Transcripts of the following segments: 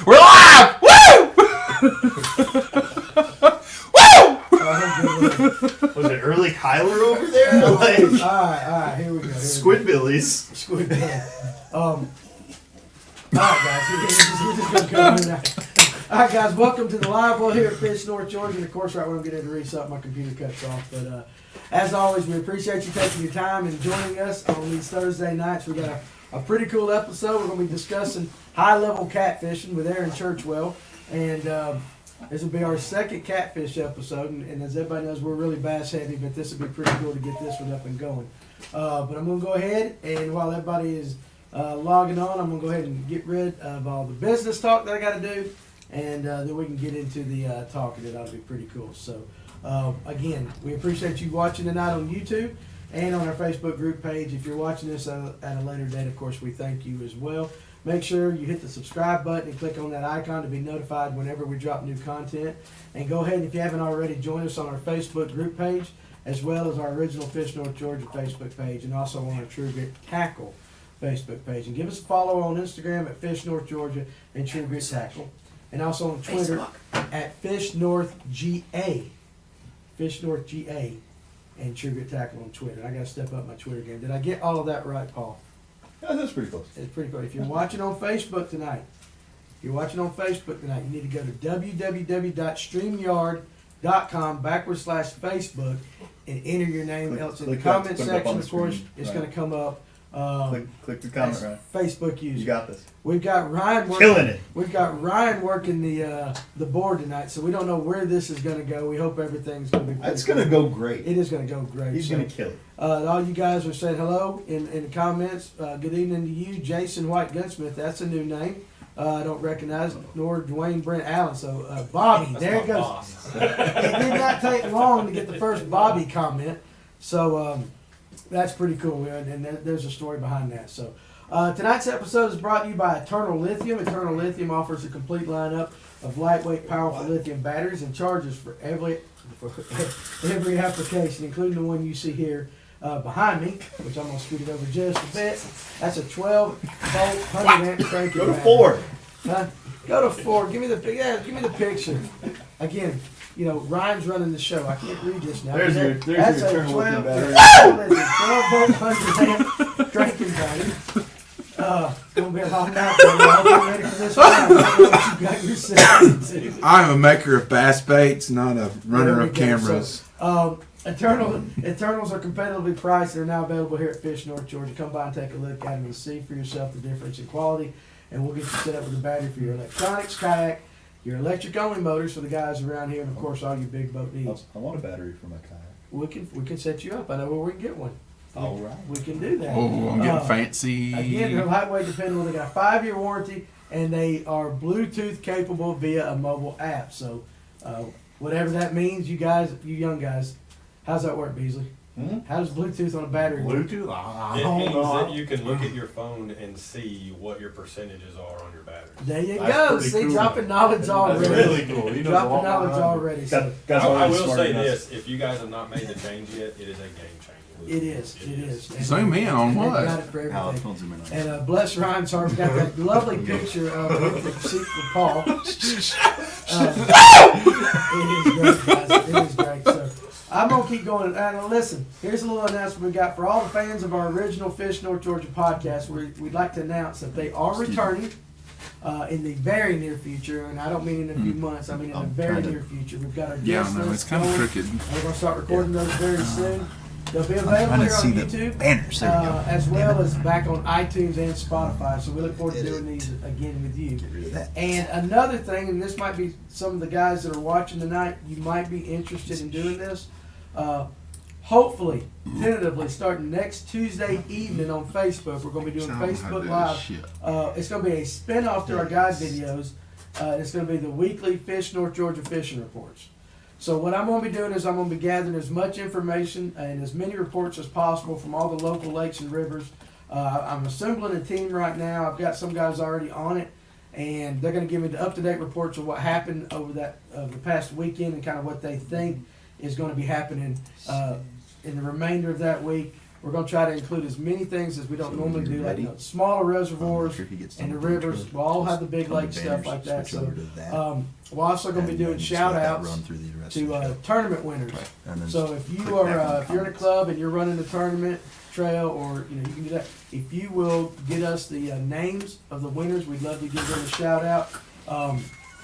We're live! Woo! Woo! Was it early Kyler over there? Like, all right, here we go. Squidbillies. Squidbillies. All right, guys. We're just gonna go now. All right, guys. Welcome to the Livewell here at Fish, North Georgia. And of course, right when I'm getting ready to reset, my computer cuts off. But as always, we appreciate you taking your time and joining us on these Thursday nights. We got a pretty cool episode. We're going to be discussing high-level catfishing with Aaron Churchwell, and this will be our second catfish episode. And as everybody knows, we're really bass heavy, but this will be pretty cool to get this one up and going. But I'm going to go ahead, and while everybody is logging on, I'm going to go ahead and get rid of all the business talk that I got to do, and then we can get into the talking. That'll be pretty cool. So again, we appreciate you watching tonight on YouTube and on our Facebook group page. If you're watching this at a later date, of course, we thank you as well. Make sure you hit the subscribe button and click on that icon to be notified whenever we drop new content. And go ahead, if you haven't already, join us on our Facebook group page, as well as our original Fish North Georgia Facebook page, and also on our True Grit Tackle Facebook page. And give us a follow on Instagram at Fish North Georgia and True Grit Tackle. And also on Twitter at Fish North GA. Fish North GA. And True Grit Tackle on Twitter. I got to step up my Twitter game. Did I get all of that right, Paul? Yeah, that's pretty close. It's pretty cool. If you're watching on Facebook tonight, you need to go to www.streamyard.com/Facebook and enter your name. Else in the comment section, of course, it's going to come up. Click the comment, right? Facebook user. You got this. We've got Ryan working, Killing it. We've got Ryan working the board tonight, so we don't know where this is going to go. We hope everything's going to be. It's going to go great. It is going to go great. He's going to kill it. All you guys are saying hello in the comments. Good evening to you, Jason White Gunsmith. That's a new name. I don't recognize, nor Dwayne Brent Allen. So Bobby, there it goes. It did not take long to get the first Bobby comment. So that's pretty cool, and there's a story behind that. So tonight's episode is brought to you by Eternal Lithium. Eternal Lithium offers a complete lineup of lightweight, powerful lithium batteries and chargers for every application, including the one you see here behind me, which I'm going to scoot it over just a bit. That's a 12-volt, 100-amp cranking Go to battery. 4. Go to 4. Give me the picture. Again, you know, Ryan's running the show. I can't read this now. There's your Eternal Lithium battery. 12-volt, 100-amp cranking battery. It's going to be a long night for you. I hope you're ready for this one. I don't know what you got yourself into. I'm a maker of bass baits, not a runner of cameras. So, Eternals are competitively priced. They're now available here at Fish North Georgia. Come by and take a look at them and see for yourself the difference in quality. And we'll get you set up with a battery for your electronics, kayak, your electric-only motors for the guys around here, and of course all your big boat needs. I want a battery for my kayak. We can set you up. I know where we can get one. All right. We can do that. Oh, I'm getting fancy. Again, they're lightweight, dependable. They got a 5-year warranty, and they are Bluetooth capable via a mobile app. So, whatever that means, you young guys, how's that work, Beasley? Hmm? How does Bluetooth on a battery work? Bluetooth? It means that you can look at your phone and see what your percentages are on your battery. There you That's go. pretty See, cool. dropping knowledge already. That's really cool. He knows a Dropping lot more knowledge than I do. already. So I will say this: if you guys have not made the change yet, it is a game changer. it is. And Zoom in on they've what? got it for Alex, everything. don't zoom in on And bless Ryan's heart, we got that lovely picture of the seat for Paul. It is great, guys. It is great. So I'm going to keep going. Now listen, here's a little announcement we got for all the fans of our original Fish North Georgia podcast. We'd like to announce that they are returning in the very near future. And I don't mean in a few months. I mean in the very near future. We've got our guest Yeah, no, list it's kind of going. crooked. And we're going to start recording those very soon. They'll be available here on YouTube, banners. There we go. as well as back on iTunes and Spotify. So we look forward to doing these again with you. Get rid of that. And another thing, and this might be some of the guys that are watching tonight, you might be interested in doing this. Hopefully, tentatively, starting next Tuesday evening on Facebook, we're going to be doing Facebook Live. It's going to be a spin-off to our guide videos. It's going to be the weekly Fish North Georgia fishing reports. So what I'm going to be doing is I'm going to be gathering as much information and as many reports as possible from all the local lakes and rivers. I'm assembling a team right now. I've got some guys already on it, and they're going to give me the up-to-date reports of what happened over the past weekend and kind of what they think is going to be happening in the remainder of that week We're going to try to include as many things as we don't normally do, like smaller reservoirs and the rivers. We'll all have the big lake stuff like that. So we're also going to be doing shout outs to tournament winners. So if you are if you're in a club and you're running a tournament trail, or you can do that, if you will get us the names of the winners, we'd love to give them a shout out.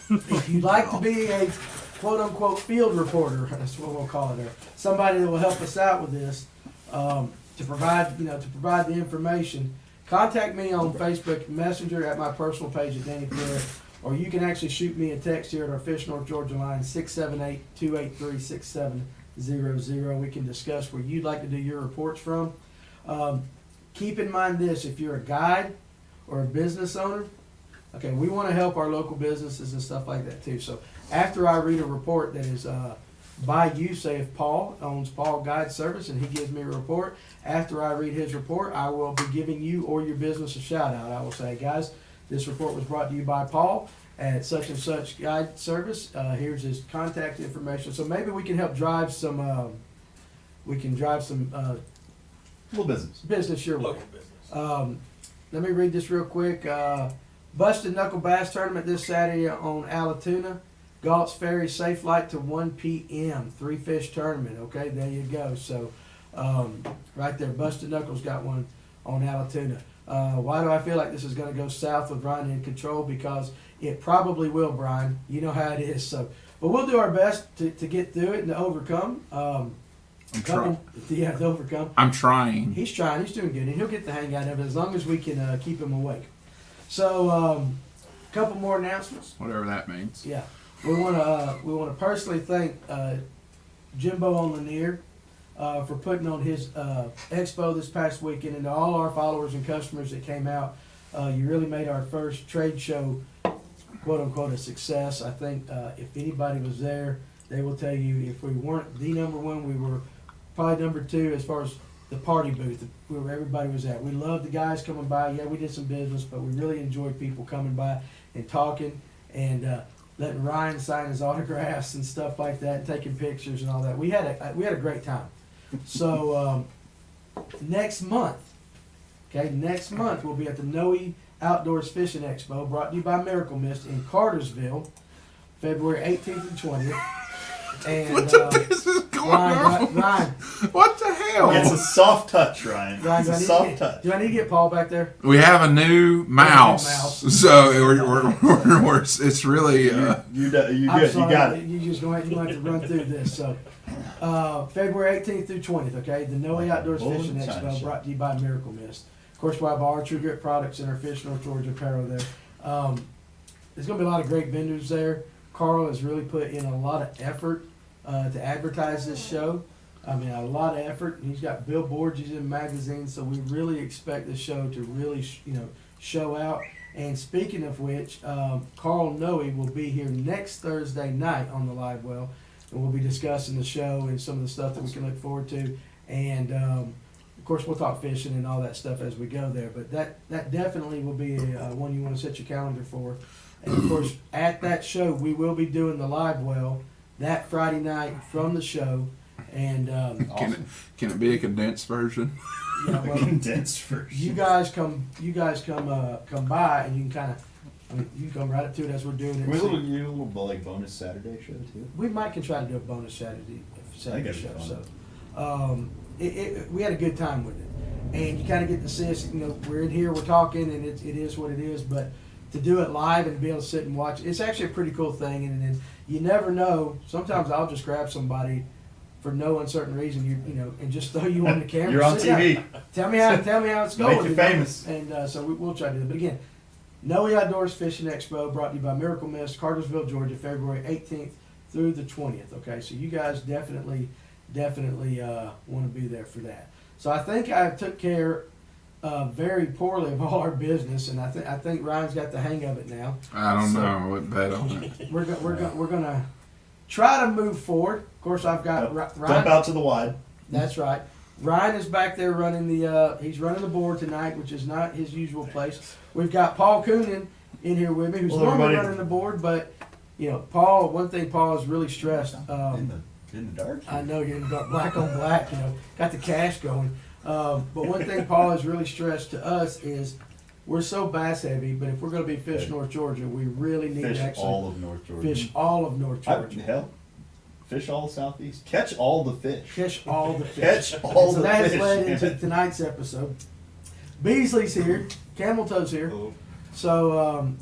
If you'd like to be a quote unquote field reporter, that's what we'll call it, or somebody that will help us out with this, to provide the information, contact me on Facebook Messenger at my personal page at Danny Pierre, or you can actually shoot me a text here at our Fish North Georgia line 678-283-6700. We can discuss where you'd like to do your reports from. Keep in mind this: if you're a guide or a business owner, okay, we want to help our local businesses and stuff like that too. So after I read a report that is by you, say if Paul owns Paul Guide Service and he gives me a report, after I read his report, I will be giving you or your business a shout out. I will say, guys, this report was brought to you by Paul at such and such guide service. Here's his contact information. So maybe we can help drive some Little business your way. Local business. Let me read this real quick. Busted Knuckle Bass Tournament this Saturday on Alatoona. Galt's Ferry Safe Light to 1 p.m. 3-fish tournament. Okay, there you go. So, right there, Busted Knuckles got one on Alatoona. Why do I feel like this is going to go south with Brian in control? Because it probably will, Brian. You know how it is. So, but we'll do our best to get through it and to overcome. To overcome. I'm trying. He's trying. He's doing good, and he'll get the hang out of it as long as we can keep him awake. So, a couple more announcements. Whatever that means. Yeah, we want to personally thank Jimbo on Lanier for putting on his expo this past weekend, and to all our followers and customers that came out. You really made our first trade show, quote unquote, a success. I think if anybody was there, they will tell you if we weren't the number one, we were probably number two as far as the party booth, where everybody was at. We loved the guys coming by. Yeah, we did some business, but we really enjoyed people coming by and talking and letting Ryan sign his autographs and stuff like that, and taking pictures and all that. We had a great time. So next month we'll be at the Noe Outdoors Fishing Expo, brought to you by Miracle Mist in Cartersville, February 18th and 20th. And What is going on? Ryan, What the hell? It's a soft touch, Ryan. Ryan, It's a soft touch. do I need to get Paul back there? We have a new mouse, so we're it's really You I'm good. You sorry, got it. You just going to have to run through this. So, February 18th through 20th, okay? The Noe Outdoors Bull Fishing and Expo sunshine. brought to you by Miracle Mist. Of course, we'll have all our True Grit products and our Fish North Georgia apparel there. There's going to be a lot of great vendors there. Carl has really put in a lot of effort to advertise this show. I mean, a lot of effort. He's got billboards, he's in magazines, so we really expect the show to really, show out. And speaking of which, Carl Noe will be here next Thursday night on the Livewell, and we'll be discussing the show and some of the stuff that we can look forward to. And of course, we'll talk fishing and all that stuff as we go there. But that definitely will be one you want to set your calendar for. And of course, at that show, we will be doing the Livewell that Friday night from the show. And can it be a condensed version? yeah, well, Condensed version. you guys come by, and you can kind of, you can come right up to it as we're doing it. Can we do a little like bonus Saturday show too? We might can try to do a bonus Saturday that'd be show. fun. So, we had a good time with it, and you kind of get to see us. We're in here, we're talking, and it is what it is. But to do it live and be able to sit and watch, it's actually a pretty cool thing. And then you never know. Sometimes I'll just grab somebody for no uncertain reason, and just throw you on the camera. You're on Sit down. TV. Tell me how it's going. Make you famous. And so we'll try to do that. But again, Noe Outdoors Fishing Expo brought to you by Miracle Mist, Cartersville, Georgia, February 18th through the 20th. Okay, so you guys definitely want to be there for that. So I think I took care very poorly of all our business, and I think Ryan's got the hang of it now. I don't know. I wouldn't bet on it. We're gonna try to move forward. Of course, I've got Ryan. Dump out to the wide. That's right. Ryan is back there running he's running the board tonight, which is not his usual place. We've got Paul Coonan in here with me, who's Hello, normally everybody. running the board, but Paul. One thing Paul is really stressed. In the dark. I know you're in black on black. Got the cash going. But one thing Paul has really stressed to us is we're so bass heavy, but if we're going to be fish North Georgia, we really need Fish to actually all of North Georgia. fish all of North Georgia. Hell, fish all Southeast. Catch all the fish. Catch all the fish. Catch all So the that fish. has led into tonight's episode. Beasley's here. Camel Toe's here. Oh, So,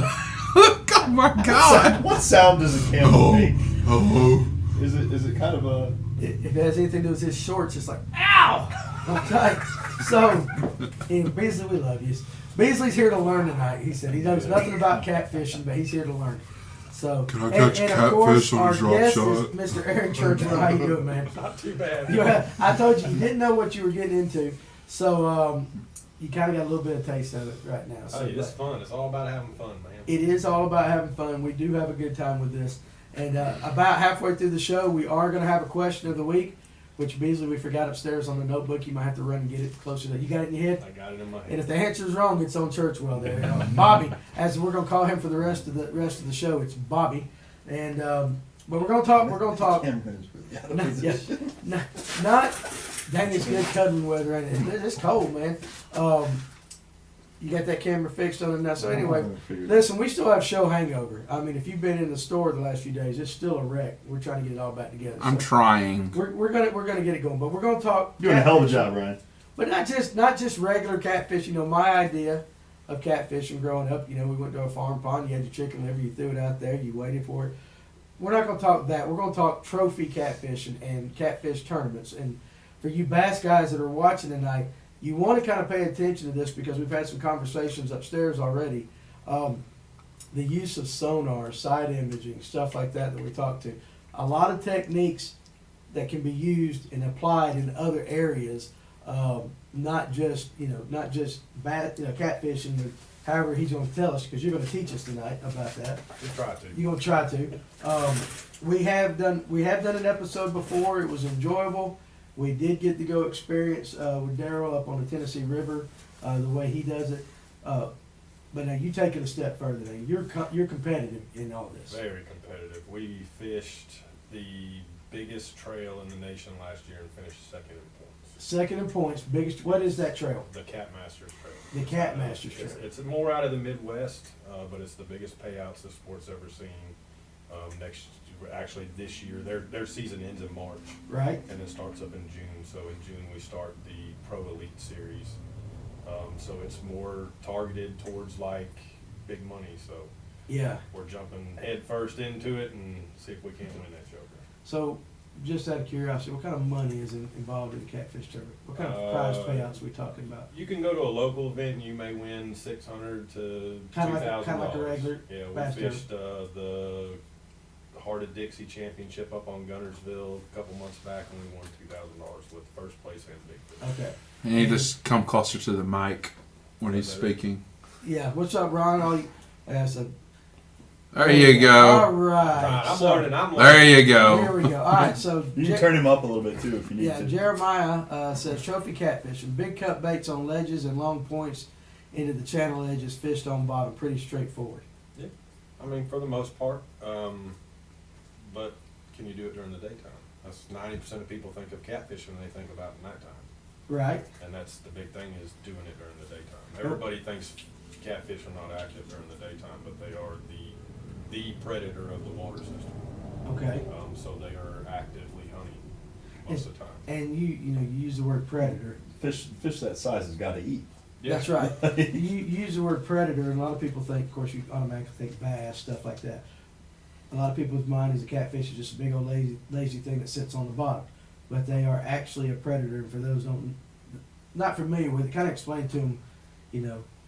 Oh my God! What sound does a camel make? Oh, Is it kind of a? if it has anything to do with his shorts, it's like, ow! Okay. So, anyway, Beasley, we love you. Beasley's here to learn tonight. He said he knows nothing about catfishing, but he's here to learn. So, Can I catch and of catfish course, on a our drop guest shot? is Mr. Aaron Churchwell. How you doing, man? Not too bad. I told you didn't know what you were getting into, so you kind of got a little bit of taste of it right now. So, Hey, it's fun. It's all about having fun, man. it is all about having fun. We do have a good time with this. And about halfway through the show, we are going to have a question of the week, which Beasley, we forgot upstairs on the notebook. You might have to run and get it closer to you. Got it in your head? I got it in my And head. if the answer's wrong, it's on Churchwell there. Bobby, as we're going to call him for the rest of the show, it's Bobby. And but we're going to talk. We're going to talk. Camera's really out of Not, yeah, position. not dang, it's good cuddling weather, ain't it? It's cold, man. You got that camera fixed on it now. So anyway, listen, we still have show hangover. I mean, if you've been in the store the last few days, it's still a wreck. We're trying to get it all back together. I'm So trying. we're gonna get it going, but we're gonna talk. Doing a hell of a catfishing. job, Ryan. But not just regular catfish. You know, my idea of catfishing growing up. You know, we went to a farm pond. You had your chicken liver. You threw it out there. You waited for it. We're not gonna talk that. We're gonna talk trophy catfishing and catfish tournaments. And for you bass guys that are watching tonight, you want to kind of pay attention to this because we've had some conversations upstairs already. The use of sonar, side imaging, stuff like that we talked to. A lot of techniques that can be used and applied in other areas, not just catfishing. Or however he's going to tell us, because you're going to teach us tonight about that. We try to. You're going to try to. We have done an episode before. It was enjoyable. We did get to go experience with Daryl up on the Tennessee River, the way he does it. But now you take it a step further. Now you're competitive in all this. Very competitive. We fished the biggest trail in the nation last year and finished second in points. Second in points, biggest. What is that trail? The Catmasters Trail. The Catmasters Trail. It's more out of the Midwest, but it's the biggest payouts the sport's ever seen. Actually this year, their season ends in March. Right. And then starts up in June. So in June we start the Pro Elite Series. So it's more targeted towards like big money. So Yeah. we're jumping head first into it and see if we can't win that joker. So, just out of curiosity, what kind of money is involved in the catfish tournament? What kind of prize payouts are we talking about? You can go to a local event and you may win $600 to Kinda $2,000. like a regular Yeah, we bass fished the Heart of Dixie Championship up on Guntersville a couple months back, and we won $2,000 with first place and big fish. Okay. And you just come closer to the mic when he's Is that it? speaking. Yeah. What's up, Ron? There you All go. right. I'm so, learning. There you Here go. we go. All right. So, You can turn him up a little bit too if you need yeah, to. Jeremiah says trophy catfishing, big cut baits on ledges and long points into the channel edges, fished on bottom. Pretty straightforward. I mean, for the most part. But can you do it during the daytime? That's 90% of people think of catfishing when they think about nighttime. Right. And that's the big thing, is doing it during the daytime. Everybody thinks catfish are not active during the daytime, but they are the predator of the water system. Okay. So they are actively hunting most of the time. And you use the word predator. Fish that size has got to eat. Yeah. That's right. You use the word predator, and a lot of people think, of course, you automatically think bass, stuff like that. A lot of people's mind is a catfish is just a big old lazy thing that sits on the bottom, but they are actually a predator. And for those not familiar with it, kind of explain to them,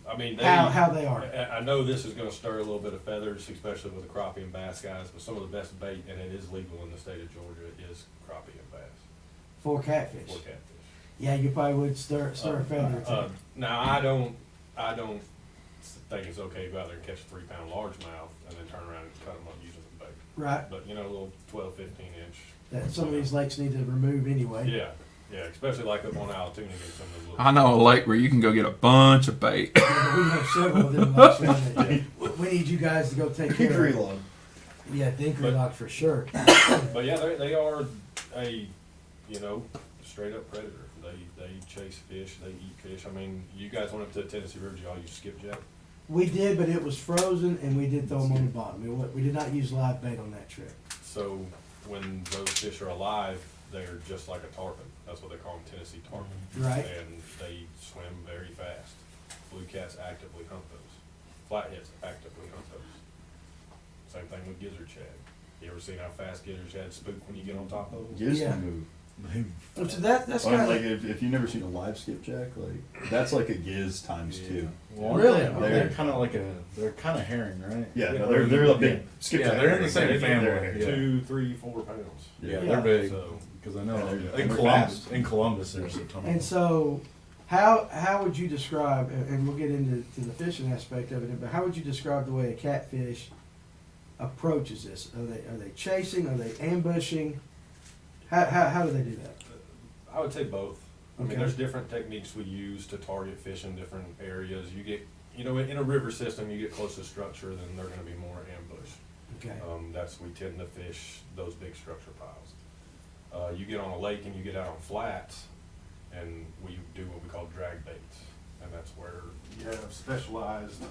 I mean, how they are. I know this is going to stir a little bit of feathers, especially with the crappie and bass guys, but some of the best bait, and it is legal in the state of Georgia, is crappie and bass For catfish. for catfish. Yeah, you probably would stir a feather. or two. Now I don't think it's okay to go out there and catch a 3-pound largemouth and then turn around and cut them up using the bait. Right. But a little 12, 15 inch. That some of these lakes need to remove anyway. Yeah, especially like up on Altoona, get some of those little. I know a lake where you can go get a bunch of bait. Yeah, we have several of them lakes around there. We need you guys to go take care Hickory of it. log. Yeah, Dinkery Lock for sure. But yeah, they are a straight up predator. They chase fish, they eat fish. I mean, you guys went up to the Tennessee River, did y'all use skipjack? We did, but it was frozen, and we did throw them on the bottom. We did not use live bait on that trip. So when those fish are alive, they're just like a tarpon. That's what they call them, Tennessee tarpon. Right. And they swim very fast. Blue cats actively hunt those. Flatheads actively hunt those. Same thing with gizzard shad. You ever seen how fast gizzard shad spook when you get on top of them? Giz Yeah. can move. So that's Well, kind like of if you've never seen a live skipjack, like that's like a giz times two. Well, Really? They're Okay. kind of like they're kind of herring, right? Yeah, Yeah, no, they're a big yeah. skipjack. Yeah, they're in the same They're- family. they're- Yeah. 2, 3, 4 pounds. Yeah, Yeah. they're big. So Because I know Yeah, they're- in they're Columbus, fast. there's a ton of them. And so, how would you describe? And we'll get into the fishing aspect of it. But how would you describe the way a catfish approaches this? Are they chasing? Are they ambushing? How do they do that? I would say both. I mean, Okay. there's different techniques we use to target fish in different areas. You get, in a river system, you get close to structure, then they're gonna be more ambush. Okay. We tend to fish those big structure piles. You get on a lake and you get out on flats, and we do what we call drag baits. And that's where you have specialized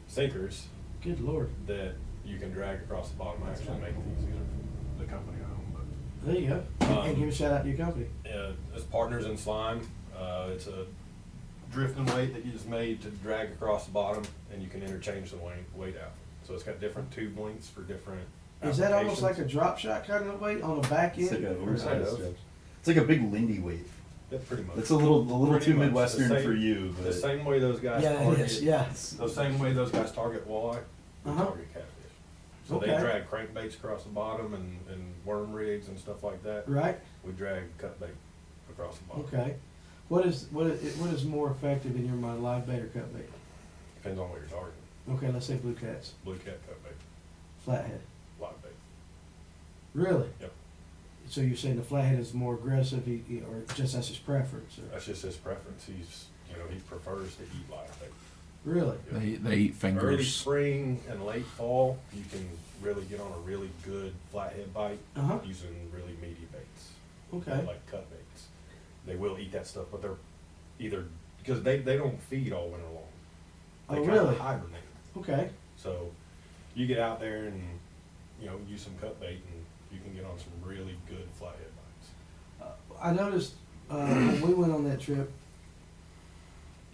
sinkers Good Lord. that you can drag across the bottom. I actually make these are the company I own, but. There you go. And give a shout out to your company. As Partners in Slime, it's a drifting weight that you just made to drag across the bottom, and you can interchange the weight out. So it's got different tube lengths for different Is that almost like a applications. drop shot kind of weight on the back It's end? like an Or- oversized of. stretch. It's like a big Lindy weight. Yeah, pretty much. It's a little Pretty too much Midwestern the same- for you, The but same way those guys Yeah, it target, is. Yeah. the same way those guys target walleye, we Uh-huh. target catfish. So they Okay. drag crankbaits across the bottom and worm rigs and stuff like that. Right. We drag cut bait across the bottom. Okay. What is more effective in your mind, live bait or cut bait? Depends on what you're targeting. Okay, let's say blue cats, Blue cat cut bait, flathead. live bait. Really? Yep. So you're saying the flathead is more aggressive, or just that's his preference? Or? That's just his preference. He prefers to eat live bait. Really? They eat Early fingers. spring and late fall, you can really get on a really good flathead bite Uh huh. using really meaty baits, Okay. like cut baits. They will eat that stuff, but they're either, because they don't feed all winter long. They Oh, kinda really? hibernate. Okay. So you get out there and, use some cut bait and you can get on some really good flathead bites. I noticed when we went on that trip,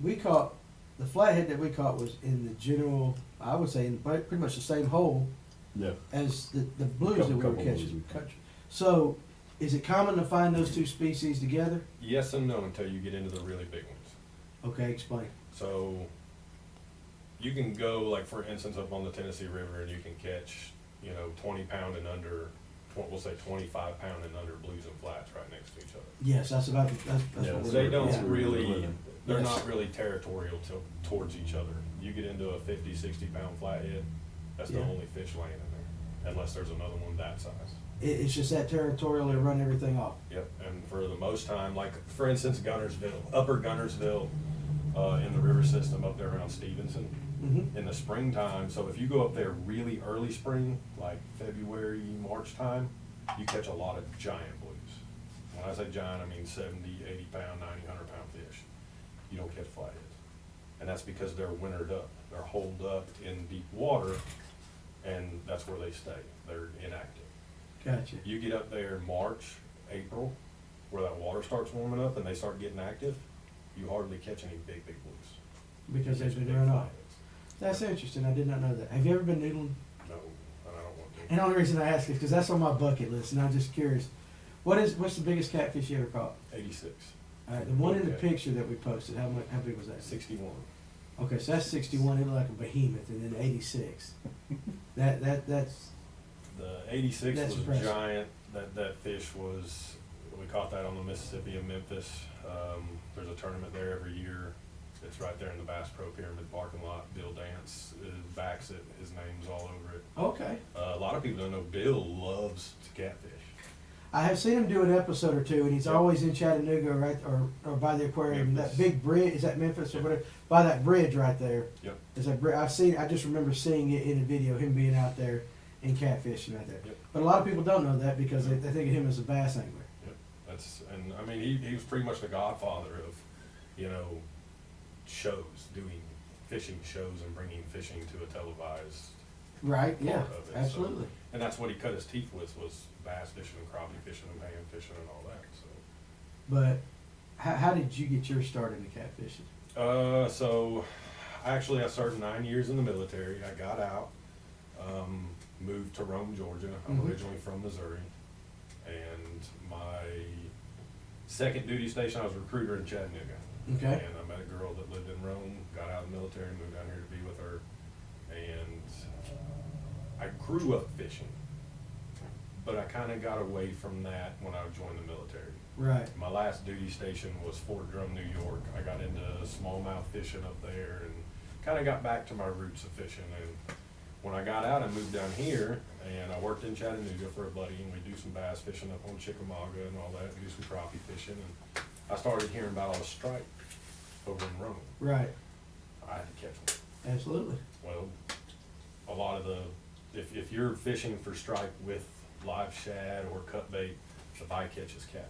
we caught the flathead that we caught was in the general. I would say in pretty much the same hole yeah. as the blues that we were Couple blues catching. we caught. So, is it common to find those two species together? Yes and no until you get into the really big ones. Okay, explain. So you can go, like, for instance, up on the Tennessee River and you can catch, 20 pound and under, we'll say 25 pound and under blues and flats right next to each other. Yes, that's Yeah, what we're They don't yeah. really, they're Yes. not really territorial towards each other. You get into a 50, 60 pound flathead, that's the Yeah. only fish laying in there, unless there's another one that size. It's just that territorial, they run everything off. Yep, and for the most time, like, for instance, Upper Gunnersville, in the river system up there around Stevenson, Mm-hmm. in the springtime, so if you go up there really early spring, like February, March time, you catch a lot of giant blues. When I say giant, I mean 70, 80 pound, 90, 100 pound fish. You don't catch flatheads. And that's because they're wintered up. They're holed up in deep water, and that's where they stay. They're inactive. Gotcha. You get up there March, April, where that water starts warming up and they start getting active, you hardly catch any big blues. Because You they've catch been big run off. flatheads. That's interesting. I did not know that. Have you ever been noodling? No, and I don't want to. And the only reason I ask is because that's on my bucket list, and I'm just curious. What's the biggest catfish you ever caught? 86, All right, the one in the Okay. picture that we posted. How big was that? 61. Okay, so that's 61. It looked like a behemoth, and then 86. That's The 86 That's was impressive. giant. That fish was, we caught that on the Mississippi in Memphis. There's a tournament there every year. It's right there in the Bass Pro Pyramid parking lot. Bill Dance backs it. His name's all over it. okay. A lot of people don't know Bill loves to catfish. I have seen him do an episode or two, and he's Yep. always in Chattanooga, right, or by the aquarium. Memphis. That big bridge is that Memphis or Yep. whatever. By that bridge right there. Yep. Is that I just remember seeing it in a video, him being out there and catfishing right there. Yep. But a lot of people don't know that because they think of him as a bass angler. Yep. and I mean, he was pretty much the godfather of, you know, shows, doing fishing shows and bringing fishing to a televised Right, yeah, part of it. absolutely. So, and that's what he cut his teeth with, was bass fishing and crappie fishing and pan fishing and all that, so. But how did you get your start into catfishing? So actually I served 9 years in the military. I got out, moved to Rome, Georgia. I'm Mhm. originally from Missouri. And my second duty station, I was a recruiter in Chattanooga. Okay. And I met a girl that lived in Rome, got out of the military, moved down here to be with her. And I grew up fishing, but I kind of got away from that when I joined the military. Right. My last duty station was Fort Drum, New York. I got into smallmouth fishing up there and kind of got back to my roots of fishing. And when I got out, I moved down here and I worked in Chattanooga for a buddy, and we do some bass fishing up on Chickamauga and all that, do some crappie fishing. And I started hearing about all the strike over in Rome. Right. I had to catch one. Absolutely. Well, a lot of if you're fishing for strike with live shad or cut bait, the bycatch is catfish.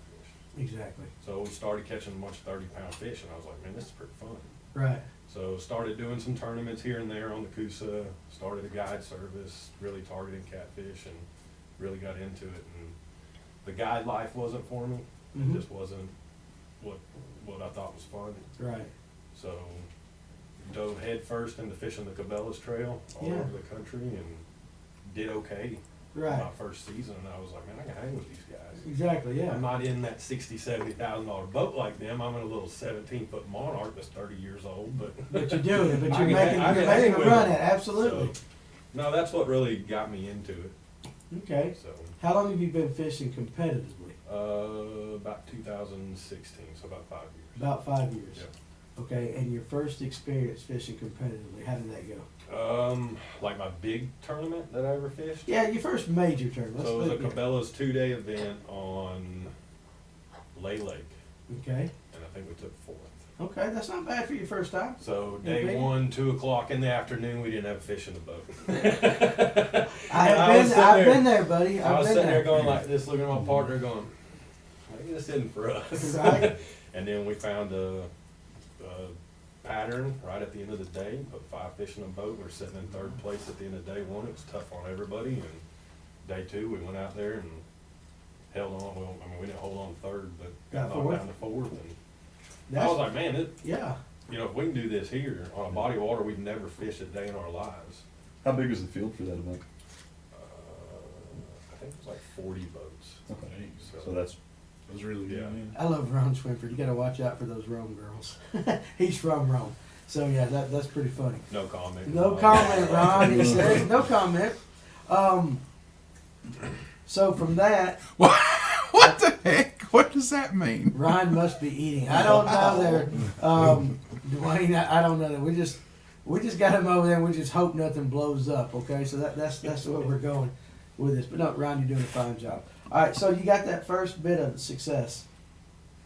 Exactly. So we started catching a bunch of 30-pound fish, and I was like, man, this is pretty fun. Right. So started doing some tournaments here and there on the Coosa, started a guide service, really targeting catfish, and really got into it. And the guide life wasn't for me. Mhm. It just wasn't what I thought was fun. Right. So dove head first into fishing the Cabela's Trail all Yeah. over the country, and did okay. Right. My first season, and I was like, man, I can hang with these guys. Exactly, yeah. I'm not in that $60,000-$70,000 boat like them. I'm in a little 17-foot Monarch that's 30 years old, but. But you're doing it, but I you're can making, hang- I you're can hang making a with run them. at it, absolutely. So, no, that's what really got me into it. Okay. So, How long have you been fishing competitively? about 2016, so about 5 years. About 5 years. Yep. Okay, and your first experience fishing competitively, how did that go? Like my big tournament that I ever fished. Yeah, your first major tournament. So it was a Let's- Cabela's 2-day event on Lay Lake, Okay, and I think we took fourth. okay, that's not bad for your first time. So Yeah, day baby. 1, 2 o'clock in the afternoon, we didn't have fish in the boat. I've been there, buddy. I was I've been sitting there there. going like this, looking at my partner, going, maybe this isn't for us. Right. And then we found a pattern right at the end of the day, put 5 fish in a boat. We were sitting in third place at the end of day 1. It was tough on everybody. And day 2, we went out there and held on. Well, I mean, we didn't hold on third, but Got got knocked fourth? down to fourth. And I That's- was like, man, Yeah, you know, if we can do this here on a body of water, we've never fished a day in our lives. How big is the field for that event? I think it was like 40 boats. Okay. So- So that's, It was really good. Yeah. Man. I love Ron Swinford. You got to watch out for those Rome girls. He's from Rome, so yeah, that's pretty funny. No comment. No comment, Ron. He says no comment. So from that, What the heck? What does that mean? Ryan must be eating. I don't know there, Dwayne. I don't know that. We just got him over there, and we just hope nothing blows up. Okay, so that's where we're going with this. But no, Ryan, you're doing a fine job. All right, so you got that first bit of success,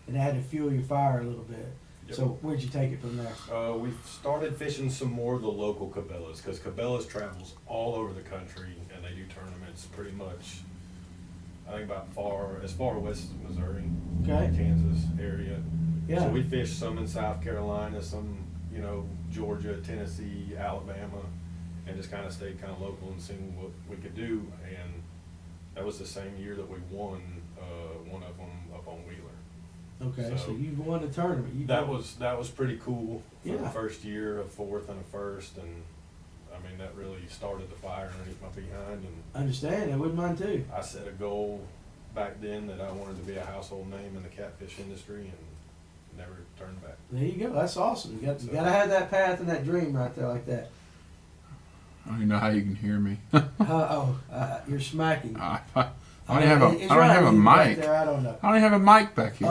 and it had to fuel your fire a little bit. Yep. So where'd you take it from there? We've started fishing some more of the local Cabela's, because Cabela's travels all over the country, and they do tournaments pretty much, I think about as far west as Missouri, Okay. Kansas area. Yeah. So we fished some in South Carolina, some, Georgia, Tennessee, Alabama, and just kind of stayed kind of local and seen what we could do. And that was the same year that we won one of them up on Wheeler. Okay, so So you won a tournament. That was pretty cool for the Yeah. first year, a fourth and a first, and I mean that really started the fire underneath my behind. And Understand? I wouldn't mind too. I set a goal back then that I wanted to be a household name in the catfish industry, and never turned back. There you go. That's awesome. You got to have that path and that dream right there like that. I don't even know how you can hear me. You're smacking. I don't have a It's I don't right have a in right mic. there, I don't know. I don't have a mic back here.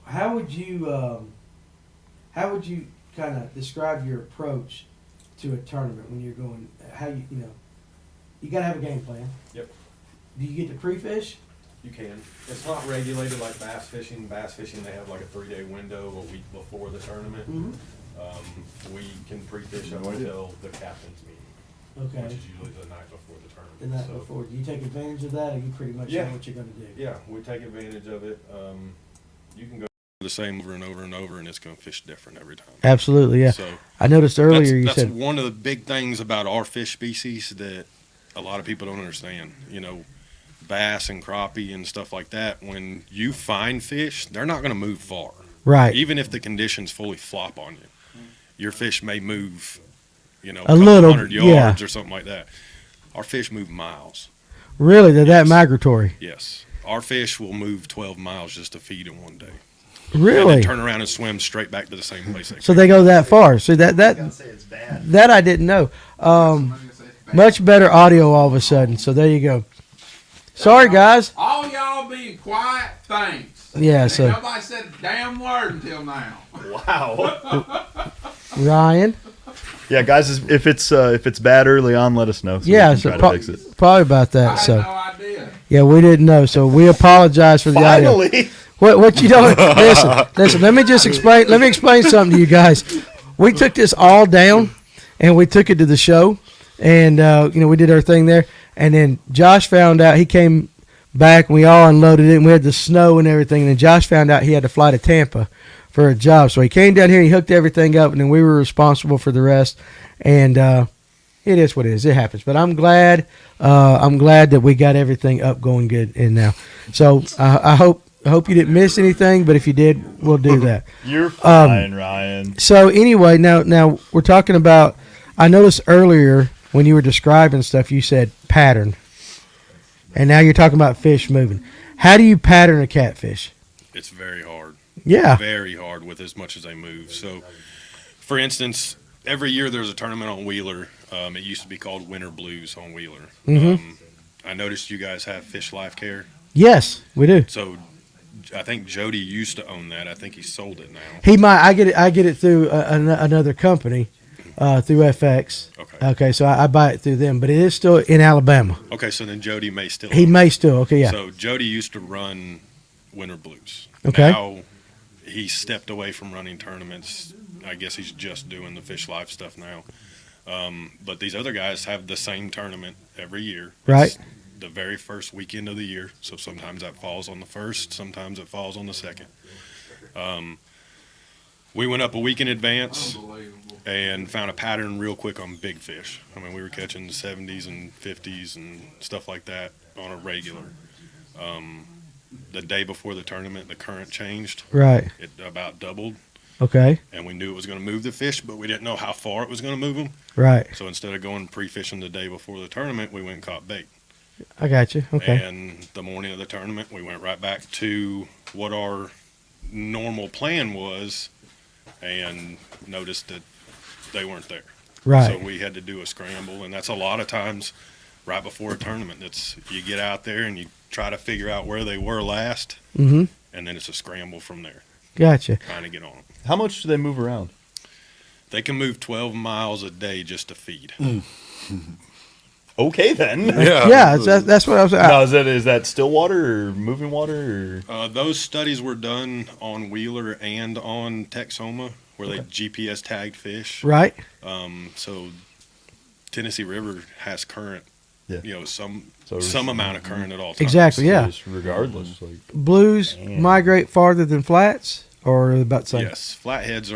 How would you kind of describe your approach to a tournament when you're going? How you got to have a game plan. Yep. Do you get to pre-fish? You can. It's not regulated like bass fishing. Bass fishing, they have like a 3-day window a week before the tournament. Mm-hmm. We can pre-fish up No idea. until the captain's meeting. Okay. which is usually the night before the tournament. The night So, before. Do you take advantage of that, or you pretty much Yeah. know what you're going to do? Yeah, we take advantage of it. You can go the same over and over and over, and it's going to fish different every time. Absolutely, yeah. So I noticed earlier you that's said, one of the big things about our fish species that a lot of people don't understand. You know, bass and crappie and stuff like that. When you find fish, they're not going to move far. right, Even if the conditions fully flop on you, your fish may move, you know, A couple little, hundred yeah. yards or something like that. Our fish move miles. really, they're that Yes. migratory. Yes, our fish will move 12 miles just to feed in one day. Really? And then turn around and swim straight back to the same place. So they go that far. So I was gonna say it's bad. that I didn't know. Much better audio all of a sudden. So there you go. Sorry, guys. All y'all being quiet, thanks. Yeah, Ain't so- nobody said a damn word until now. Wow. Ryan. Yeah, guys, if it's bad early on, let us know. So Yeah, we can so try to fix it. probably about I that. had So no idea. yeah, we didn't know. So we apologize for the audio. Finally. What you don't listen. Let me just explain. Let me explain something to you guys. We took this all down, and we took it to the show, and we did our thing there. And then Josh found out. He came back, and we all unloaded it, and we had the snow and everything. And then Josh found out he had to fly to Tampa for a job, so he came down here. He hooked everything up, and then we were responsible for the rest. And it is what it is. It happens. But I'm glad. I'm glad that we got everything up, going good, and now. So I hope you didn't miss anything, but if you did, we'll do that. You're fine, Ryan. So anyway, now we're talking about. I noticed earlier when you were describing stuff, you said pattern, and now you're talking about fish moving. How do you pattern a catfish? It's very hard. Yeah, Very hard with as much as they move. So, for instance, every year there's a tournament on Wheeler. It used to be called Winter Blues on Wheeler. Mhm. I noticed you guys have Fish Life Care. yes, we do. So, I think Jody used to own that. I think he sold it now. He might. I get it through another company, through FX. Okay. Okay, so I buy it through them, but it is still in Alabama. Okay, so then Jody may still. He own may still. Okay, yeah. So Jody used to run Winter Blues. Okay. Now he stepped away from running tournaments. I guess he's just doing the Fish Life stuff now. But these other guys have the same tournament every year. Right. It's the very first weekend of the year. So sometimes that falls on the first, sometimes it falls on the second. We went up a week in advance Unbelievable. and found a pattern real quick on big fish. I mean, we were catching 70s and 50s and stuff like that on a regular. The day before the tournament, the current changed. Right. It about doubled, Okay. and we knew it was going to move the fish, but we didn't know how far it was going to move them. Right. So instead of going pre-fishing the day before the tournament, we went and caught bait. I got you. Okay. And the morning of the tournament, we went right back to what our normal plan was and noticed that they weren't there. Right. So we had to do a scramble, and that's a lot of times right before a tournament. It's you get out there and you try to figure out where they were last, Mm-hmm. and then it's a scramble from there, Gotcha. trying to get on them. How much do they move around? They can move 12 miles a day just to feed. Okay, then. Yeah, that's what I was. Now, is that still water or moving water? Or? Those studies were done on Wheeler and on Texoma, where they GPS tagged fish. Right. So Tennessee River has current, Yeah. some amount of current at all times. Exactly. Yeah. Just regardless. Like, Blues migrate farther than flats, or about the same. Yes, flatheads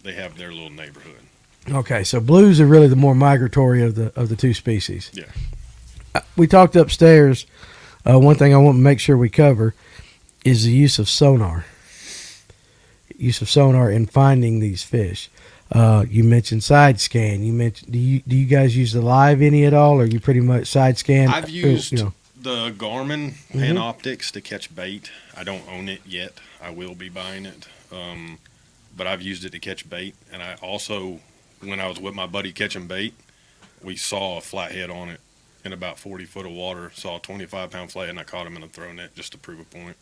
they have their little neighborhood. Okay, so blues are really the more migratory of the two species. Yeah. We talked upstairs. One thing I want to make sure we cover is the use of sonar. Use of sonar in finding these fish. You mentioned side scan. You mentioned do you guys use the live any at all, or you pretty much side scan? I've used the Garmin Panoptics to catch bait. I don't own it yet. I will be buying it. But I've used it to catch bait, and I also, when I was with my buddy catching bait, we saw a flathead on it in about 40 foot of water. Saw a 25-pound flathead, and I caught him in a throw net just to prove a point.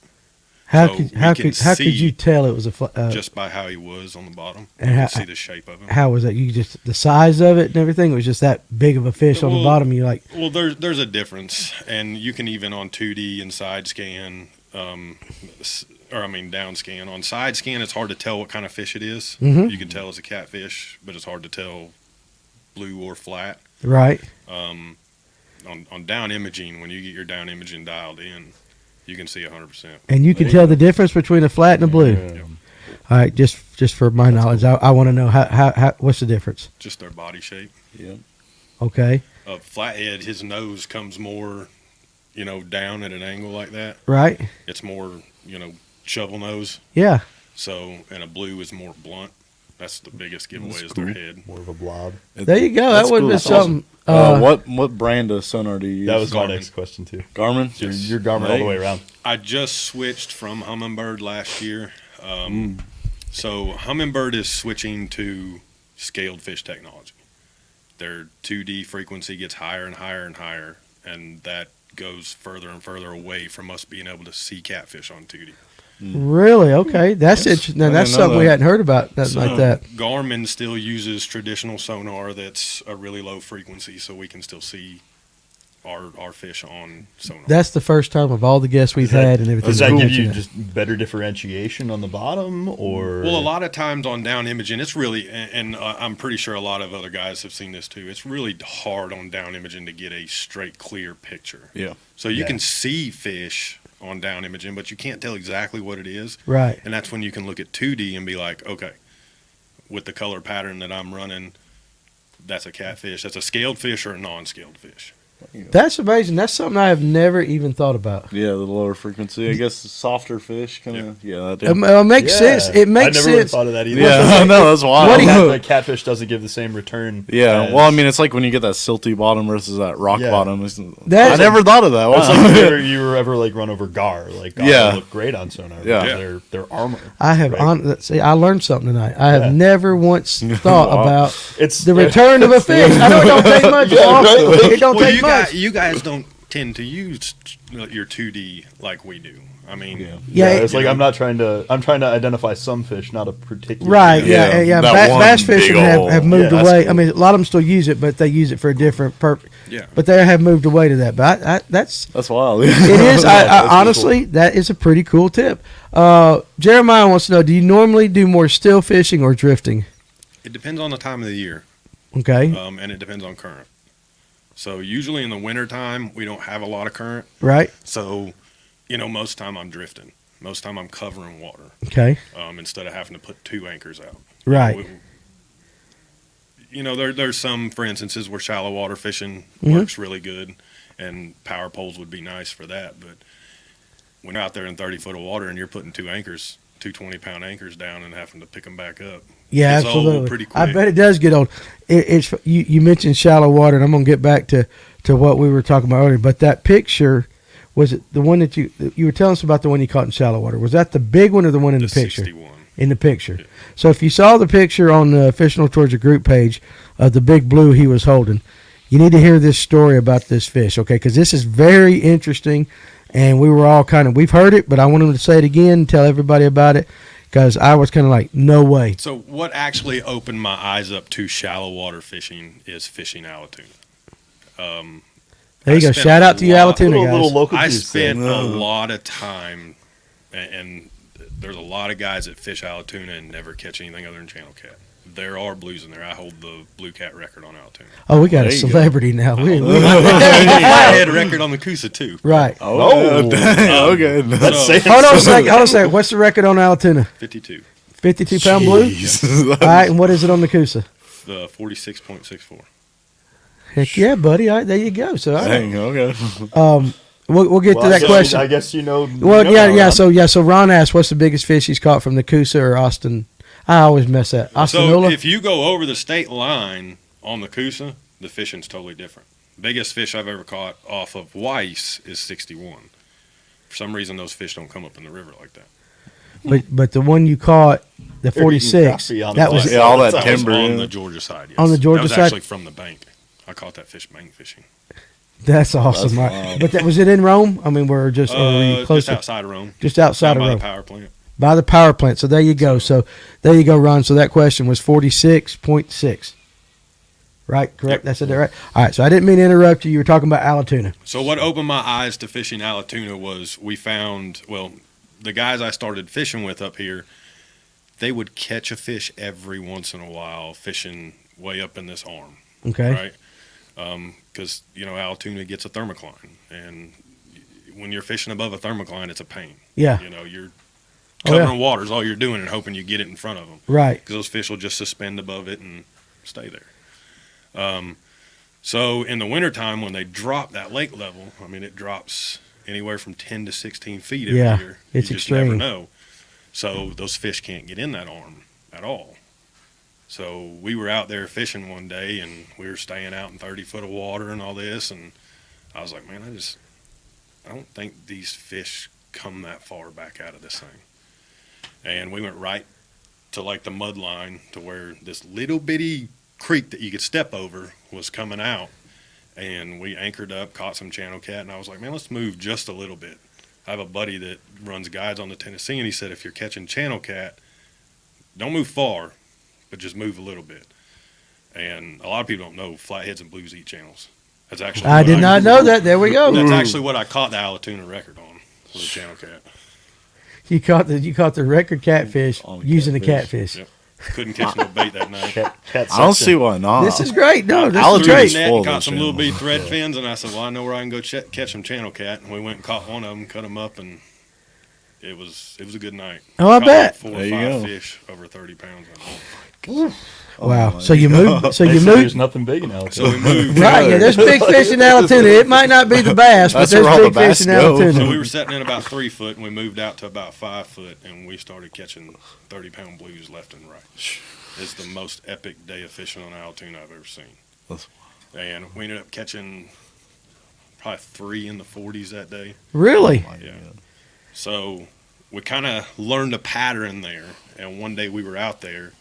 How So could we how can could how could you see tell it was a just by how he was on the bottom. And You how- can see the shape of him. how was that? You just the size of it and everything. It was just that big of a fish on the Well, bottom. You like Well, there's a difference, and you can even on 2D and side scan, down scan. On side scan, it's hard to tell what kind of fish it is. Mhm. You can tell it's a catfish, but it's hard to tell blue or flat. Right. On down imaging, when you get your down imaging dialed in, you can see 100%. And you can tell the difference between a flat and a blue. Yeah. All right, just for my knowledge, I want to know how what's the difference? Just their body shape. Yeah. Okay. A flathead, his nose comes more, down at an angle like that. Right. It's more, shovel nose. Yeah. So, and a blue is more blunt. That's the biggest giveaway That's is cool. their head. More of a blob. There you go. That's That would cool. be That's something. What brand of sonar do you use? That was my Garmin. next question too. Garmin. Yes. You're Garmin all the way around. I just switched from Humminbird last year. So Humminbird is switching to scaled fish technology. Their 2D frequency gets higher and higher and higher, and that goes further and further away from us being able to see catfish on 2D. Really? Okay. That's interesting. Now, I that's didn't know something we that. hadn't heard about. Nothing like that. Garmin still uses traditional sonar that's a really low frequency, so we can still see our fish on sonar. That's the first time of all the guests we've had and everything. Does that Cool. give you just better differentiation on the bottom, or? Well, a lot of times on down imaging, it's really, and I'm pretty sure a lot of other guys have seen this too, it's really hard on down imaging to get a straight, clear picture. Yeah. So you Yeah. can see fish on down imaging, but you can't tell exactly what it is. Right. And that's when you can look at 2D and be like, okay, with the color pattern that I'm running, that's a catfish. That's a scaled fish or a non-scaled fish. That's amazing. That's something I have never even thought about. Yeah, the lower frequency. I guess the softer fish kind of. Yeah. That It makes sense. It makes I never would have sense. thought of that either. Yeah, no, that's wild. What do you- The catfish doesn't give the same return. Yeah, as- well, I mean, it's like when you get that silty bottom versus that rock Yeah. bottom. That's- I never thought of that. It's Wow. like if you were ever like run over gar. Like gar Yeah. look great on sonar. Yeah. because They're armor. I have Right. see. I learned something tonight. I have Yeah. never once thought Wow. about It's the return of a fish. I know it don't take much. Paul. It don't Well, take you much. guys, you guys don't tend to use your 2D like we do. I mean, Yeah, it's like I'm trying to identify some fish, not a particular. Right, Yeah, yeah. that one Bass fishing big have, ol'- have moved Yeah, that's away. cool. I mean, a lot of them still use it, but they use it for a different purpose. yeah. But they have moved away to that. But that's That's wild. it is. I pretty honestly, that is a pretty cool tip. Jeremiah wants to know: do you normally do more still fishing or drifting? It depends on the time of the year, Okay, and it depends on current. So usually in the wintertime, we don't have a lot of current. right. So, most of the time I'm drifting. Most of the time I'm covering water Okay, instead of having to put 2 anchors out. right. There's some, for instances, where shallow water fishing Mhm. works really good, and power poles would be nice for that. But when you're out there in 30 foot of water and you're putting 2 anchors, 2 20-pound anchors down and having to pick them back up, Yeah, It's old absolutely. pretty I quick. bet it does get old. It's you mentioned shallow water, and I'm gonna get back to what we were talking about earlier. But that picture, was it the one that you were telling us about, the one you caught in shallow water? Was that the big one or the one in the picture? 61. In the picture. So if you saw the picture on the Fishing North Georgia group page of the big blue he was holding, you need to hear this story about this fish, okay? Because this is very interesting, and we were all we've heard it, but I want him to say it again, tell everybody about it, because I was kind of like, no way. So what actually opened my eyes up to shallow water fishing is fishing Alatoona. There you go. spent Shout a out to you, lot- Alatoona guys. Little local I juice spent there. a lot of time, and there's a lot of guys that fish Alatoona and never catch anything other than channel cat. There are blues in there. I hold the blue cat record on Alatoona. Oh, we got a There you go. celebrity now. I had a record on the Coosa too. Right. Oh, dang. Okay. That's So, saying Hold on a something. second. Hold on a second. What's the record on Alatoona? 52. 52-pound blue? Jeez. All right, and what is it on the Coosa? 46.64. Heck yeah, buddy. All right, there you go. So, all right. Dang, okay. We'll get Well, to I that guess question. I guess you know. Well, you know yeah. now, So Ron asked, what's the biggest fish he's caught from the Coosa or Austin? I always mess that. So Ostanola? if you go over the state line on the Coosa, the fishing's totally different. Biggest fish I've ever caught off of Weiss is 61. For some reason, those fish don't come up in the river like that. but the one you caught, the They're eating 46, coffee on that the was fly. Yeah, all that That was timber. on yeah. the Georgia side. Yes. On the Georgia that was side? actually from the bank. I caught that fish bank fishing. that's awesome. That's All right. wild. But was it in Rome? I mean, we're just or were you close Just outside of Rome. just outside Down of by Rome. the power plant. By the power plant. So there you go. So there you go, Ron. So that question was 46.6. Right? Correct? Yep. That's it, right? All right. So I didn't mean to interrupt you. You were talking about Alatoona. So what opened my eyes to fishing Alatoona was we found, the guys I started fishing with up here, they would catch a fish every once in a while fishing way up in this arm. Okay. right? Because Altoona gets a thermocline, and when you're fishing above a thermocline, it's a pain. Yeah. You're Oh, yeah. covering waters, all you're doing, and hoping you get it in front of them. Right. Because those fish will just suspend above it and stay there. So in the wintertime, when they drop that lake level, I mean, it drops anywhere from 10 to 16 feet every Yeah, year. it's you just extreme. never know. So those fish can't get in that arm at all. So we were out there fishing one day, and we were staying out in 30 foot of water and all this, and I was like, man, I don't think these fish come that far back out of this thing. And we went right to like the mud line to where this little bitty creek that you could step over was coming out. And we anchored up, caught some channel cat, and I was like, man, let's move just a little bit. I have a buddy that runs guides on the Tennessee, and he said, if you're catching channel cat, don't move far, but just move a little bit. And a lot of people don't know flatheads and blues eat channels. That's actually I did not know that. There we go. That's actually what I caught the Alatoona record on, was a channel cat. You caught the record catfish On the using a catfish. catfish. Yep. Couldn't catch no bait that night. Cat I don't suction. see why not. This is great. No, this I is was great. net full and of caught those some little channels. bitty thread fins, and I said, well, I know where I can go catch some channel cat. And we went and caught one of them, cut them up, and it was a good night. Oh, I Caught bet. like 4 There or you 5 go. fish over 30 pounds. Wow. my So you moved. So They you say there's moved. nothing big in Altoona. So we moved. Right. Yeah. There's big fish in Alatoona. It might not be the bass, but That's there's where all big the fish bass in go. Alatoona. So we were sitting in about 3 foot, and we moved out to about 5 foot, and we started catching 30-pound blues left and right. It's the most epic day of fishing on Altoona I've ever seen. That's- And we ended up catching probably 3 in the 40s that day. Really? Yeah. So we kind of learned a pattern there. And one day we were out there,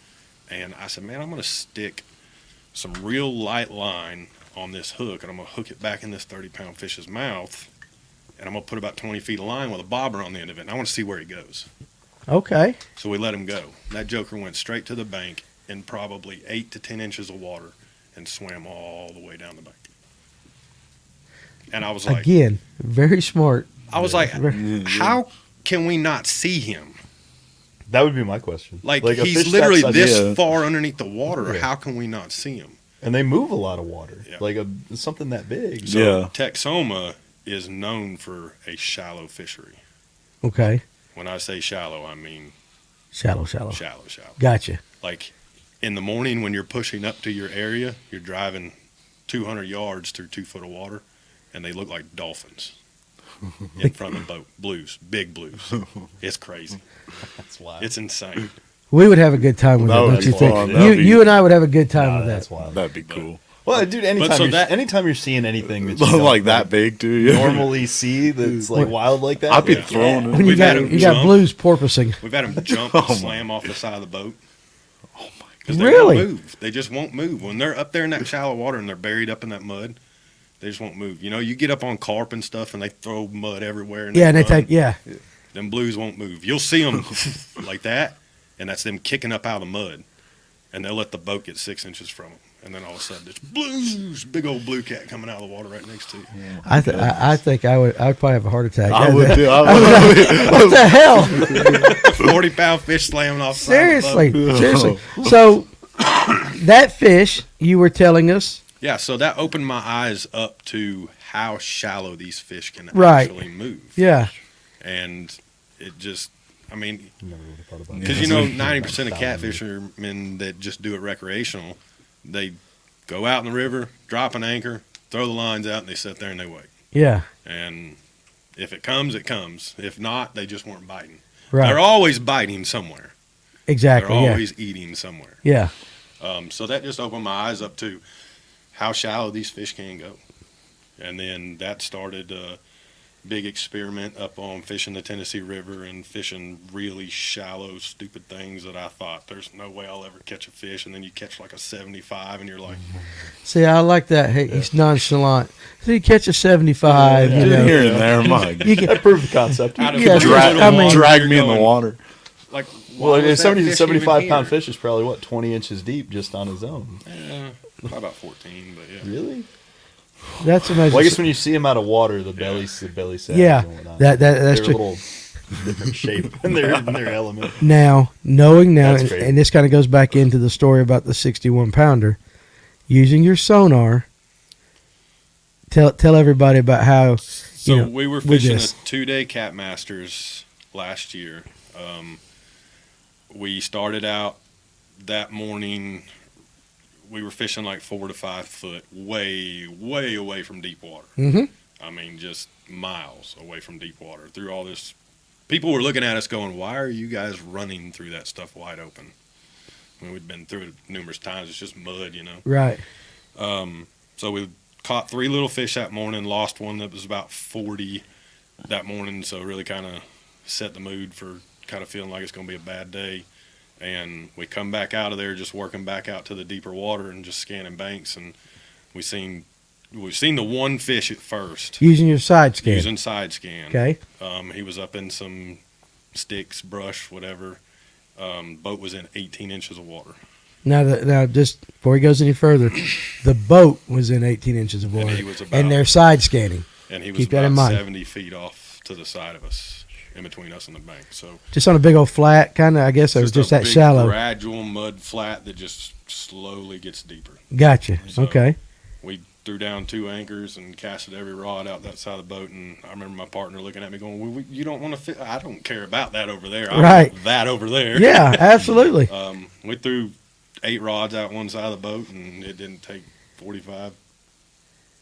and I said, man, I'm going to stick some real light line on this hook, and I'm going to hook it back in this 30-pound fish's mouth, and I'm going to put about 20 feet of line with a bobber on the end of it, and I want to see where he goes. Okay. So we let him go. That joker went straight to the bank in probably 8 to 10 inches of water and swam all the way down the bank. And I was like, Again, very smart. how can we not see him? That would be my question. Like a he's fish literally that size- this yeah. far underneath the water. Yeah. How can we not see him? and they move a lot of water. Yeah. Like something that big. So Yeah. Texoma is known for a shallow fishery. Okay. When I say shallow, I mean Shallow. shallow. Gotcha. Like in the morning when you're pushing up to your area, you're driving 200 yards through 2 foot of water, and they look like dolphins in front of the boat. Blues, big blues. It's crazy. That's wild. It's insane. We would have a good time with That it, would don't be you think? fun. That'd be- You and I would have a good time Nah, with that's that. wild. That'd be cool. Well, dude, anytime, so you're, that- anytime you're seeing anything that you don't, Like that big, too. Yeah. normally see that's like wild like that. I'd be Yeah. throwing it. When you We've got had 'em you got jump. blues porpoising. We've had them jump Oh and my slam off the side of the boat. Oh my Because they Really? won't move. They just won't move. When they're up there in that shallow water and they're buried up in that mud, they just won't move. You know, you get up on carp and stuff and they throw mud everywhere. And Yeah, and they run. take Them blues won't move. You'll see them like that, and that's them kicking up out of the mud. And they'll let the boat get 6 inches from them. And then all of a sudden, it's blues, big old blue cat coming out of the water right next to you. I think I'd probably have a heart attack. I would do. What the hell? 40-pound fish slamming off the side of the boat. Seriously. So that fish you were telling us, Yeah, so that opened my eyes up to how shallow these fish can Right. actually move. yeah, And it just, I mean, Never would have thought about because that. you know 90% of catfishermen that just do it recreational, they go out in the river, drop an anchor, throw the lines out, and they sit there and they wait. yeah, And if it comes, it comes. If not, they just weren't biting. right, They're always biting somewhere. exactly, They're yeah, always eating somewhere. yeah. So that just opened my eyes up to how shallow these fish can go. And then that started a big experiment up on fishing the Tennessee River and fishing really shallow, stupid things that I thought, there's no way I'll ever catch a fish. And then you catch like a 75 and you're like, See, I like that. Hey, he's nonchalant. So you catch a 75, you know. Here and there, my You can, That proved the concept. out of Yeah, a drag- little I mean- water, drag you're me in the going, water. Like, Well, why a was that 70 to fish 75 even pound here? fish is probably, what, 20 inches deep just on his own. Probably about 14, but yeah. Really? that's amazing. Well, I guess when you see them out of water, the belly sags yeah, and whatnot. that's They're true. a little different shape in their element. Now, knowing now, That's and, great. and this kind of goes back into the story about the 61 pounder. using your sonar. Tell everybody about how. So we were fishing a this. 2-day Cat Masters last year. We started out that morning. We were fishing like 4 to 5 foot, way away from deep water. Mm-hmm. I mean, just miles away from deep water. Through all this, people were looking at us going, "Why are you guys running through that stuff wide open?" I mean, we'd been through it numerous times. It's just mud, you know. Right. So we caught 3 little fish that morning. Lost one that was about 40 that morning. So really kind of set the mood for kind of feeling like it's going to be a bad day. And we come back out of there, just working back out to the deeper water and just scanning banks. And we've seen the one fish at first. Using your side scan. Using side scan. Okay. He was up in some sticks, brush, whatever. Boat was in 18 inches of water. Now, just before he goes any further, the boat was in 18 inches of water, And he was and they're side scanning. And he was Keep that in about mind. 70 feet off to the side of us, in between us and the bank. So Just on a big old flat, kind of. I guess it was just a that big, shallow. gradual mud flat that just slowly gets deeper. Gotcha. So- Okay. We threw down 2 anchors and casted every rod out that side of the boat. And I remember my partner looking at me going, well, you don't want to fit. I don't care about that over there. I Right. want that over there. Yeah, absolutely. We threw 8 rods out one side of the boat, and it didn't take 45,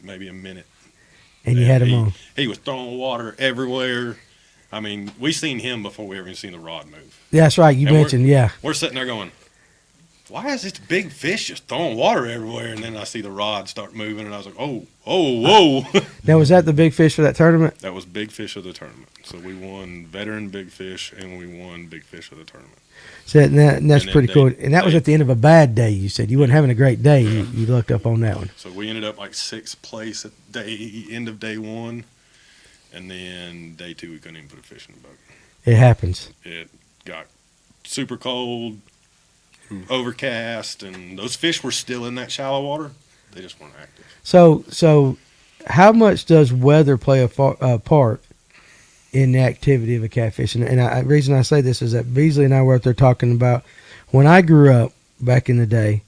maybe a minute. And you had him he, on. He was throwing water everywhere. I mean, we seen him before we ever even seen the rod move. That's right. You And mentioned, yeah. We're sitting there going, why is this big fish just throwing water everywhere? And then I see the rod start moving, and I was like, oh, whoa. Now, was that the big fish for that tournament? That was big fish of the tournament. So we won veteran big fish, and we won big fish of the tournament. So and that's And then pretty cool. And that was they- at the end of a bad day, you said. You weren't having a great day. You looked up on that one. So we ended up like 6th place at end of day 1. And then day 2, we couldn't even put a fish in the boat. It happens. It got super cold, overcast, and those fish were still in that shallow water. They just weren't active. So how much does weather play a part in the activity of a catfish? And the reason I say this is that Beasley and I were out there talking about when I grew up back in the day,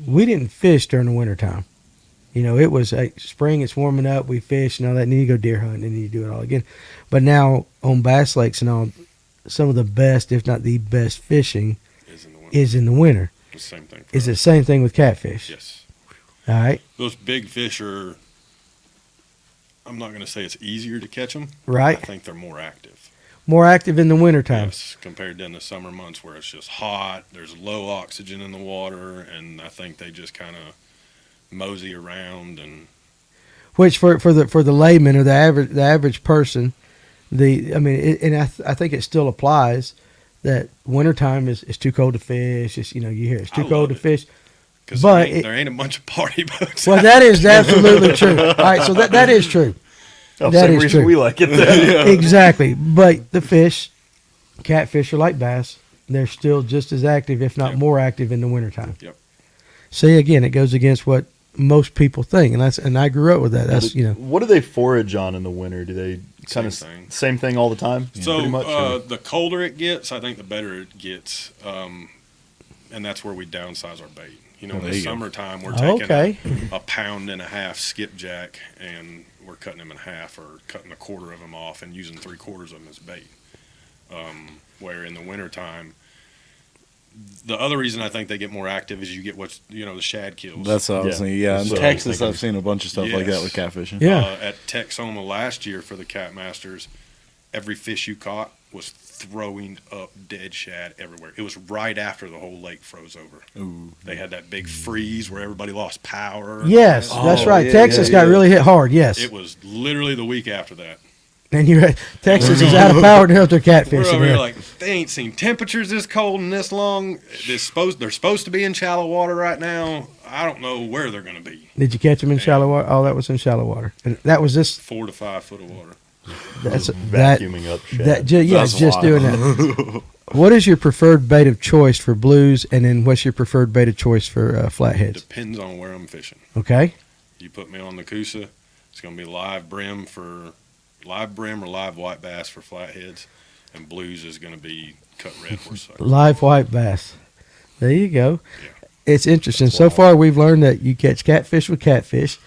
we didn't fish during the wintertime. You know, it was spring, it's warming up, we fish and all that, and then you go deer hunting and you do it all again. But now on bass lakes and all, some of the best, if not the best fishing is in the winter. It's the same thing. Is it the same thing with catfish? Yes. All right. Those big fish are, I'm not going to say it's easier to catch them. Right. I think they're more active. More active in the wintertime. Yes, compared to in the summer months where it's just hot, there's low oxygen in the water, and I think they just kind of mosey around. And Which for the layman or the average person, I think it still applies that wintertime is too cold to fish. It's, you hear it's too I cold love to it. fish. because But there ain't a bunch of party boats. Well, that is absolutely true. All right, so that is true. Oh, That same is reason true. we like it then. Exactly. But the fish, catfish are like bass. They're still just as active, if not Yep. more active in the wintertime. Yep. See, again, it goes against what most people think, and I grew up with that. That's What do they forage on in the winter? Do they kind of Same thing. same thing all the time? So pretty much, or- the colder it gets, I think the better it gets, and that's where we downsize our bait. In there the you go. summertime, we're taking Okay. a pound and a half skipjack, and we're cutting them in half or cutting a quarter of them off and using 3/4 of them as bait. Where in the wintertime, the other reason I think they get more active is you get the shad kills. That's what I was Yeah. thinking. Yeah, in So- Texas, I've seen a bunch of stuff like that Yes. with catfishing. Yeah. At Texoma last year for the Cat Masters, every fish you caught was throwing up dead shad everywhere. It was right after the whole lake froze over. Ooh. They had that big freeze where everybody lost power. Yes, that's right. yeah, Texas yeah, got yeah. really hit hard. Yes, It was literally the week after that. and Texas is out of power to help their We're catfishing. over here Yeah. like, they ain't seen temperatures this cold and this long. They're supposed to be in shallow water right now. I don't know where they're going to be. Did you catch them in shallow water? Oh, that was in shallow water, and that was this. 4 to 5 foot of water. That's that. vacuuming up shad. That's Just doing that. wild. What is your preferred bait of choice for blues, and then what's your preferred bait of choice for flatheads? Depends on where I'm fishing. Okay. You put me on the Coosa, it's going to be live brim or live white bass for flatheads, and blues is going to be cut red horsesucker. Live white bass. There you go. it's interesting. So far, we've learned that you catch catfish with catfish.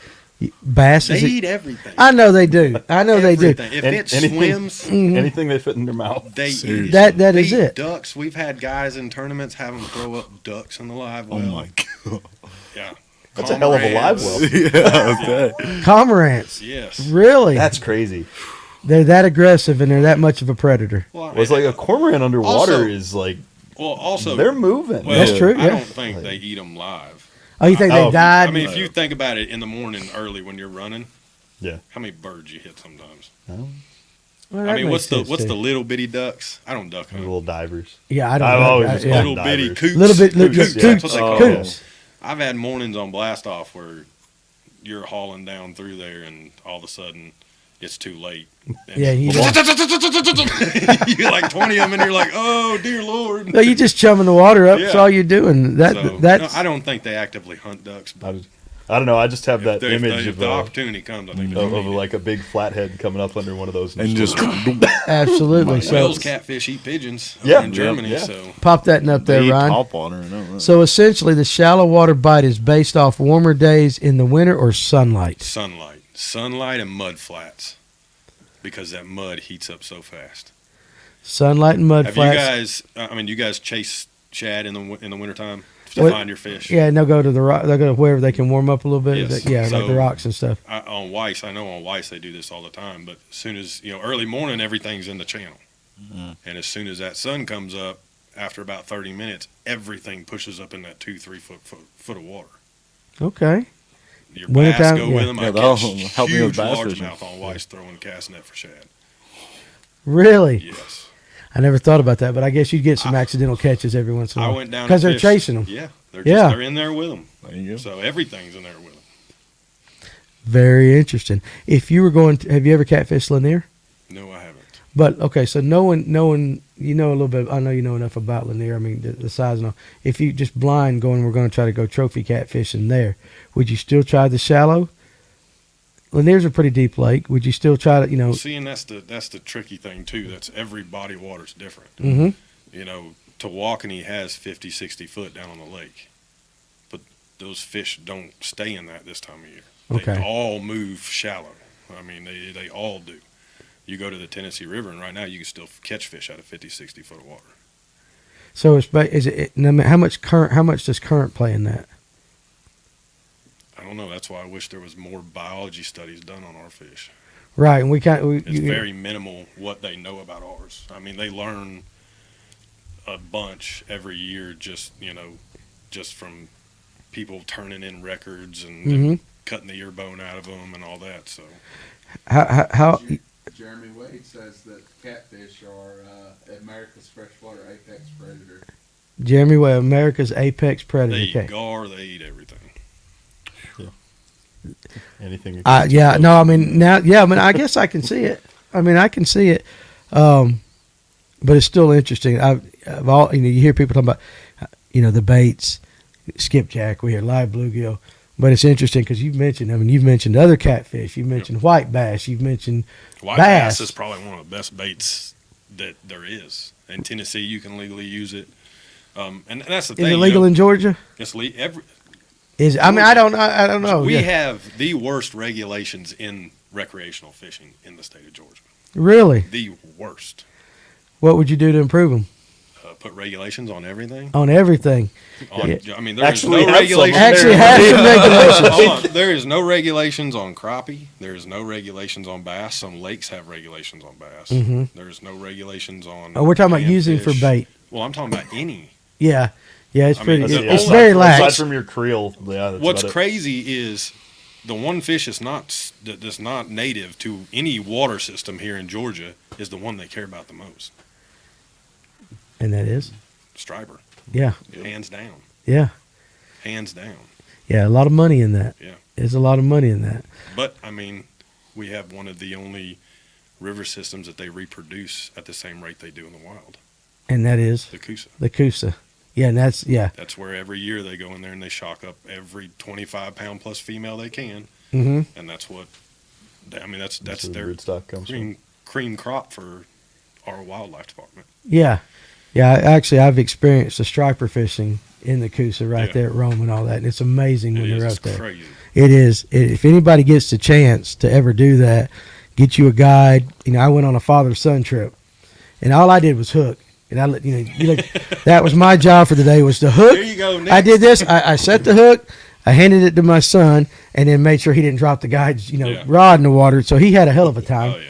Bass They is eat everything. I know they do. I know they do. Everything. If it anything- swims, Anything they fit in their mouth. they eat it. That They is eat it. Ducks. We've had guys in tournaments have them throw up ducks in the live well. Oh my god. Yeah. That's a hell of a live Cormorants. well. Yeah, okay. Cormorants. Yes. Really? That's crazy. They're that aggressive and they're that much of a predator. Well, Well, it's like a cormorant underwater Also- is like also they're moving. well, That's true, I yeah. don't think they eat them live. Oh, you think they Oh, died? I mean, if you think about it, in the morning early when you're running, Yeah. how many birds you hit sometimes? Well, I that mean, makes sense, what's too. the little bitty ducks? I don't duck hunt. Little divers. Yeah, I don't I've know. always I- just yeah. called Little bitty divers. coots. Little bit, Coots, coots, that's what they call them. coots. I've had mornings on blast off where you're hauling down through there, and all of a sudden it's too late. And Yeah, you you like 20 of them, and you're like, oh dear lord. No, you just chumming the water up. That's Yeah. all you're doing. So, That's no, I don't think they actively hunt ducks, but I don't know. I just have that if image if of the opportunity comes, I think of like a big flathead coming up under one of those And just absolutely. So whales, catfish eat pigeons over Yeah. in Germany. Yeah. So pop that up there, they eat Ryan. top water. I know that. So essentially, the shallow water bite is based off warmer days in the winter or sunlight. sunlight and mud flats, because that mud heats up so fast. Sunlight and mud Have flats. you guys? I mean, you guys chase shad in the wintertime to What- find your fish. Yeah, and they'll go to the rock. They'll go to wherever they can warm up a little bit. Yes. Yeah, like So- the rocks and stuff. On Weiss, I know on Weiss they do this all the time. But as soon as early morning, everything's in the channel, and as soon as that sun comes up, after about 30 minutes, everything pushes up in that 2-3 foot of water. Okay. Your Wintertime, bass go yeah. with them. Yeah, I that'll catch help me with huge bass fishing. largemouth on Weiss throwing cast net for shad. Really? Yes. I never thought about that, but I guess you'd get some accidental catches every once in a I while. went down because and they're fished. chasing them. Yeah, Yeah. they're in there with them. There you go. So everything's in there with them. Very interesting. If you were going to, have you ever catfished Lanier? No, I haven't. But okay, so knowing you know a little bit. I know you know enough about Lanier. I mean the size and all. If you just blind going, we're going to try to go trophy catfishing there. Would you still try the shallow? Lanier's a pretty deep lake. Would you still try to Well, see, and that's the tricky thing too. That's every body of water's different. Mm-hmm. Tawakanee has 50, 60 foot down on the lake, but those fish don't stay in that this time of year. Okay. They all move shallow. I mean, they all do. You go to the Tennessee River, and right now you can still catch fish out of 50, 60 foot of water. So how much does current play in that? I don't know. That's why I wish there was more biology studies done on our fish. Right, and It's very minimal what they know about ours. I mean, they learn a bunch every year just from people turning in records and Mhm. cutting the ear bone out of them and all that. So how Jeremy Wade says that catfish are America's freshwater apex predator. Jeremy Webb, America's apex predator. they eat Okay. gar, they eat everything. anything. Yeah, no, I mean now, yeah, I mean I guess I can see it. But it's still interesting. I've all you hear people talking about, the baits, skipjack. We hear live bluegill, but it's interesting because you've mentioned other catfish. You've mentioned white bass. You've mentioned White bass. bass is probably one of the best baits that there is. In Tennessee, you can legally use it. And that's the thing. Is it legal in Georgia? It's I don't know. We Yeah. have the worst regulations in recreational fishing in the state of Georgia. Really? The worst. What would you do to improve them? Put regulations on everything. On everything. I mean, there is Actually, no have some regulations. Actually, have some regulations. Hold on. There is no regulations on crappie. There is no regulations on bass. Some lakes have regulations on bass. Mhm. There is no regulations on. Oh, we're talking about using for panfish. bait. Well, I'm talking about any. Yeah, it's I pretty. mean, It's aside very Aside lax. from your creel, yeah. That's What's about it. crazy is the one fish that's not native to any water system here in Georgia is the one they care about the most. And that is. Striper, Yeah, hands down, yeah, hands down. yeah. A lot of money in that. Yeah. There's a lot of money in that. But I mean, we have one of the only river systems that they reproduce at the same rate they do in the wild. And that is The Coosa. the Coosa. Yeah, and that's That's where every year they go in there and they shock up every 25-pound plus female they can, Mm-hmm. and that's what. That's That's where the their root stock comes from. cream crop for our wildlife department. Yeah. Actually, I've experienced the striper fishing in the Coosa right Yeah. there at Rome and all that. And it's amazing when they're It's up there. crazy. It is. If anybody gets the chance to ever do that, get you a guide. I went on a father-son trip, and all I did was hook. And that was my job for the day, was to hook. There you go, Nick. I did this. I set the hook. I handed it to my son, and then made sure he didn't drop the guide's Yeah. rod in the water. So he had a hell of a time. Oh yeah.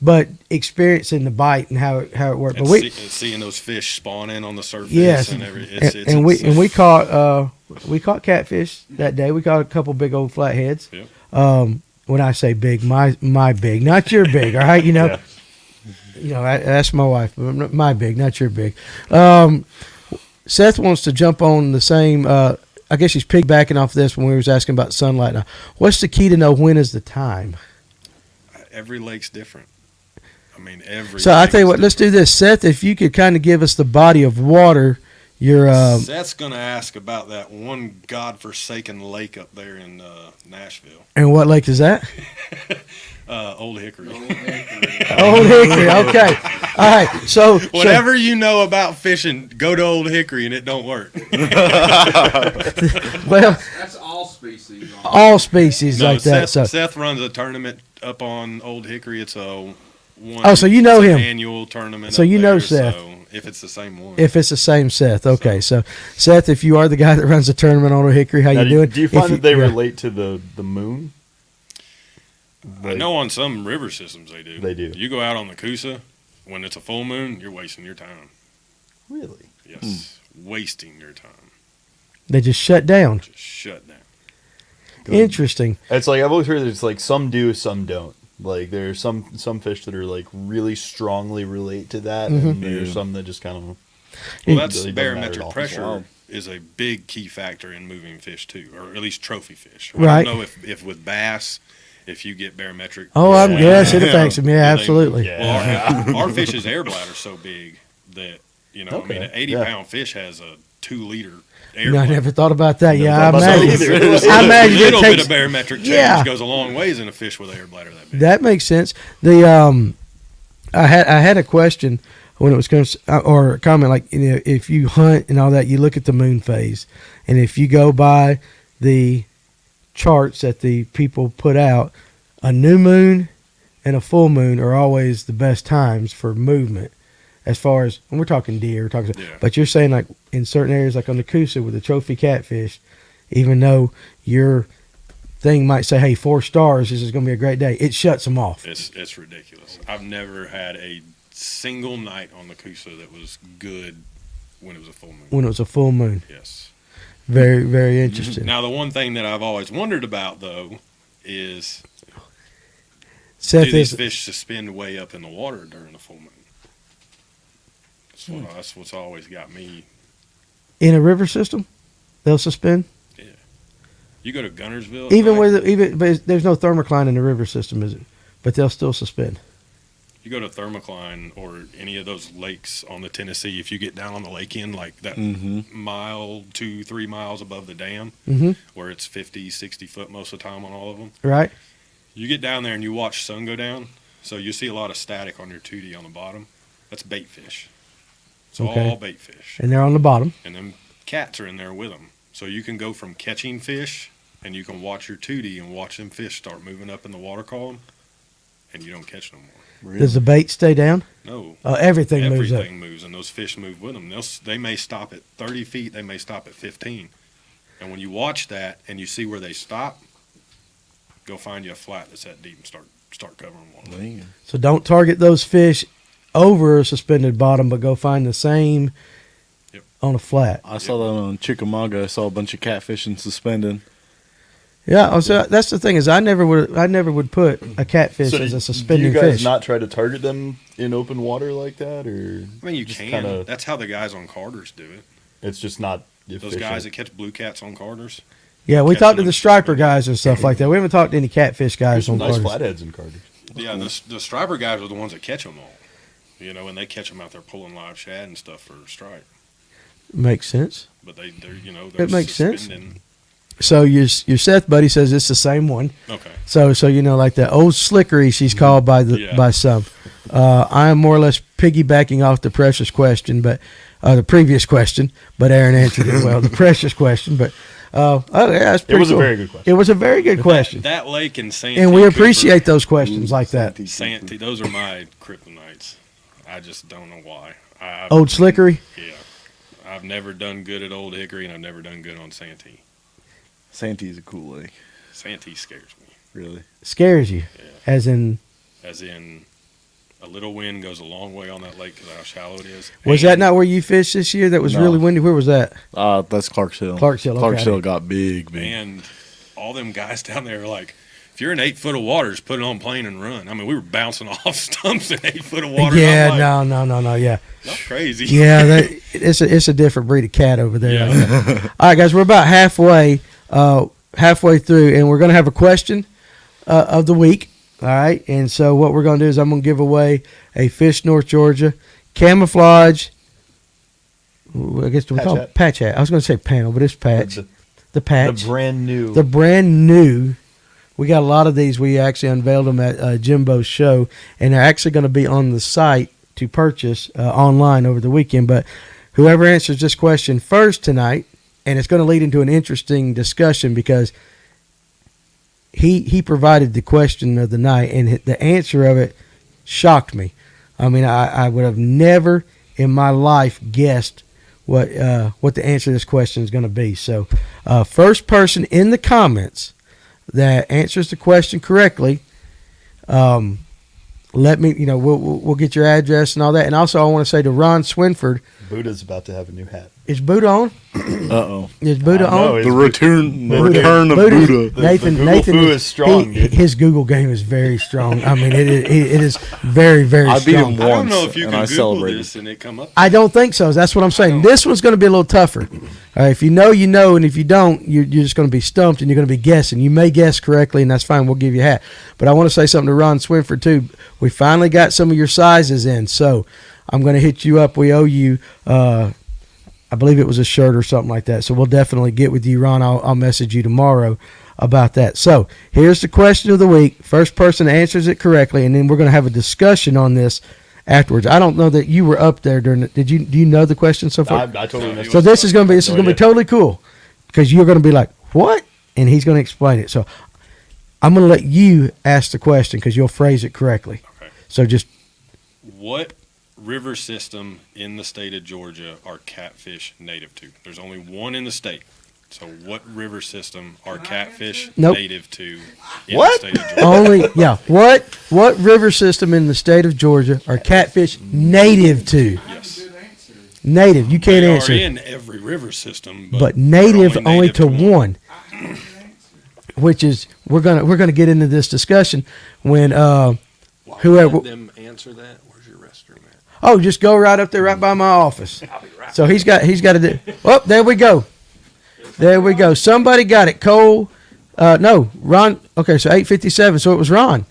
But experiencing the bite and how it worked. And But seeing those fish spawning on the surface. Yes, And we caught catfish that day. We caught a couple big old flatheads. Yep. When I say big, my big, not your big. All right, that's my wife. My big, not your big. Seth wants to jump on the same. I guess he's piggybacking off this when we was asking about sunlight. Now, what's the key to know when is the time? Every lake's different. I mean, every. So I lake tell you is what, let's do this, Seth. If you could kind of give us the body of water, your Seth's gonna ask about that one godforsaken lake up there in Nashville, and what lake is that? Old Hickory. Old Hickory. Okay. All right. So Whatever you know about fishing, go to Old Hickory and it don't work. Well, That's all species. all species like that. So Seth runs a tournament up on Old Hickory. It's a one. Oh, so you know it's an him. Annual tournament. So up you know there, Seth. So if it's the same one. if it's the same Seth, okay. So Seth, if you are the guy that runs the tournament on Old Hickory, how Now, you doing? Do you If find that they yeah. relate to the moon? I know on some river systems they do. They do. You go out on the Coosa when it's a full moon, you're wasting your time. Really? Yes, wasting your time. They just shut down. Just shut down. Interesting. It's like I've always heard that it's like some do, some don't. Like there's some fish that are like really strongly relate to that, and there's some that just kind of. Well, that's really doesn't matter at barometric all. pressure Wow. is a big key factor in moving fish too, or at least trophy fish. Right. I don't know if with bass, if you get barometric. Oh, swing, yes, it affects them. Yeah, they- absolutely. Yeah. Well, our fish's air bladder's so big that Okay, an 80-pound fish has a 2-liter air I bladder. never thought about that. Yeah, I thought about that imagine. either. I A imagine it little bit takes. of barometric change Yeah. goes a long ways in a fish with an air bladder that big. That makes sense. The I had a question when it was going to, or a comment like, if you hunt and all that, you look at the moon phase, and if you go by the charts that the people put out, a new moon and a full moon are always the best times for movement. As far as, and we're talking deer, Yeah. but you're saying like in certain areas, like on the Coosa with the trophy catfish, even though your thing might say, "Hey, 4 stars, this is going to be a great day," it shuts them off. It's ridiculous. I've never had a single night on the Coosa that was good when it was a full moon. When it was a full moon, Yes. very, very interesting. Now, the one thing that I've always wondered about, though, is Seth do these is fish suspend way up in the water during the full moon? That's what's always got me. in a river system. They'll suspend You go to Gunnersville, even like, but there's no thermocline in the river system, is it? But they'll still suspend. you go to Thermocline or any of those lakes on the Tennessee. If you get down on the lake end, like that mile, 2-3 miles above the dam, where it's 50, 60 foot most of the time on all of them. Right? You get down there and you watch sun go down, so you see a lot of static on your 2D on the bottom. That's bait fish. It's Okay. all bait fish. And they're on the bottom. And them cats are in there with them. So you can go from catching fish, and you can watch your 2D and watch them fish start moving up in the water column, and you don't catch no more. Does the bait stay down? No. Everything moves up. Everything moves, and those fish move with them. They may stop at 30 feet. They may stop at 15. And when you watch that and you see where they stop, go find you a flat that's that deep and start covering water. So don't target those fish over a suspended bottom, but go find the same Yep. on a flat. I saw that on Chickamauga. I saw a bunch of catfishing suspended. Yeah, so that's the thing is I never would put a catfish as a suspending do you guys fish. not try to target them in open water like that, or I mean, you just can. kinda- That's how the guys on Carters do it. it's just not Those efficient? guys that catch blue cats on Carters. Yeah, we catching talked to them the striper suspended. guys and stuff like that. We haven't talked to any catfish There's guys some on nice Carters. flatheads in Carter. Yeah, the striper guys are the ones that catch them all. And they catch them out there pulling live shad and stuff for stripe. Makes sense. But they're It makes sense. suspending. So your Seth buddy says it's the same one. Okay. So like that old slickery she's called by Yeah. by some. I am more or less piggybacking off the Precious question, but the previous question, but Aaron answered it well. The precious question, but yeah, that's pretty It was cool. a very good question. It was a very good question, That lake in Santee. and we Cooper- appreciate those questions like that. Santee. Those are my kryptonites. I just don't know why. Old Slickery. Yeah. I've never done good at Old Hickory, and I've never done good on Santee. Santee's a cool lake. Santee scares me. Really. Scares you, Yeah. as in. As in, a little wind goes a long way on that lake because of how shallow it is. Was that not where you fished this year? That was No. really windy. Where was that? That's Clark's Hill. Clark's Hill, okay. Clark's Hill got big. And all them guys down there are like, if you're in 8 foot of water, just put it on plane and run. I mean, we were bouncing off stumps in 8 foot of water. Yeah, and I'm like, no, yeah. Y'all crazy. Yeah, it's a different breed of cat over there. Yeah. All right, guys, we're about halfway through, and we're going to have a question of the week. All right, and so what we're going to do is I'm going to give away a Fish North Georgia camouflage. I guess we call it patch hat. I was going to say panel, but it's patch. The patch. The brand new. The brand new. We got a lot of these. We actually unveiled them at Jimbo's show, and they're actually going to be on the site to purchase online over the weekend. But whoever answers this question first tonight, and it's going to lead into an interesting discussion because he provided the question of the night, and the answer of it shocked me. I mean, I would have never in my life guessed what the answer to this question is going to be. So, first person in the comments that answers the question correctly, let me, we'll get your address and all that. And also, I want to say to Ron Swinford, Buddha's about to have a new hat. is Buddha on? Uh-oh. Is Buddha No, on? it's The return Buddha. of Buddha. Nathan, the Google Nathan foo is strong, dude. His Google game is very strong. I mean, it is very, very I beat strong. him I don't once, know if you and can I Google celebrated. this and it come up. I don't think so. That's what I'm saying. This one's going to be a little tougher. If you know, you know, and if you don't, you're just going to be stumped and you're going to be guessing. You may guess correctly, and that's fine. We'll give you a hat. But I want to say something to Ron Swinford, too. We finally got some of your sizes in, so I'm going to hit you up. We owe you, I believe it was a shirt or something like that. So we'll definitely get with you, Ron. I'll message you tomorrow about that. So here's the question of the week. First person answers it correctly, and then we're going to have a discussion on this afterwards. I don't know that you were up there during it. Do you know the question so far? I totally missed So it. this is going to be totally cool because you're going to be like, what? And he's going to explain it. So I'm going to let you ask the question because you'll phrase it correctly. Okay. So just What river system in the state of Georgia are catfish native to? There's only one in the state. So what river system are catfish Nope. native to in What? the state of Georgia? only, yeah. What river system in the state of Georgia are catfish native to? Yes. Native. You can't They answer. are in every river system, But they're native only native to one. Which is we're gonna get into this discussion when whoever. Let them answer that. Where's your restroom at? Oh, just go right up there, right by my office. So he's got to do. Oh, there we go. There we go. Somebody got it. Cole. No, Ron. Okay, so 8:57. So it was Ron.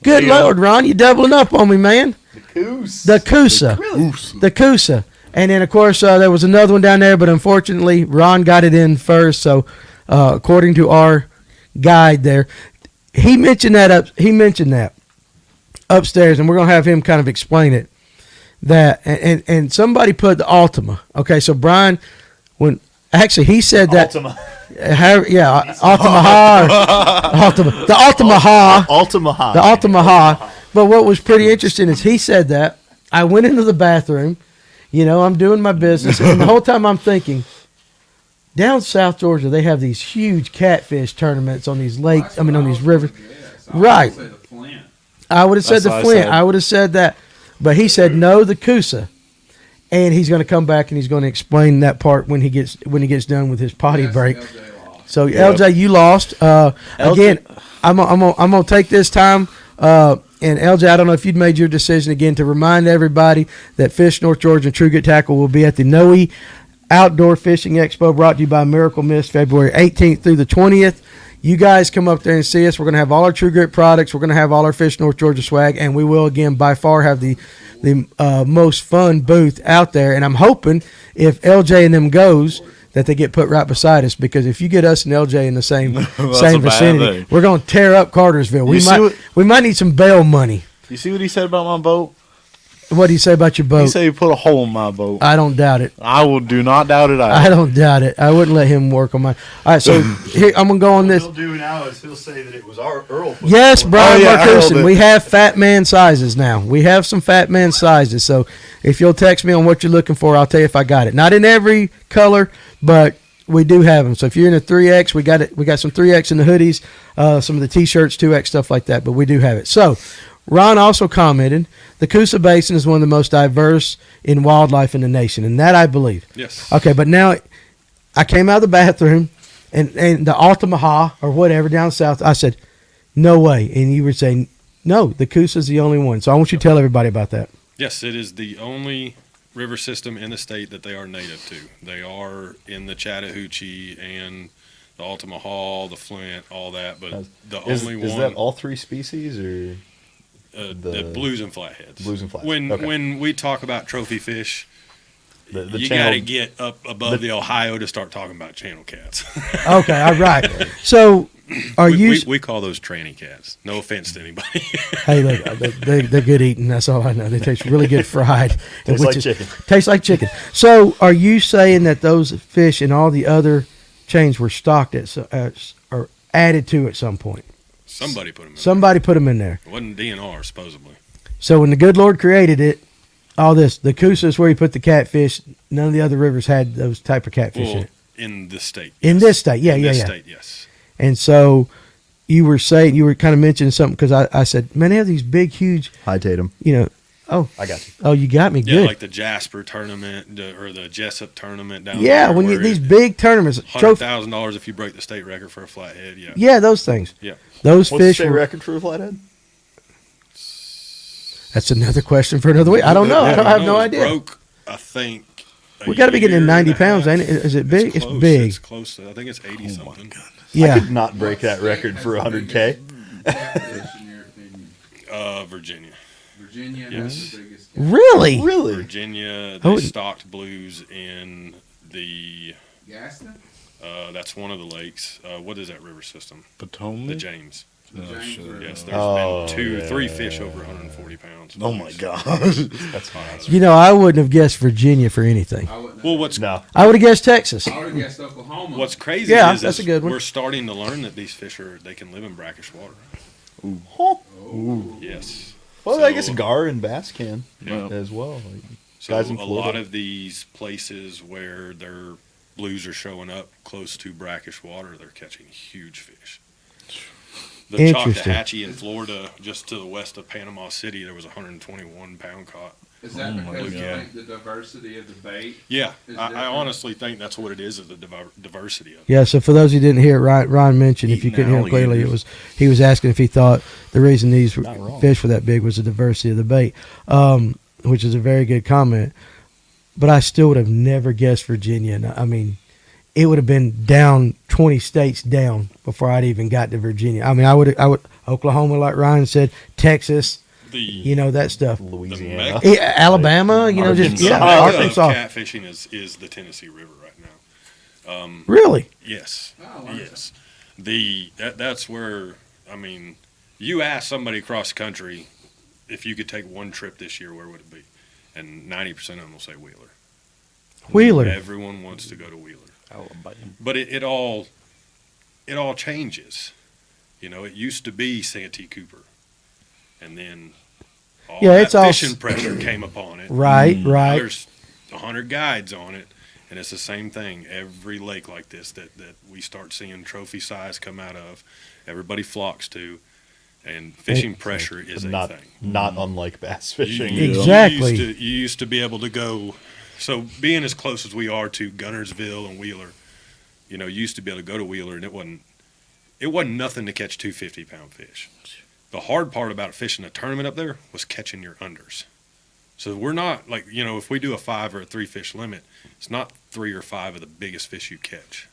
Good Lord, Ron, you doubling up on me, man. The Coosa. The Coosa. And then of course there was another one down there, but unfortunately Ron got it in first. So according to our guide there, he mentioned that upstairs, and we're gonna have him kind of explain it. That and somebody put the Ultima. Okay, so Brian, when actually he said that. Ultima. Ultima Ha. The Ultima Ha. Ultima High. The Ultima Ha. But what was pretty interesting is he said that. I went into the bathroom, I'm doing my business, and the whole time I'm thinking, down South Georgia, they have these huge catfish tournaments on these lakes, on these rivers. Right. I would have said That's the what I Flint. said. I would have said that. But he said, no, the Coosa. And he's going to come back and he's going to explain that part when he gets done with his potty break. So LJ, you lost. Again, I'm gonna take this time. And LJ, I don't know if you'd made your decision again to remind everybody that Fish North Georgia and True Good Tackle will be at the Noe Outdoor Fishing Expo, brought to you by Miracle Mist, February 18th through the 20th. You guys come up there and see us. We're going to have all our True Grit products. We're going to have all our Fish North Georgia swag, and we will again by far have the most fun booth out there. And I'm hoping if LJ and them goes, that they get put right beside us, because if you get us and LJ in the same a same bad vicinity, thing. we're going to tear up Cartersville. You see We might need some bail money. You see what he said about my boat? What do you say about your He boat? said he put a hole in my boat. I don't doubt it. Do not doubt it. I don't doubt it. I wouldn't let him work on mine. All right, so here I'm gonna go on What this. he'll do now is he'll say that it was our Earl. put Yes, it on. Brian Oh, yeah, I heard Marcuson. it. We have fat man sizes now. We have some fat man sizes. So if you'll text me on what you're looking for, I'll tell you if I got it. Not in every color, but we do have them. So if you're in a 3X, we got it. We got some 3X in the hoodies, some of the T-shirts, 2X stuff like that. But we do have it. So Ron also commented, the Coosa Basin is one of the most diverse in wildlife in the nation, and that I believe. Yes. Okay, but now I came out of the bathroom, and the Altamaha or whatever down south, I said, no way. And you were saying, no, the Coosa is the only one. So I want you to tell everybody about that. Yes, it is the only river system in the state that they are native to. They are in the Chattahoochee and the Altamaha, the Flint, all that, but the only Is one. that all three species or the blues and flatheads. blues and flats? When Okay. when we talk about trophy fish, the you channel- got to get up above the Ohio to start talking about channel cats. Okay, all right. So are you? we call those tranny cats. No offense to anybody. Hey, look, they're good eating. That's all I know. They taste really good fried. Tastes like chicken. Tastes like chicken. So are you saying that those fish and all the other chains were stocked or added to at some point? Somebody put them in. Somebody put them in there. It wasn't DNR supposedly. So when the good Lord created it, all this, the Coosa is where he put the catfish. None of the other rivers had those type of catfish in Well, it. in this state. In yes. this state, yeah, in yeah, this yeah. state, yes. And so you were kind of mentioning something because I said, man, they have these big, huge, Hi, Tatum. I got you. Oh, you got me Yeah, good. like the Jasper tournament or the Jessup tournament down Yeah, there. when where these it- big tournaments, trophy, $100,000 if you break the state record for a flathead. Yeah. yeah, those things. Yeah. Those What's the fish state were, record for a flathead? That's another question for another week. I don't know. I have no idea. Broke, I think. We got to be getting in 90 pounds, ain't ain't it? Is it big? It's close. big. It's close. I think it's 80 something. I Yeah. could not break that record for 100K. Catfish, in your opinion? Virginia. Virginia Yes. has the biggest catfish. Really? Really? Virginia, Oh, they stocked blues in the. Gaston? That's one of the lakes. What is that river system? The Potomac. James. The James River. Yes, there's Oh, been three yeah. fish over 140 pounds. Oh my gosh. That's fine. You know, I wouldn't have guessed Virginia for anything. I wouldn't Well, know. what's No. I would have guessed Texas. I would have guessed Oklahoma. What's crazy Yeah, is that's a good one. we're starting to learn that these fish they can live in brackish water. Oh. Yes. Well, I guess So- gar and bass can Yeah. as well. Like, So guys in a Florida. lot of these places where their blues are showing up close to brackish water, they're catching huge fish. The Interesting. Choctawhatchee in Florida, just to the west of Panama City, there was a 121 pound caught. Is that because you God. think the diversity of the bait? Yeah, Is I different? honestly think that's what it is the diversity of it. Yeah, so for those who didn't hear it, Ron mentioned, if you Eating couldn't hear him clearly, alligators. he was asking if he thought the reason these Not wrong. fish were that big was the diversity of the bait, which is a very good comment. But I still would have never guessed Virginia. And I mean, it would have been down 20 states down before I'd even got to Virginia. I mean, I would Oklahoma, like Ryan said, Texas, The that stuff. Louisiana. The Yeah, Alabama, just the yeah, mecca Arkansas. of catfishing is the Tennessee River right now. Really? Yes. Oh, okay. Yes. That's where, I mean, you ask somebody across the country if you could take one trip this year, where would it be? And 90% of them will say Wheeler. Wheeler. Everyone wants to go to Wheeler. But it all changes. You know, it used to be Santee Cooper. And then all Yeah, that it's all- fishing pressure came upon it. Right, Now right. There's 100 guides on it, and it's the same thing. Every lake like this that we start seeing trophy size come out of, everybody flocks to, and fishing pressure is a not thing. not unlike bass fishing. Exactly. You used to be able to go. So being as close as we are to Gunnersville and Wheeler, you used to be able to go to Wheeler, and it wasn't nothing to catch 250-pound fish. The hard part about fishing a tournament up there was catching your unders. So we're not like, if we do a 5 or a 3 fish limit, it's not 3 or 5 of the biggest fish you catch.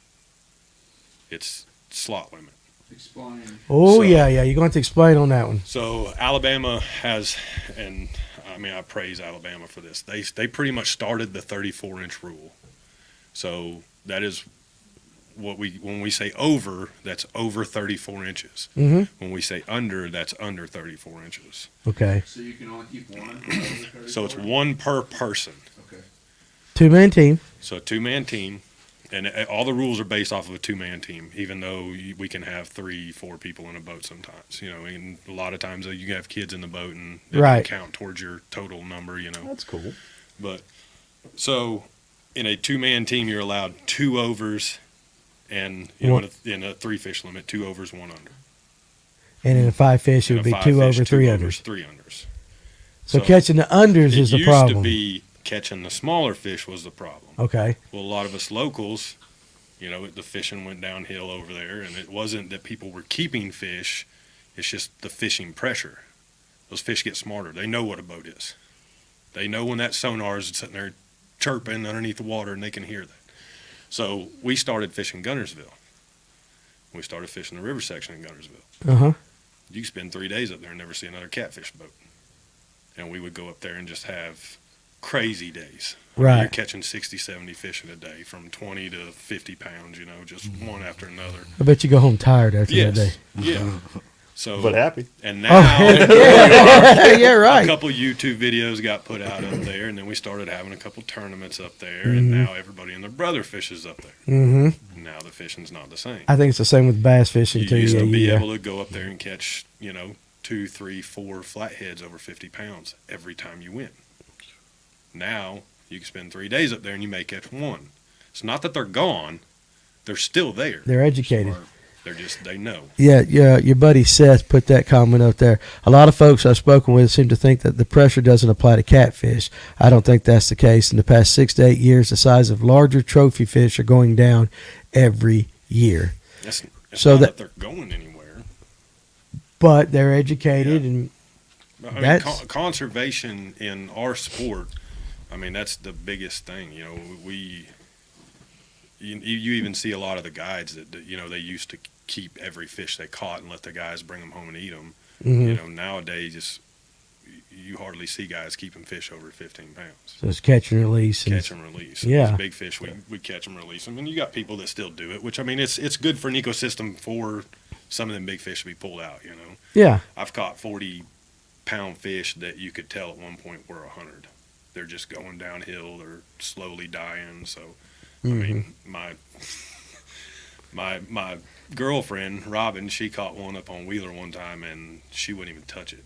It's slot limit. Explain. Oh, So- yeah. You're going to have to explain on that one. So Alabama has, and I mean, I praise Alabama for this. They pretty much started the 34-inch rule. So that is when we say over, that's over 34 inches. Mm-hmm. When we say under, that's under 34 inches. Okay. So you can only keep one. over 34? So it's one per person. Okay. 2-man team. So a 2-man team, and all the rules are based off of a 2-man team, even though we can have 3-4 people in a boat sometimes, and a lot of times you have kids in the boat and they Right. don't count towards your total number, That's cool. But so in a 2-man team, you're allowed 2 overs and, in a 3-fish limit, 2 overs, 1 under. And in a 5-fish, it In would a be 5 2 fish, over, 3 2 unders. 3 unders. So catching the unders is the It problem. used to be catching the smaller fish was the problem. Okay. Well, a lot of us locals, the fishing went downhill over there, and it wasn't that people were keeping fish. It's just the fishing pressure. Those fish get smarter. They know what a boat is. They know when that sonar is sitting there chirping underneath the water, and they can hear that. So we started fishing Guntersville. We started fishing the river section in Guntersville. Uh-huh. You could spend 3 days up there and never see another catfish boat. And we would go up there and just have crazy days. Right. You're catching 60, 70 fish in a day from 20 to 50 pounds, just one after another. I bet you go home tired after that day. Yeah. So, But happy. And now, Yeah, right. a couple YouTube videos got put out up there, and then we started having a couple tournaments up there, and now everybody and their brother fishes up there. Mm-hmm. Now the fishing's not the same. I think it's the same with bass fishing You too. used Yeah, to be yeah. able to go up there and catch, 2, 3, 4 flatheads over 50 pounds every time you went. Now you can spend 3 days up there and you may catch 1. It's not that they're gone; they're still there. They're educated. They know. Yeah, your buddy Seth put that comment up there. A lot of folks I've spoken with seem to think that the pressure doesn't apply to catfish. I don't think that's the case. In the past 6 to 8 years, the size of larger trophy fish are going down every year. It's So not that- that they're going anywhere. But they're educated, Yeah. and I mean, That's- conservation in our sport. I mean, that's the biggest thing. You even see a lot of the guides that they used to keep every fish they caught and let the guys bring them home and eat them. mhm. Nowadays you hardly see guys keeping fish over 15 pounds. So it's catch and release. And, Catch and release. Yeah. These big fish, we catch them, release them, and you got people that still do it. Which it's good for an ecosystem for some of them big fish to be pulled out. yeah. I've caught 40-pound fish that you could tell at one point were 100. They're just going downhill. They're slowly dying. So, I mean, my girlfriend Robin, she caught one up on Wheeler one time, and she wouldn't even touch it.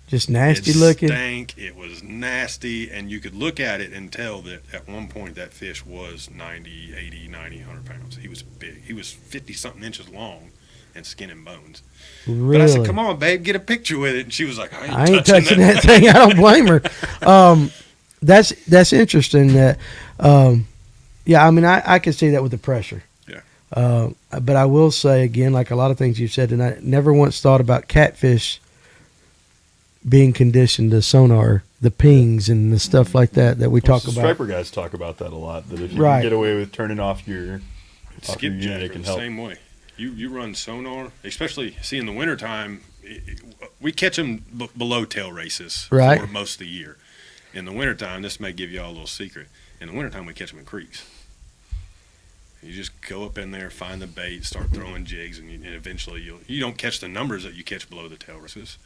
Just nasty it looking. Stank. It was nasty, and you could look at it and tell that at one point that fish was 90, 80, 90, 100 pounds. He was big. He was 50-something inches long and skin and bones. Really. But I said, "Come on, babe, get a picture with it." And she was like, I ain't touching that thing. I don't blame her. That's interesting. That, yeah. I mean, I can see that with the pressure. Yeah. But I will say again, like a lot of things you said, and I never once thought about catfish being conditioned to sonar, the pings and the stuff like that we talk about. Striper guys talk about that a lot. That if you Right. can get away with turning off your Skipjack unit, it are can the help. same way. You run sonar, especially in the wintertime, we catch them below tail races Right. for most of the year. In the wintertime, this may give you all a little secret. In the wintertime, we catch them in creeks. You just go up in there, find the bait, start throwing jigs, and eventually you don't catch the numbers that you catch below the tail races.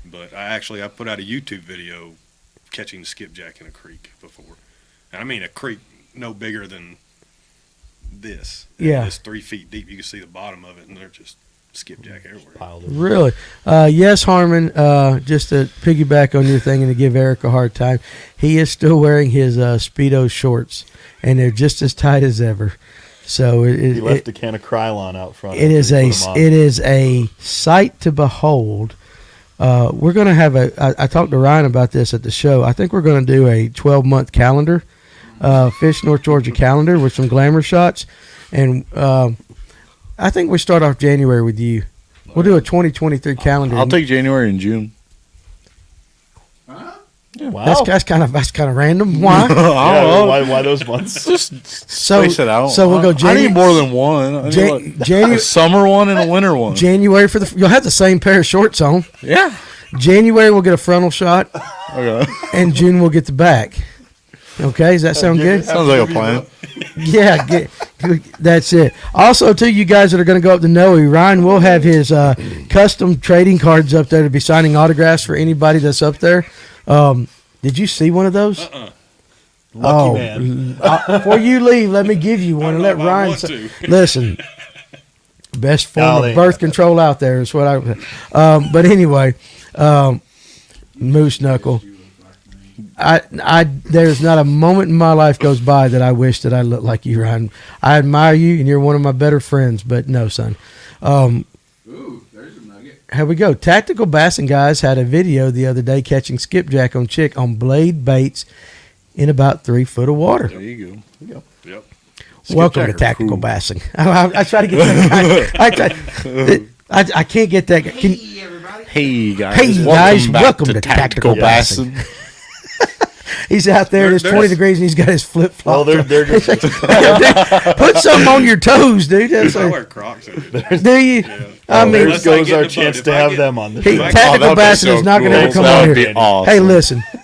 But I put out a YouTube video catching skipjack in a creek before. And I mean a creek no bigger than this. Yeah. It's 3 feet deep. You can see the bottom of it, and they're just skipjack everywhere. Piled up. Really? Yes, Harmon, just to piggyback on your thing and to give Eric a hard time, he is still wearing his Speedo shorts, and they're just as tight as ever. So He left a can of Krylon out front. it is after he put 'em on. it is a sight to behold. We're going to have I talked to Ryan about this at the show. I think we're going to do a 12-month calendar, Fish North Georgia calendar with some glamour shots. And I think we start off January with you. We'll do a 2023 calendar. I'll take January and June. Huh? Wow. That's kind of random. Why? Yeah, why those months? Just So space it out. So we'll go I January. need more than one. I need January. a summer one and a winter one. January for you'll have the same pair of shorts on. Yeah. January we'll get a frontal shot, Okay. and June we'll get the back. Okay, does that sound good? Sounds like a plan. Yeah, that's it. Also, too, you guys that are going to go up to Noe, Ryan will have his custom trading cards up there to be signing autographs for anybody that's up there. Did you see one of those? Lucky man. Before you leave, let me give you one and let Ryan. Listen, best form of birth control out there is what I. But anyway, moose knuckle. There's not a moment in my life goes by that I wish that I looked like you, Ryan. I admire you, and you're one of my better friends. But no, son. Ooh, there's a nugget. Here we go. Tactical Bassing Guys had a video the other day catching skipjack on chick on blade baits in about 3 foot of water. There you go. Yep. Welcome to Tactical Bassing. I try to get that guy. I can't get that guy. Hey guys. Hey guys, welcome to Tactical Bassing. He's out there and it's 20 degrees and he's got his flip flop. Well, they're just put something on your toes, dude. That's I like, wear Crocs. do you? Yeah. I mean, there Unless I goes get our in the chance boat. to If I have get- them on the Hey, show. Tactical Bassing is not going to ever come That on would here. be awesome. Hey,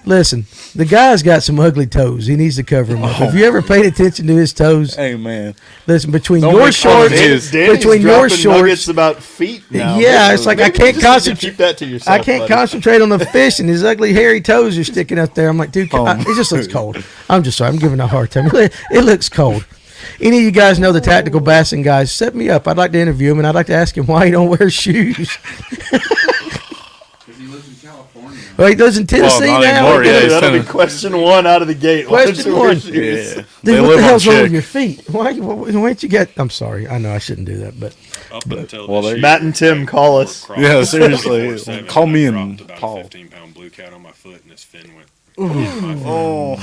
listen. The guy's got some ugly toes. He needs to cover them up. Have you ever paid attention to his toes? Hey man. Listen, between Don't your make fun of shorts, his. Danny's between your dropping shorts, nuggets about feet now. yeah, it's like I Maybe can't you just need to concentrate. Keep that to yourself. I can't buddy. concentrate on the fish, and his ugly hairy toes are sticking up there. I'm like, dude, it just looks cold. I'm just sorry. I'm giving a hard time. It looks cold. Any of you guys know the Tactical Bassing Guys? Set me up. I'd like to interview him, and I'd like to ask him why he don't wear shoes. Because he lives in California. Well, he lives in Tennessee not now. anymore, yeah. That'll be question 1 out of the gate. Question Why don't you 1. wear shoes? Yeah. Dude, what the hell's wrong with your feet? Why ain't you got? I'm sorry. I know I shouldn't do that, but Up until Well, this there- year, Matt and Tim, call us. Crocs Yeah, seriously. 24/7. Call me I and dropped about Paul. a 15-pound blue cat on my foot, and his fin went. Oh.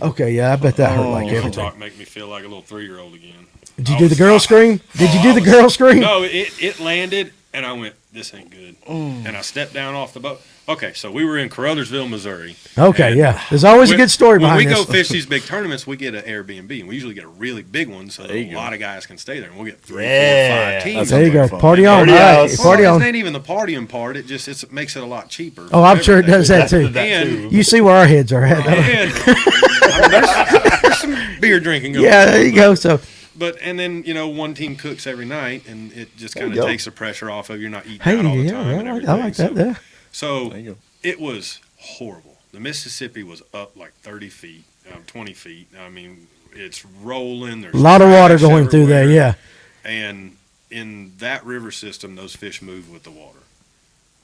okay, yeah, I bet that hurt like Girl everything. talk make me feel like a little 3-year-old again. Did you do the girl scream? Did you do the girl scream? No, it landed, and I went, this ain't good. And I stepped down off the boat. Okay, so we were in Caruthersville, Missouri. Okay, And yeah. There's always a when- good story when behind we this. go fish these big tournaments, we get an Airbnb, and we usually get a really big one, so There you a go. lot of guys can stay there, and we'll get 3, Yeah, 4, 5 teams. that's There you go. fun. Party on. Party All right, house. party Well, on. it ain't even the partying part. It makes it a lot cheaper. Oh, I'm sure it does that too. And, You see where our heads are at. and I mean, there's some beer drinking going Yeah, on. there you go. So, And then, one team cooks every night, and it just There kind you of go. takes the pressure off of you're not eating hey, out all the yeah, time and I everything. like that. Yeah. So There you go. it was horrible. The Mississippi was up like 30 feet, 20 feet. I mean, it's rolling. There's A lot of water trash going through there. everywhere. Yeah. And in that river system, those fish move with the water.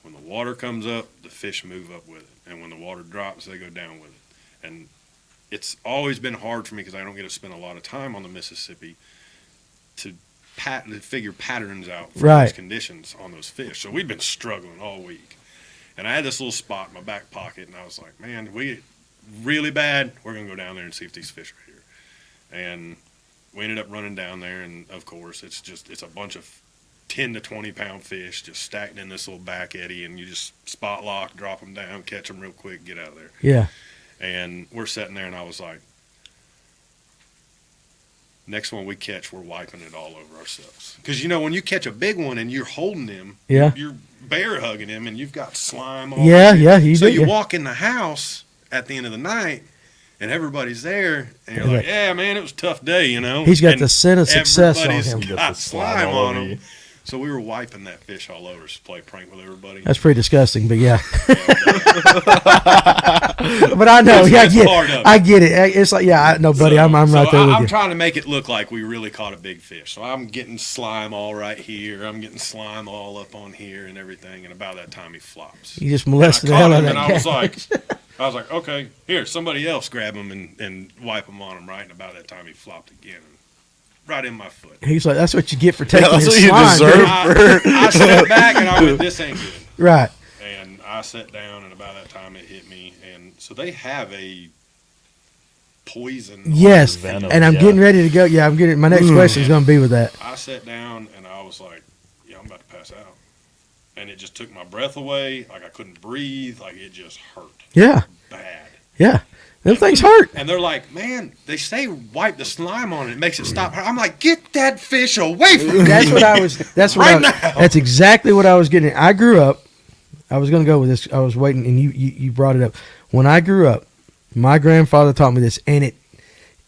When the water comes up, the fish move up with it. And when the water drops, they go down with it. And it's always been hard for me because I don't get to spend a lot of time on the Mississippi to figure patterns out for Right. those conditions on those fish. So we'd been struggling all week. And I had this little spot in my back pocket, and I was like, man, if we get really bad, we're going to go down there and see if these fish are here. And we ended up running down there, and of course, it's a bunch of 10 to 20 pound fish just stacked in this little back eddy, and you just spot lock, drop them down, catch them real quick, get out of there. Yeah. And we're sitting there, and I was like, next one we catch, we're wiping it all over ourselves. Because, when you catch a big one and you're holding him, Yeah. you're bear hugging him, and you've got slime all Yeah. over you. Yeah. You So do. you Yeah. walk in the house at the end of the night, and everybody's there, and you're like, yeah, man, it was a tough day, He's got And the scent of success on everybody's him. Got got the slime slime all on over him. you. So we were wiping that fish all over to play prank with everybody. That's pretty disgusting, but yeah. But I know. Yeah, It's part of it. I get it. It's like, yeah, I know, buddy. I'm right there with I'm you. trying to make it look like we really caught a big fish. So I'm getting slime all right here. I'm getting slime all up on here and everything. And about that time, he flops. You just And I molested the caught hell out him, of and that I was like, okay, here, somebody else grab him and wipe him on him, right? And about that time, he flopped again, right in my foot. He's like, that's what you get for taking that's his what you slime, deserve. dude. I stepped back and I went, this ain't good. Right. And I sat down, and about that time, it hit me. And so they have a poison. on Yes. their Venom. And I'm Yeah. getting ready to go. Yeah, I'm getting. My next question is going to be with that. I sat down and I was like, yeah, I'm about to pass out. And it just took my breath away. Like I couldn't breathe. Like it just hurt Yeah. bad. Yeah. Them things hurt. And they're like, man, they say wipe the slime on it. It makes it stop. I'm like, get that fish away from me. That's what I was. That's what. Right I, now. that's exactly what I was getting. I grew up. I was going to go with this. I was waiting, and you brought it up. When I grew up, My grandfather taught me this, and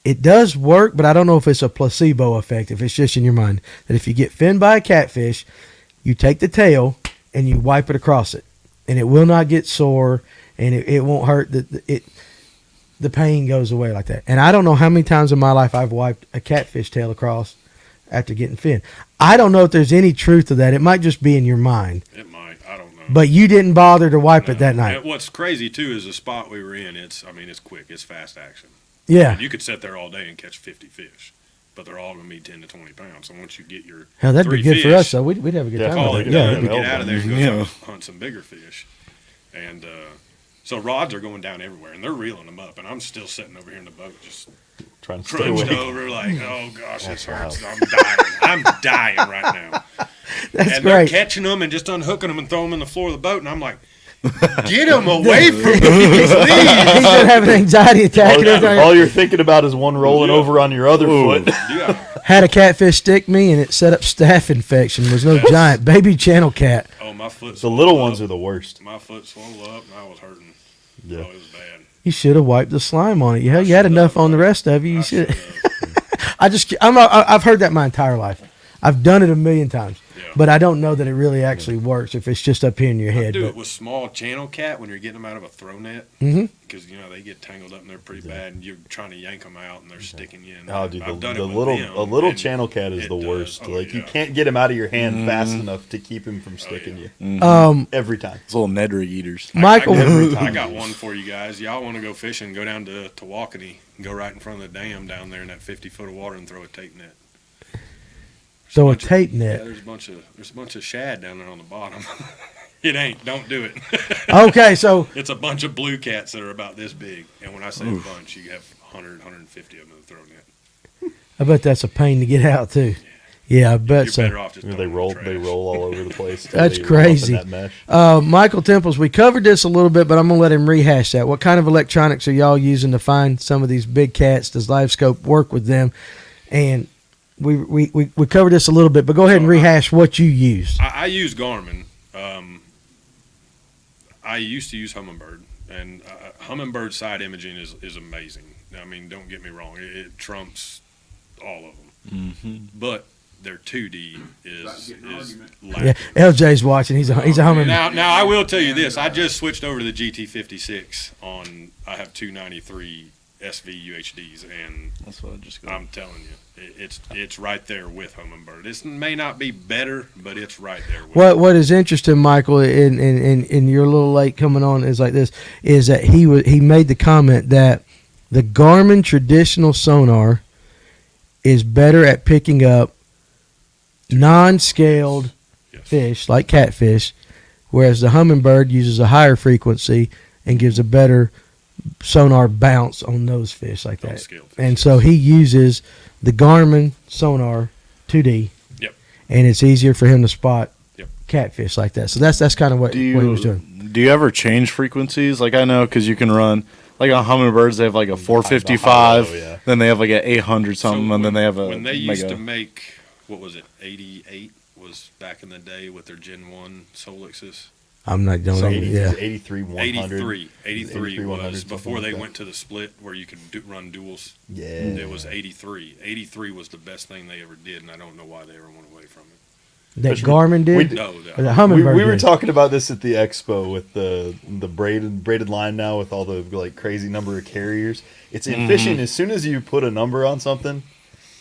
it does work, but I don't know if it's a placebo effect, if it's just in your mind. That if you get finned by a catfish, you take the tail and you wipe it across it, and it will not get sore, and it won't hurt. The pain goes away like that. And I don't know how many times in my life I've wiped a catfish tail across after getting finned. I don't know if there's any truth to that. It might just be in your mind. It might. I don't know. But you didn't bother to wipe it that night. And what's crazy too is the spot we were in. It's quick. It's fast action. Yeah. And you could sit there all day and catch 50 fish, but they're all going to be 10 to 20 pounds. So once you get your Hell, that'd be 3 good fish, for us, though. We'd have a good time call with it it. Yeah, done. that'd You be- get out of there and go Yeah. hunt some bigger fish. And so rods are going down everywhere, and they're reeling them up. And I'm still sitting over here in the boat just Trying to stay crunched awake. over like, oh gosh, this hurts. I'm dying. I'm dying right now. That's And they're great. catching them and just unhooking them and throwing them in the floor of the boat. And I'm like, get them away from me, please. He's been having an anxiety attack. and everything. All you're thinking about is one rolling Yeah. over on your other foot. Yeah. Had a catfish stick me, and it set up staph infection. Was no giant baby channel cat. Oh, my foot. The little swelled ones up. are the worst. My foot swelled up and I was hurting. Yeah. Oh, it was bad. You should have wiped the slime on it. You had should've. enough on the rest of you. You I should. should've. I've heard that my entire life. I've done it a million times, Yeah. but I don't know that it really actually works if it's just up here in your I head. do But it with small channel cat when you're getting them out of a throw net Mhm. because they get tangled up and they're pretty bad, and you're trying to yank them out and they're sticking you in. Oh, dude, I've done the it with little them, a little and channel cat is it the does. worst. Oh, Like you yeah. can't get him out of your hand fast enough to keep him from sticking yeah. you every time. It's little Nedry eaters. Michael, I got one for you guys. Y'all want to go fishing? Go down to Tawakoni, go right in front of the dam down there in that 50 foot of water and throw a tape net. throw a bunch of- tape Yeah, net. there's a bunch of shad down there on the bottom. It ain't. Don't do it. Okay, so It's a bunch of blue cats that are about this big, and when I say a bunch, you have 100, 150 of them in the throw net. I bet that's a pain to get out too. Yeah, I bet You're so. better off just They throwing them roll in the they trash. roll all over the place. That's They roll up in crazy. that mesh. Michael Temples, we covered this a little bit, but I'm gonna let him rehash that. What kind of electronics are y'all using to find some of these big cats? Does LiveScope work with them? And we covered this a little bit, but go ahead and rehash what you used. I use Garmin. I used to use Humminbird, and Humminbird side imaging is amazing. I mean, don't get me wrong; it trumps all of them. But their 2D is lacking. Yeah, LJ's watching. He's a humming. Now I will tell you this: I just switched over to the GT56 on. I have 293 SV UHDs, and That's what I just got. I'm telling you, it's right there with Humminbird. It may not be better, but it's right there with What is interesting, Michael, in your little late coming on is like this, is that he made the comment that the Garmin traditional sonar is better at picking up non-scaled Yes. fish like catfish, whereas the Humminbird uses a higher frequency and gives a better sonar bounce on those fish like On that. scaled fish, And so he uses the Garmin sonar 2D. Yep. And it's easier for him to spot Yep. catfish like that. So that's kind of what he was doing. Do you ever change frequencies? Like I know because you can run like on Humminbirds they have like a 455, high-low, yeah. then they have like a 800 something, So and then they have a when they used mega. to make, what was it, 88 was back in the day with their Gen 1 Solixes. I'm not doing it. Yeah. 83 100. 83 100, was something before like they that. went to the split where you could run duels. Yeah. It was 83. 83 was the best thing they ever did, and I don't know why they ever went away from it. That Garmin did? we- No, Or the We, Humminbird we were did? talking about this at the expo with the braided line now with all the like crazy number of carriers. It's in fishing. As soon as you put a number on something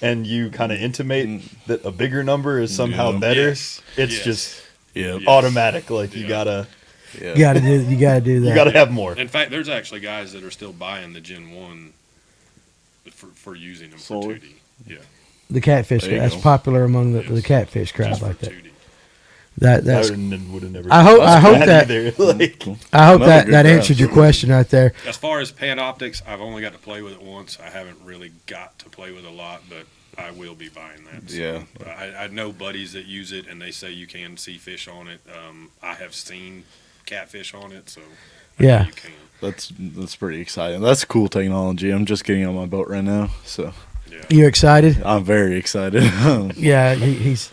and you kind of intimate that a bigger number is somehow Yeah. better, Yes. it's Yes. just Yeah. Yes. automatic. Like you Yeah. gotta Yeah. You gotta do that. you gotta have more. In fact, there's actually guys that are still buying the Gen 1 for using them for Solid. 2D. Yeah. The catfish. There you That's go. popular among the Yes. catfish crowd Just like for that. 2D. That's. would have never. I hope- thought I of hope that that- either. Like, I hope Another that good that graph. answered your question right there. As far as pan optics, I've only got to play with it once. I haven't really got to play with it a lot, but I will be buying that. So Yeah. I know buddies that use it, and they say you can see fish on it. I have seen catfish on it, so I know Yeah. you can. That's pretty exciting. That's cool technology. I'm just getting on my boat right now, so Yeah. You excited? I'm very excited. Yeah, he's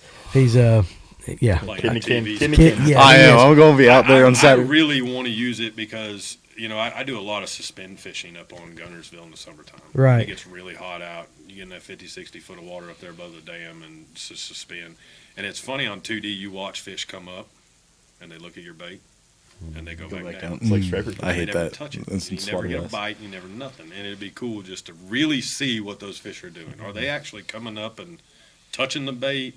yeah. Like Kidney on TV. can- Kid- yeah, I he am. is. I'm going to be out there on I Saturday. really want to use it because I do a lot of suspend fishing up on Gunnersville in the summertime. Right. It gets really hot out. You get in that 50, 60 foot of water up there above the dam and suspend. And it's funny on 2D, you watch fish come up and they look at your bait and they go back down. It's like striper. I They hate never that. touch it. That's You never slaughter get a bass. bite. You never nothing. And it'd be cool just to really see what those fish are doing. Are they actually coming up and touching the bait?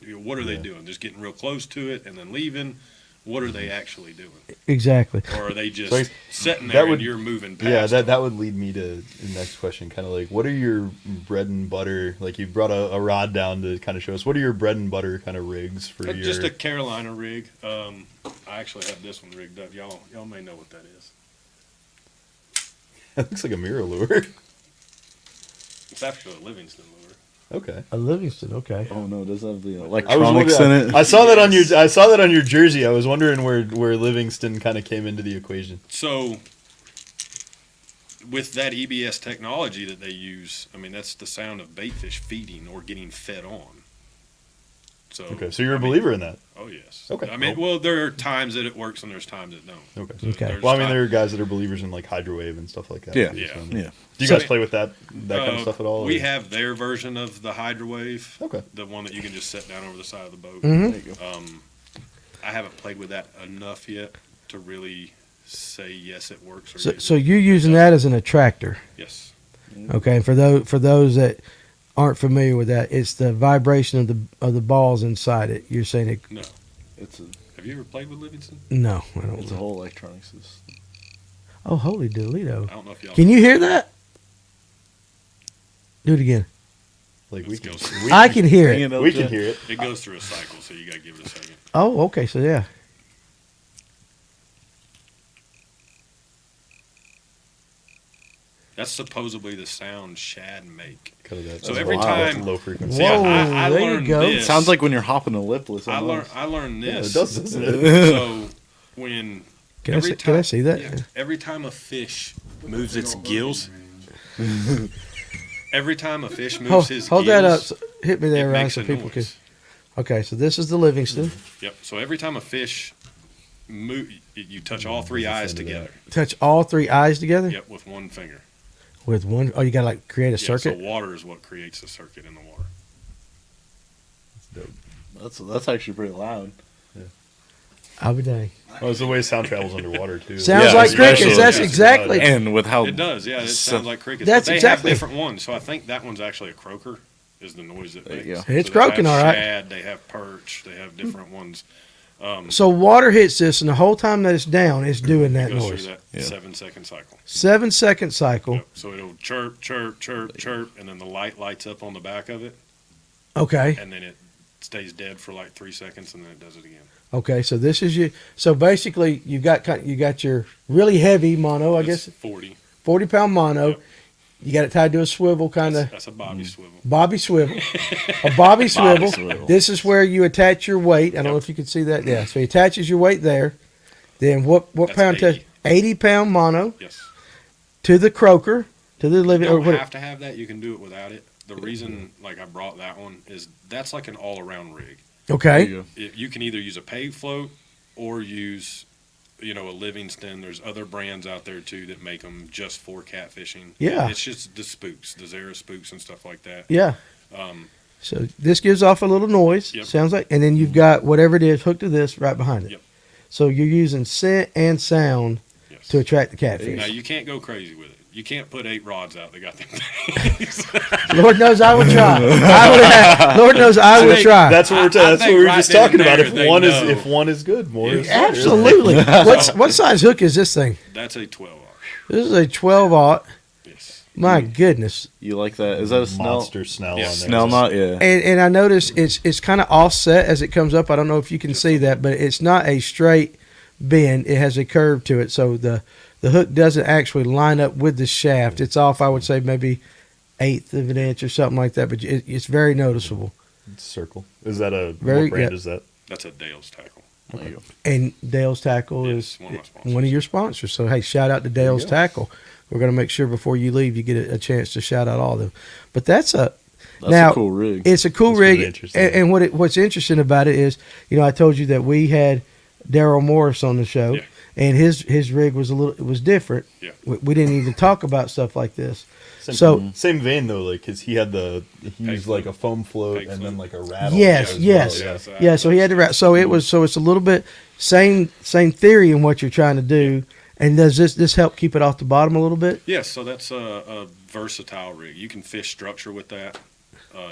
What are they doing? Just getting real close to it and then leaving? What are they actually doing? Exactly. Or are they just So sitting that there would- and you're moving past Yeah, them? that would lead me to the next question. Kind of like, what are your bread and butter? Like, you brought a rod down to kind of show us. What are your bread and butter kind of rigs for your? Just a Carolina rig. I actually have this one rigged up. Y'all may know what that is. It looks like a mirror lure. It's actually a Livingston lure. Okay. A Livingston, okay. Oh no, does that have the I was electronics in wondering. it? I saw that on your jersey. I was wondering where Livingston kind of came into the equation. So, with that EBS technology that they use, I mean, that's the sound of baitfish feeding or getting fed on. So, Okay, so you're a believer in that. Oh, yes. Okay. I mean, well, there are times that it works and there's times that don't. Okay. So Okay. there's Well, I mean, time- there are guys that are believers in like hydrowave and stuff like that. Yeah. too, Yeah. so- Yeah. Do you So- guys play with that kind of stuff at all? We or- have their version of the hydrowave. Okay. The one that you can just set down over the side of the boat. Mhm. There you go. I haven't played with that enough yet to really say yes, it works. Or So, yes, so you're using that as an attractor, yes. okay? And for those that aren't familiar with that, it's the vibration of the balls inside it. You're saying it? No. It's Have you ever played with Livingston? No, I don't. a whole electronics system. Oh, holy Toledo! I don't know if y'all. Can you hear that? Do it again. Like we Let's can, go. we, I can hear it. we can hear it. It goes through a cycle, so you gotta give it a second. Oh, okay. So yeah. That's supposedly the sound shad make. Kind of that. So that's every low- time- that's low frequency. See, I- Whoa, I there you learned go. this. It sounds like when you're hopping a lipless. I almost. learned Yeah, this. it does, doesn't it? So when Can I every see, time, can I see that? yeah, every time a fish moves its gills, every time a fish moves Hold, his hold gills, that up. Hit me there, it Ryan, makes so a people can. noise. Okay, so this is the Livingston. Yep. So every time a fish move, you touch all three eyes into that. together. Touch all three eyes together Yep, with one finger. with one. Oh, you gotta like create a Yeah, circuit. so water is what creates the circuit in the water. That's actually pretty loud. I'll be dang. Oh, it's the way sound travels underwater too. Sounds Yeah, like especially- crickets. That's Yeah. exactly. And with how It does, yeah. It So- sounds like crickets. That's but they exactly- have different ones. So I think that one's actually a croaker. Is the noise that There you makes. go. It's So croaking, they have all right. Shad, they have perch. They have different ones. So water hits this, and the whole time that it's down, it's doing that It goes noise. through that Yeah. 7-second cycle. 7-second cycle. Yep. So it'll chirp, chirp, chirp, chirp, and then the light lights up on the back of it, Okay. and then it stays dead for like 3 seconds, and then it does it again. Okay. So this is you. So basically, you got your really heavy mono. I It's guess 40. 40-pound mono. Yep. You got it tied to a swivel kind of. That's a bobby swivel. Bobby swivel, a Bobby swivel. swivel. This is where you attach your weight. I don't know Yep. if you can see that. Yeah, so he attaches your weight there. Then what That's pound? 80. 80-pound mono Yes. to the croaker to the living. You Or don't what? have to have that. You can do it without it. The reason, like I brought that one, is that's like an all-around rig. There Okay. you go. You can either use a peg float or use, a Livingston. There's other brands out there too that make them just for catfishing. Yeah. It's just the spooks, the Zara spooks and stuff like that. Yeah. Um, So this gives off a little noise. Yep. Sounds like, and then you've got whatever it is hooked to this right behind it. Yep. So you're using scent and sound yes. to attract the catfish. Now you can't go crazy with it. You can't put 8 rods out. They got them things. Lord knows I would try. Lord knows I would try. That's what I that's what think we were right just then talking and about. there If they one know. is good, more is better. Absolutely. What size hook is this thing? That's a 12-aught. This is a 12-aught. Yes. My goodness. You like that? Is that a snell? Monster snell Yeah, on there. Snell knot? Yeah. And I notice it's kind of offset as it comes up. I don't know if you can see that, but it's not a straight bend. It has a curve to it. So the hook doesn't actually line up with the shaft. It's off, I would say, maybe 1/8 of an inch or something like that. But it's very noticeable. Circle. Is that a Very- what brand yeah. is that? That's a Dale's tackle. There you go. And Dale's Tackle Yes, is one of my sponsors. one of your sponsors. So, hey, shout out to Dale's go. Tackle. We're going to make sure before you leave you get a chance to shout out all of them. But that's That's now, a cool rig. it's a cool That's rig. really interesting. And what's interesting about it is, I told you that we had Daryl Morris on the show, Yeah. and his rig was it was different. Yeah. We didn't even talk about stuff like this. Same, So same vein though, like because he used like a foam float Peg and float. then like a rattle. yes, as yes, well, so yeah. So he had to so it's a little bit same theory in what you're trying to do. And does this help keep it off the bottom a little bit? Yes, so that's a versatile rig. You can fish structure with that.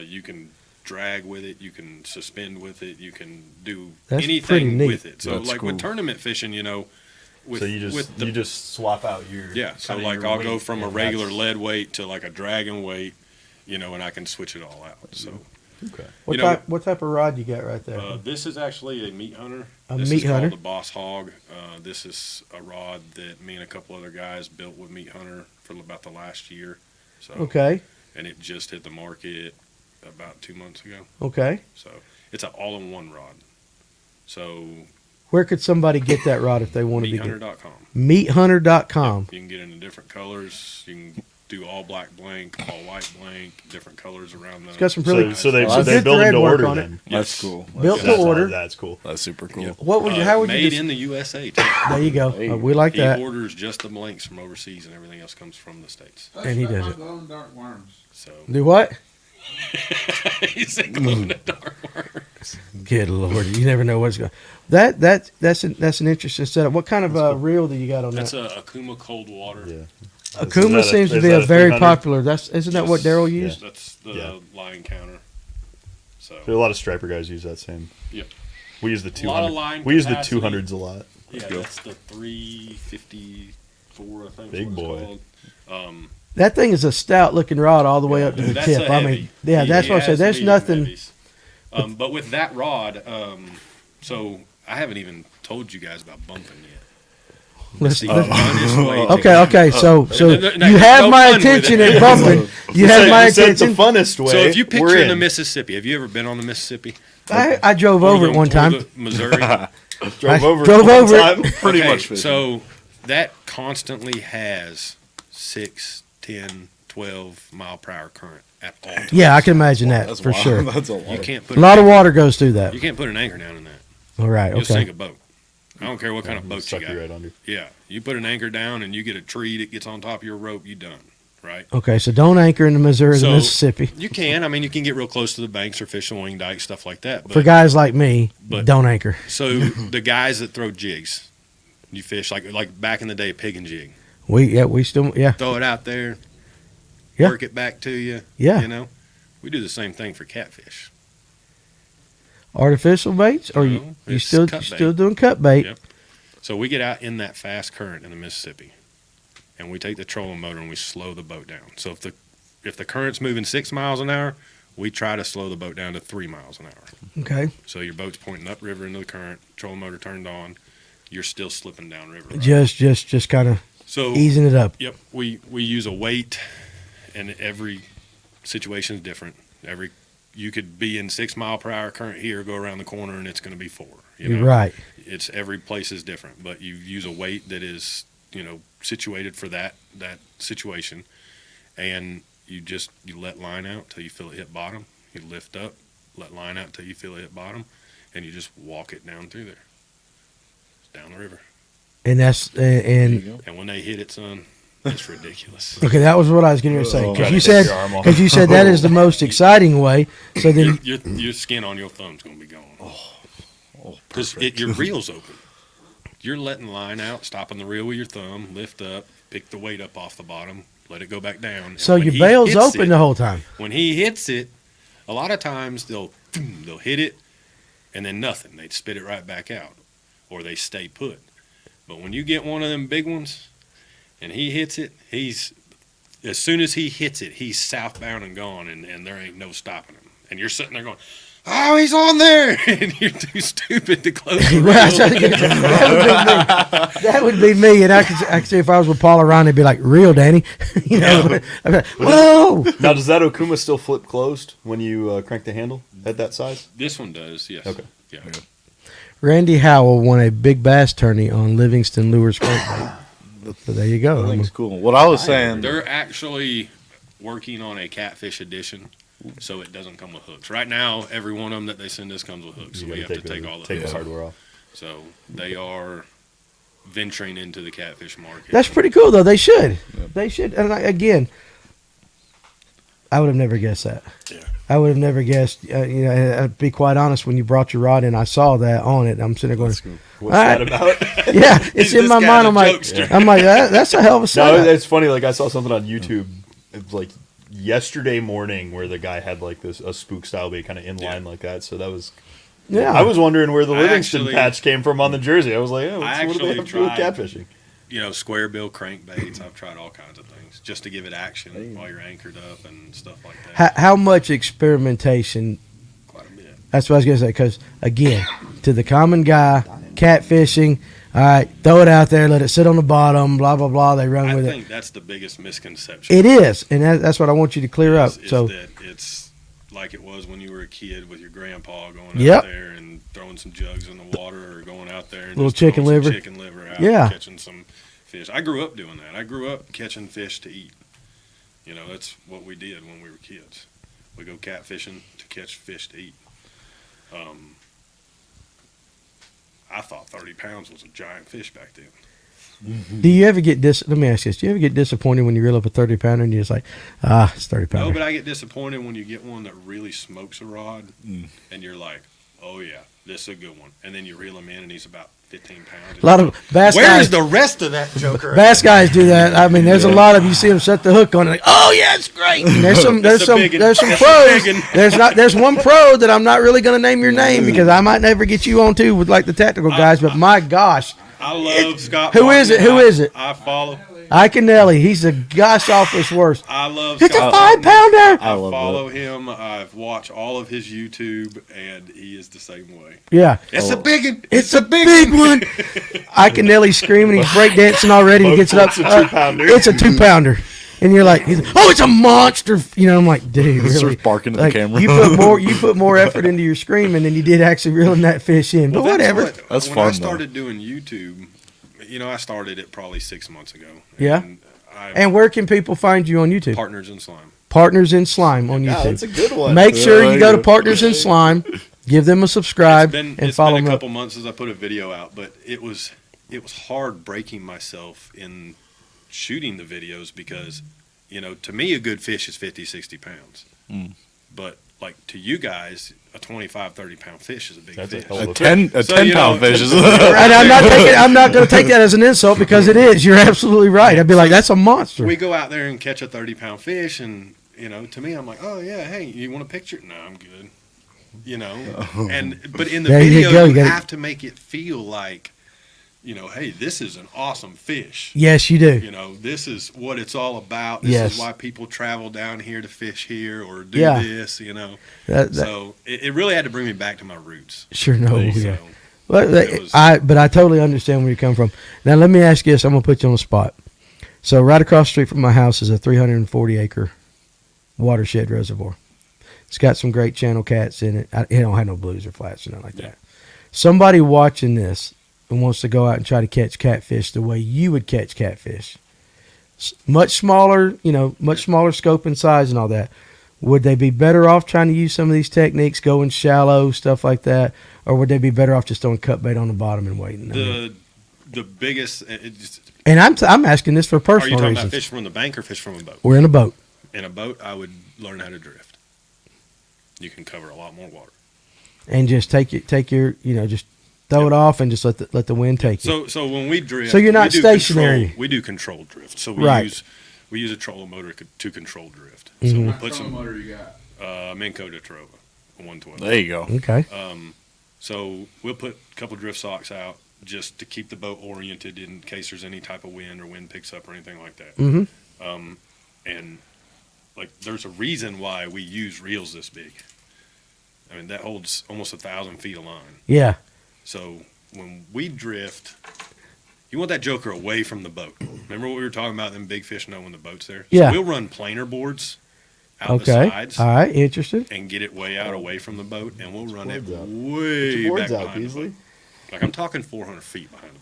You can drag with it. You can suspend with it. You can do That's pretty anything neat. with it. So That's like with cool. tournament fishing, with, So you just swap out your so kinda like your I'll go weight, from a and regular that's- lead weight to like a dragon weight, and I can switch it all out. So Okay. What type of rod you got right there? this is actually a meat hunter. A This meat is called hunter? the Boss Hog. This is a rod that me and a couple other guys built with meat hunter for about the last year. So Okay, and it just hit the market about 2 months ago. okay. So it's an all-in-one rod. So Where could somebody get that rod if they wanted to get it? meathunter.com. Meathunter.com. You can get it in different colors. You can do all black blank, all white blank, different colors around the. It's got some really So they Well, they good build them thread to work order on it. then. That's cool. Built to That's- order. That's cool. That's super cool. What would you? How would you? made Just, in the USA too. there you go. Hey. We like He that. orders just the blanks from overseas, and everything else comes from the states. And he Touch does my it. glow in the dark worms. So Do what? he said, "Glow in the dark worms." Good lord, you never know what's going. That's an interesting setup. What kind of reel do you got on That's that? a Akuma cold water. Yeah. Akuma seems to is be that a very 300? popular. Isn't that what Yes. Daryl used? That's the Yeah. line counter. So A lot of striper guys use that same. Yep. We use the A lot of 200. line We use the capacity. 200s a lot. yeah, that's the 354. I think. Big is what boy. it's called. That thing is a stout looking rod all the way up to the That's tip. a I heavy. mean, yeah, He that's what I said. has There's medium nothing. heavies. But with that rod, so I haven't even told you guys about bumping yet. Let's- The let's- funnest way to Okay, go. okay. So no, you have no my fun with attention it. at bumping. You have my You said attention. the funnest way. So if you we're picture in the in. Mississippi, have you ever been on the Mississippi? I drove over it one time. Or the Missouri. drove over drove one over it. time. Pretty Okay, much fishing. So that constantly has 6, 10, 12 mile per hour current at all times. Yeah, I can imagine that That's for wild. sure. That's a lot. You can't put A lot of water goes through that. You can't put an anchor down in that. All right. You'll sink Okay. a boat. I don't care what kind of boat you Suck got. you right under. Yeah, you put an anchor down and you get a tree that gets on top of your rope, you done, right? Okay. So don't anchor in the Missouri, So- the Mississippi. You can. I mean, you can get real close to the banks or fish on wing dike, stuff like that. But, For guys like me, but- don't anchor. so the guys that throw jigs, you fish like back in the day, pig and jig. We still Throw it out there, Yeah. work it back to you. Yeah. We do the same thing for catfish. artificial baits, or you No, it's still cut still bait. doing cut bait. Yep. So we get out in that fast current in the Mississippi, and we take the trolling motor and we slow the boat down. So if the current's moving 6 miles an hour, we try to slow the boat down to 3 miles an hour. Okay. So your boat's pointing upriver into the current, trolling motor turned on, you're still slipping downriver. Right? Just kind of So easing it up. yep, we use a weight, and every situation is different. You could be in 6 mile per hour current here, go around the corner, and it's going to be 4. You're right. It's every place is different, but you use a weight that is situated for that situation, and you let line out till you feel it hit bottom. You lift up, let line out till you feel it hit bottom, and you just walk it down through there, down the river. And that's and And when they hit it, son, it's ridiculous. okay, that was what I was going to say because Gotta you take said your arm off. that is the most exciting way. So then Your skin on your thumb's gonna be gone. Because your reel's open. You're letting line out, stopping the reel with your thumb, lift up, pick the weight up off the bottom, let it go back down. And so when your he bail's hits open it- the whole time. When he hits it, a lot of times they'll hit it and then nothing. They'd spit it right back out, or they stay put. But when you get one of them big ones and he hits it, as soon as he hits it, he's southbound and gone, and there ain't no stopping him. And you're sitting there going, "Oh, he's on there!" and you're too stupid to close the Well, reel. that would be me, and I could see if I was with Paul Ryan, it'd be like, "Real, Danny," I'd be like, "Whoa!" Now, does that Okuma still flip closed when you crank the handle at that size? This one does, yes. Okay. Yeah. Randy Howell won a big bass tourney on Livingston Lures crankbait. So there you go. I think it's cool. What I was saying, They're actually working on a catfish edition, so it doesn't come with hooks. Right now, every one of them that they send us comes with hooks, so You we gotta have to take all the take hooks the off. hardware off. So they are venturing into the catfish market. That's pretty cool, though. They should. They should. And again, I would have never guessed that. Yeah. I would have never guessed. I'd be quite honest. When you brought your rod in, I saw that on it. I'm sitting there going, What's that about? "Yeah, it's in This my guy's mind." a I'm like, jokester. that's a hell of a No, setup. it's funny. Like I saw something on YouTube. It was like yesterday morning where the guy had like a spook style bait kind of in line like that. So that was. Yeah, I was wondering where the I Livingston actually- patch came from on the jersey. I was like, oh, I what do they actually have to do with tried- catfishing? You know, square bill crankbaits. I've tried all kinds of things just to give it action while you're anchored up and stuff like that. how much experimentation? Quite a bit. That's what I was gonna say. Because again, to the common guy, catfishing. All right, throw it out there, let it sit on the bottom. Blah blah blah. They run I with it. think that's the biggest misconception. It is, and that's what I want you to clear up. is So that it's like it was when you were a kid with your grandpa going Yep. out there and throwing some jugs in the water, or going out there and Little just throwing chicken some liver. chicken liver out, Yeah. and catching some fish. I grew up doing that. I grew up catching fish to eat. You know, that's what we did when we were kids. We go catfishing to catch fish to eat. I thought 30 pounds was a giant fish back then. do you ever get Let me ask you this: do you ever get disappointed when you reel up a 30-pounder and you're just like, it's 30 pounder? No, but I get disappointed when you get one that really smokes a rod, and you're like, oh yeah, this is a good one. And then you reel him in, and he's about 15 pounds. A lot of bass Where guys. is the rest of that joker? Bass guys do that. I mean, there's a lot of you see them set the hook on it. Like, oh yeah, it's great. And there's some That's a big 'un. there's some That's a pros. big 'un. There's one pro that I'm not really going to name your name because I might never get you on too with like the technical guys. But my gosh, I love Scott. Who is it? Who is it? I follow. Ike and Nelly, he's the gosh awfulest worst. I love. It's a Scott 5-pounder. I love follow him. I've watched all of his YouTube, and he is the same way. Yeah, It's a big one. it's a big one. Ike and Nelly's screaming. He's breakdancing already. He gets it up. It's a 2-pounder. It's a 2-pounder. And you're like, oh, it's a monster. You know, I'm like, dude, He starts really? barking at the Like, camera. You put more effort into your screaming than you did actually reeling that fish in. But Well, whatever. That's when fun, I though. started doing YouTube, you know, I started it probably 6 months ago. Yeah. And I And where can people find you on YouTube? Partners in Slime. Partners in Slime on Yeah, YouTube. that's a good one. Make sure Yeah, you go to yeah. Partners in Slime, give them a subscribe, and It's follow been them a up. couple months since I put a video out, but it was hard breaking myself in shooting the videos because, you know, to me a good fish is 50, 60 pounds. But like to you guys, a 25, 30 pound fish is a big That's a fish. hell of A a 10 So, you pound know- fish is And I'm not going to take that as an insult because it is. You're absolutely right. I'd be like, that's a monster. We go out there and catch a 30-pound fish, and you know, to me, I'm like, oh yeah, hey, you want a picture? No, I'm good. You know, but in the There you video, go, you, you gotta- have to make it feel like, you know, hey, this is an awesome fish. Yes, you do. You know, this is what it's all about. This Yes. is why people travel down here to fish here or do Yeah. this. You know, That- so it really had to bring me back to my roots. Sure, no. So, Yeah. Well, it was- but I totally understand where you come from. Now, let me ask you this. I'm going to put you on the spot. So, right across the street from my house is a 340-acre watershed reservoir. It's got some great channel cats in it. It don't have no blues or flats or nothing like that. Somebody watching this and wants to go out and try to catch catfish the way you would catch catfish, much smaller, much smaller scope and size and all that. Would they be better off trying to use some of these techniques, going shallow, stuff like that, or would they be better off just throwing cut bait on the bottom and waiting? The biggest. And I'm asking this for Are you personal talking reasons. about fish from the bank or fish from a boat? We're in a boat, In a boat, I would learn how to drift. You can cover a lot more water. and just take your, just throw it off and just let the wind take you. So when we drift, So you're not we do stationary. we do controlled drift. So we Right. use a trolling motor to control drift. Mhm. So we'll What put trolling some motor you got? Minco de Trova, a 112. There you go. Okay. So we'll put a couple drift socks out just to keep the boat oriented in case there's any type of wind or wind picks up or anything like that. Mm-hmm. And like there's a reason why we use reels this big. I mean that holds almost 1,000 feet of line. Yeah. So when we drift, you want that joker away from the boat. Remember what we were talking about? Them big fish know when the boat's there. Yeah. So we'll run planer boards out the Okay. sides All right. Interested. and get it way out away from the boat, and we'll run it boards out. way Your back boards out, behind the Beasley. boat. Like I'm talking 400 feet behind the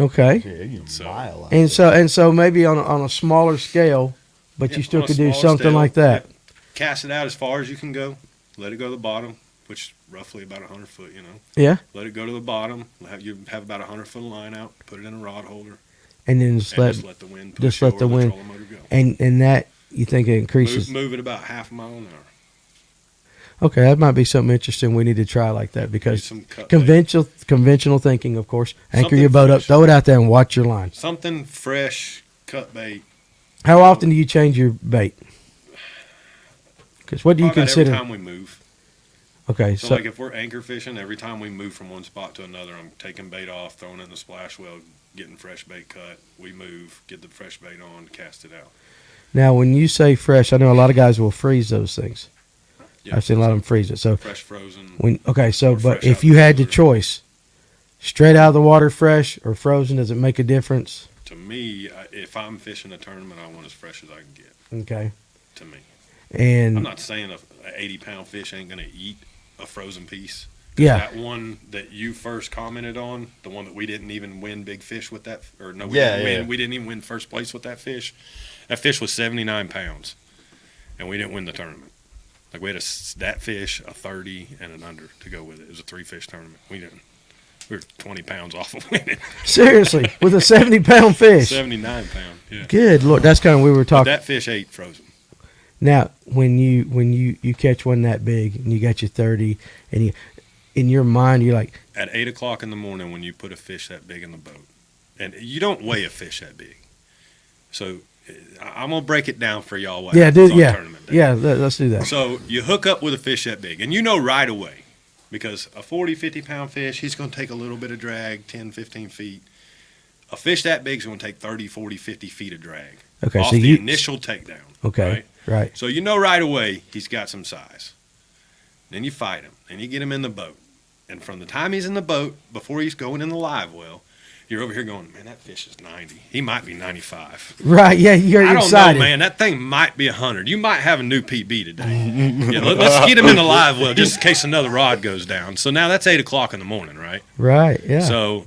boat. Okay. Yeah, you So- mile out And there. so maybe on a smaller scale, but Yeah, you still on a could do smaller something scale, like that. yeah. Cast it out as far as you can go. Let it go to the bottom. which roughly about 100 foot, you know. Yeah. Let it go to the bottom. You have about 100 foot of line out. Put it in a rod holder. And then just let the wind just push let it the or wind trolling motor go. and that you think it increases. Move it about half a mile an hour. Okay, that might be something interesting we need to try like that because Some cut conventional thinking, of course. Anchor Something your boat up, fresh. throw it out there, and watch your line. Something fresh, cut bait. How often do you change your bait? Because what do you Probably about consider? every time we move. Okay, So, so like if we're anchor fishing, every time we move from one spot to another, I'm taking bait off, throwing it in the splash well, getting fresh bait cut. We move, get the fresh bait on, cast it out. now when you say fresh, I know a lot of guys will freeze those things. Yeah, I've seen a lot of them freeze it. So fresh frozen. so Or but fresh if out you the had the cooler. choice, straight out of the water, fresh or frozen, does it make a difference? To me, if I'm fishing a tournament, I want as fresh as I can get. Okay, To me, and I'm not saying a 80-pound fish ain't gonna eat a frozen piece. yeah, That one that you first commented on, the one that we didn't even win big fish with that, or no, we Yeah, didn't yeah. win. We didn't even win first place with that fish. That fish was 79 pounds, and we didn't win the tournament. Like we had that fish, a 30, and an under to go with it. It was a 3-fish tournament. We didn't. We were 20 pounds off of winning. seriously, with a 70-pound fish. 79 pound. Yeah. Good Lord, that's kind of we were But talking. that fish ate frozen. Now, when you catch one that big and you got your 30, and you in your mind you're like, At 8 o'clock in the morning, when you put a fish that big in the boat, and you don't weigh a fish that big, so I'm gonna break it down for y'all. What yeah, happens dude, on yeah, tournament day. yeah, let's do that. So you hook up with a fish that big, and you know right away, because a 40, 50-pound fish, he's going to take a little bit of drag, 10, 15 feet. A fish that big is going to take 30, 40, 50 feet of drag Okay, off so the you initial takedown. okay, right. So you know right away he's got some size. Then you fight him, and you get him in the boat. And from the time he's in the boat, before he's going in the live well, you're over here going, man, that fish is 90. He might be 95. Right, yeah, you're I don't excited. know, man. That thing might be 100. You might have a new PB today. Yeah, let's get him in the live well just in case another rod goes down. So now that's 8 o'clock in the morning, right? Right, yeah. So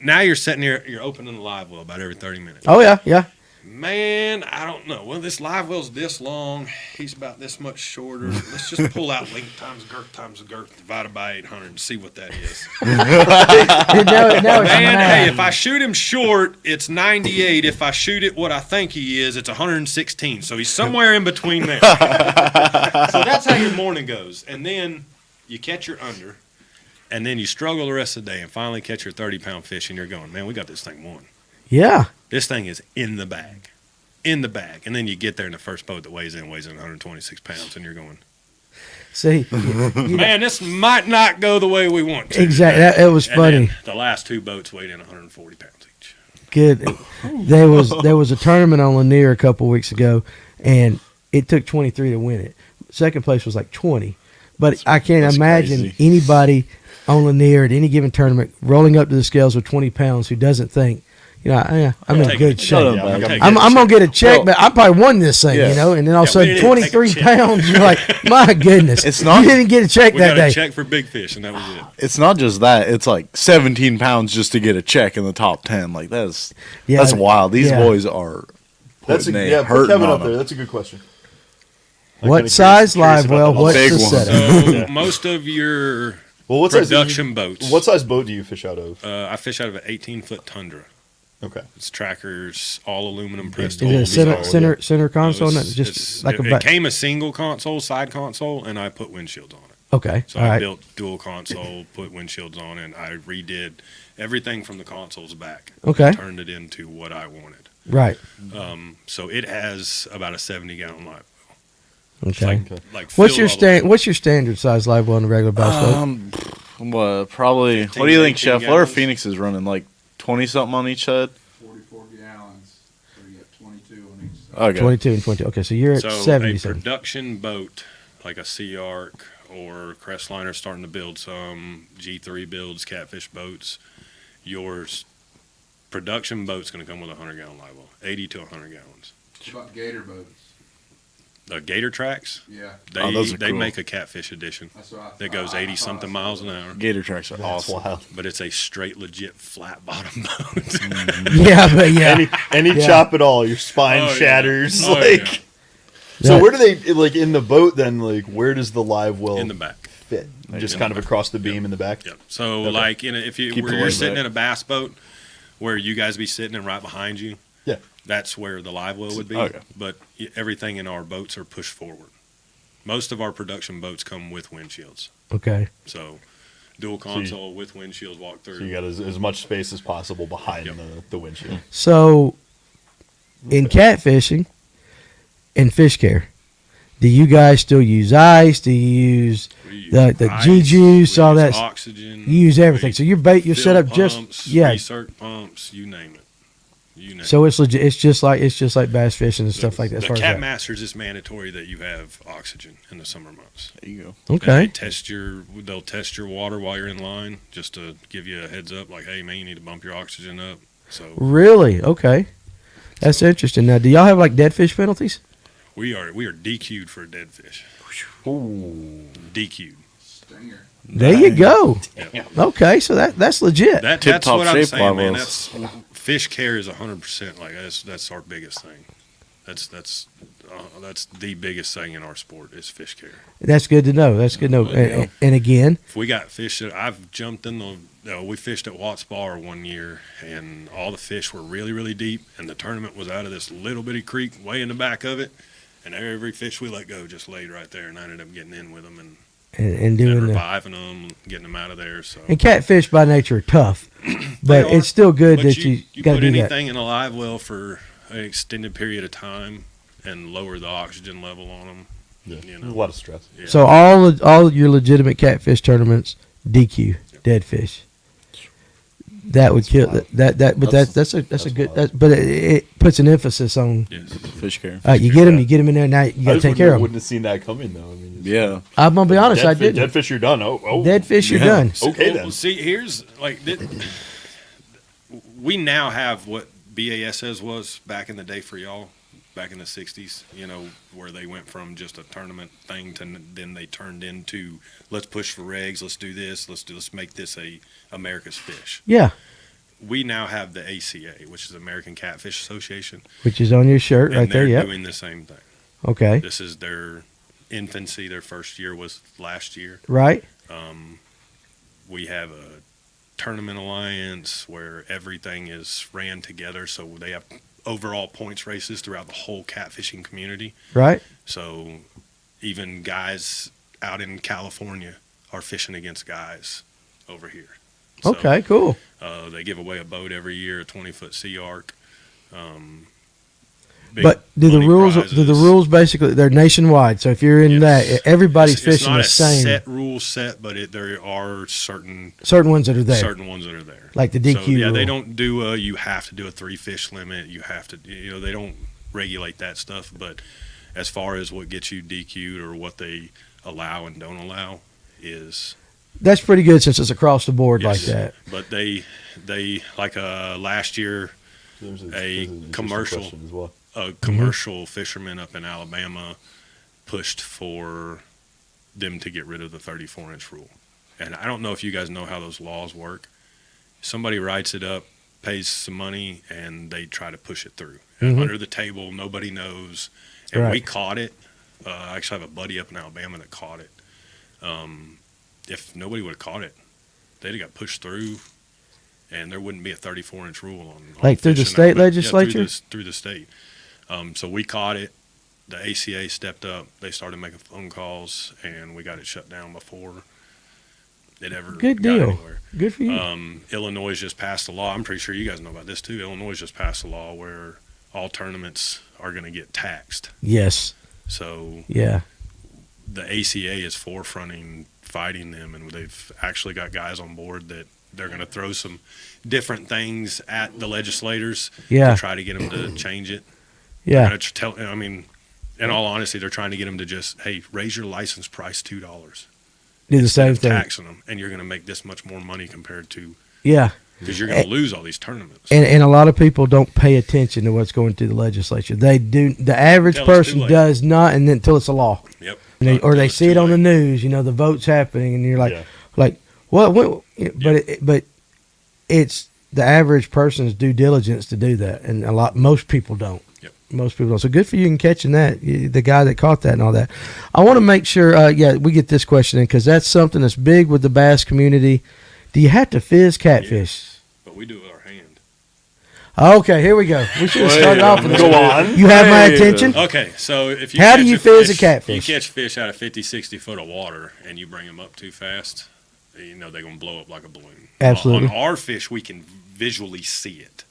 now you're sitting here, you're opening the live well about every 30 minutes. Oh yeah, yeah. Man, I don't know. Well, this live well's this long. He's about this much shorter. Let's just pull out length times girth divided by 800 and see what that is. now it's Man, mad. hey, if I shoot him short, it's 98. If I shoot it what I think he is, it's 116. So he's somewhere in between there. So that's how your morning goes. And then you catch your under, and then you struggle the rest of the day and finally catch your 30-pound fish, and you're going, man, we got this thing won. Yeah. This thing is in the bag. In the bag. And then you get there, and the first boat that weighs in 126 pounds, and you're going, See, man, this might not go the way we want to. exactly. It was And funny. then the last two boats weighed in 140 pounds each. Good. There was a tournament on Lanier a couple weeks ago, and it took 23 to win it. Second place was like 20, but I can't that's imagine crazy. anybody on Lanier at any given tournament rolling up to the scales with 20 pounds who doesn't think, I'm in Take good it. shape. Shut up, Yeah, man. I'm gonna get a check, Well, but I probably won this thing, yeah. And then all of a Yeah, we sudden, didn't take a 23 check. pounds. You're like, my goodness, It's not- You didn't get a check We that got day. a check for big fish, and that was it. It's not just that; it's like 17 pounds just to get a check in the top 10. Like that's wild. These yeah. boys are. That's putting put hurting Kevin on up there. them. That's a good question. What size live well? about the What's big the one. setup? So most of your Well, what size production boats. What size boat do you fish out of? I fish out of an 18-foot Tundra. Okay. It's trackers, all aluminum pressed. Is it a gold. center console? No, Not just like it a came a single console, side console, and I put windshields on it. Okay, So all I right. built dual console, put windshields on it, and I redid everything from the consoles back. Okay. And turned it into what I wanted. Right. So it has about a 70-gallon live well. Okay. Like What's filled your all the way. What's your standard size live well in a regular bass boat? What? Probably. 15, What do you think, 18 Chef? What are gallons? Phoenix is running? Like 20 something on each side. 44 gallons, so you got 22 on each side. Okay. 22 and 20. Okay, so you're at So 70. a production boat like a Sea Arc or Crestliner starting to build some G3 builds, Catfish boats. Your production boat's going to come with a 100-gallon live well, 80 to 100 gallons. What about gator boats? The Gator tracks, Yeah, Oh, those are they cool. make a Catfish edition that's what I that goes I 80-something saw miles an that. hour, Gator tracks are That's awesome. wild. but it's a straight, legit, flat-bottom boat. Yeah, but yeah. Any Yeah. chop at all, your spine Oh, yeah. shatters. Oh, like So where do they like in the boat? Then like where does the live well In the back. fit? Just In kind the of back. across the beam in the back. Yep. So Okay. like if Keep where the you're leg sitting back. in a bass boat, where you guys be sitting and right behind you, Yeah. that's where the live well would be. Okay. But everything in our boats are pushed forward. Most of our production boats come with windshields. Okay. So dual console with windshields walk through. So you got as much space as possible behind Yep. the windshield. So, in catfishing and fish care, do you guys still use ice? Do you use We use the ice, G-juice, we all use that? oxygen. You use everything. we So your bait, you're set fill up just pumps, yeah. recirc pumps, you name it. You name So it's legit. It's just like bass fishing and stuff like that. As The far as Cat that. Masters is mandatory that you have oxygen in the summer months. There you go. And Okay. they'll test your water while you're in line just to give you a heads up, like, hey man, you need to bump your oxygen up. So Really? Okay. That's interesting. Now, do y'all have like dead fish penalties? we are DQ'd for a dead fish. Ooh. DQ'd. Stinger. There you go. Yeah. Okay, so that's legit. That's Tip-top what I'm shape saying, man. levels. That's fish care is 100%. Like that's our biggest thing. That's the biggest thing in our sport is fish care. That's good to know. That's good to know. And again, If we got fish that I've jumped in we fished at Watts Bar one year, and all the fish were really, really deep, and the tournament was out of this little bitty creek way in the back of it, and every fish we let go just laid right there, and I ended up getting in with them and doing the reviving them, getting them out of there. So and catfish by nature are tough, but are, it's still good but that you got to put do that. anything in a live well for an extended period of time and lower the oxygen level on them. Yeah. You know. There's a lot of stress. Yeah. So all your legitimate catfish tournaments DQ dead fish. That would kill that. But that's a good. wild. But it puts an emphasis on. Yes. Fish care. You get them in there. Now you got to take care of them. Wouldn't have seen that coming though. I mean, Yeah. I'm gonna be honest. I didn't. Dead fish, you're done. Oh. Dead fish, you're Yeah. done. Okay, Well, then. see, here's like we now have what BASS was back in the day for y'all, back in the '60s. You know, where they went from just a tournament thing to then they turned into let's push for regs, let's do this, let's make this a America's Fish. Yeah, We now have the ACA, which is American Catfish Association, which is on your shirt and right there. they're Yep. doing the same thing. Okay. This is their infancy. Their first year was last year. Right. We have a tournament alliance where everything is ran together, so they have overall points races throughout the whole catfishing community. Right. So even guys out in California are fishing against guys over here. So, Okay. Cool. they give away a boat every year, a 20-foot Sea Arc. Big But do the money prizes. rules basically they're nationwide? So if you're in Yes. that, everybody's It's fishing not the a same. set rule set, but there are certain Certain ones that are there, ones that are there. like the DQ So, yeah, rule. they don't do you have to do a 3 fish limit. You have to, they don't regulate that stuff. But as far as what gets you DQ'd or what they allow and don't allow is That's pretty good since it's across the board like yes. that. But they like last year There's a interesting commercial- question as well. a commercial fisherman up in Alabama pushed for them to get rid of the 34-inch rule. And I don't know if you guys know how those laws work. Somebody writes it up, pays some money, and they try to push it through. And under the table, nobody knows. And we Right. caught it. I actually have a buddy up in Alabama that caught it. If nobody would have caught it, they'd have got pushed through, and there wouldn't be a 34-inch rule on Like through the fishing state that way. legislature? Yeah, through the state. So we caught it. The ACA stepped up. They started making phone calls, and we got it shut down before it ever Good got deal. anywhere. Good for you. Illinois just passed a law. I'm pretty sure you guys know about this too. Illinois just passed a law where all tournaments are going to get taxed. Yes. So Yeah. the ACA is forefronting fighting them, and they've actually got guys on board that they're going to throw some different things at the legislators Yeah. to try to get them to change it. Yeah. They're gonna I mean, in all honesty, they're trying to get them to just, hey, raise your license price $2. Do the same thing. Taxing them, and you're going to make this much more money compared to, Yeah. because you're going to lose all these tournaments. And a lot of people don't pay attention to what's going through the legislature. They do. The average Until it's too person late. does not, and then until it's a law, Yep. or they It's see too it on the late. news. The vote's happening, and you're like, Yeah. what? But it's the average person's due diligence to do that, and most people don't. Yep. Most people don't. So good for you in catching that. The guy that caught that and all that. I want to make sure. We get this question in because that's something that's big with the bass community. Do you have to fizz catfish? But we do it with our hand. Okay, here we go. We should have started off with this. Go on. You have my attention. Okay, so if you How catch do you a fizz a fish- catfish? You catch fish out of 50, 60 foot of water and you bring them up too fast, they're going to blow up like a balloon. Absolutely. On our fish, we can visually see it.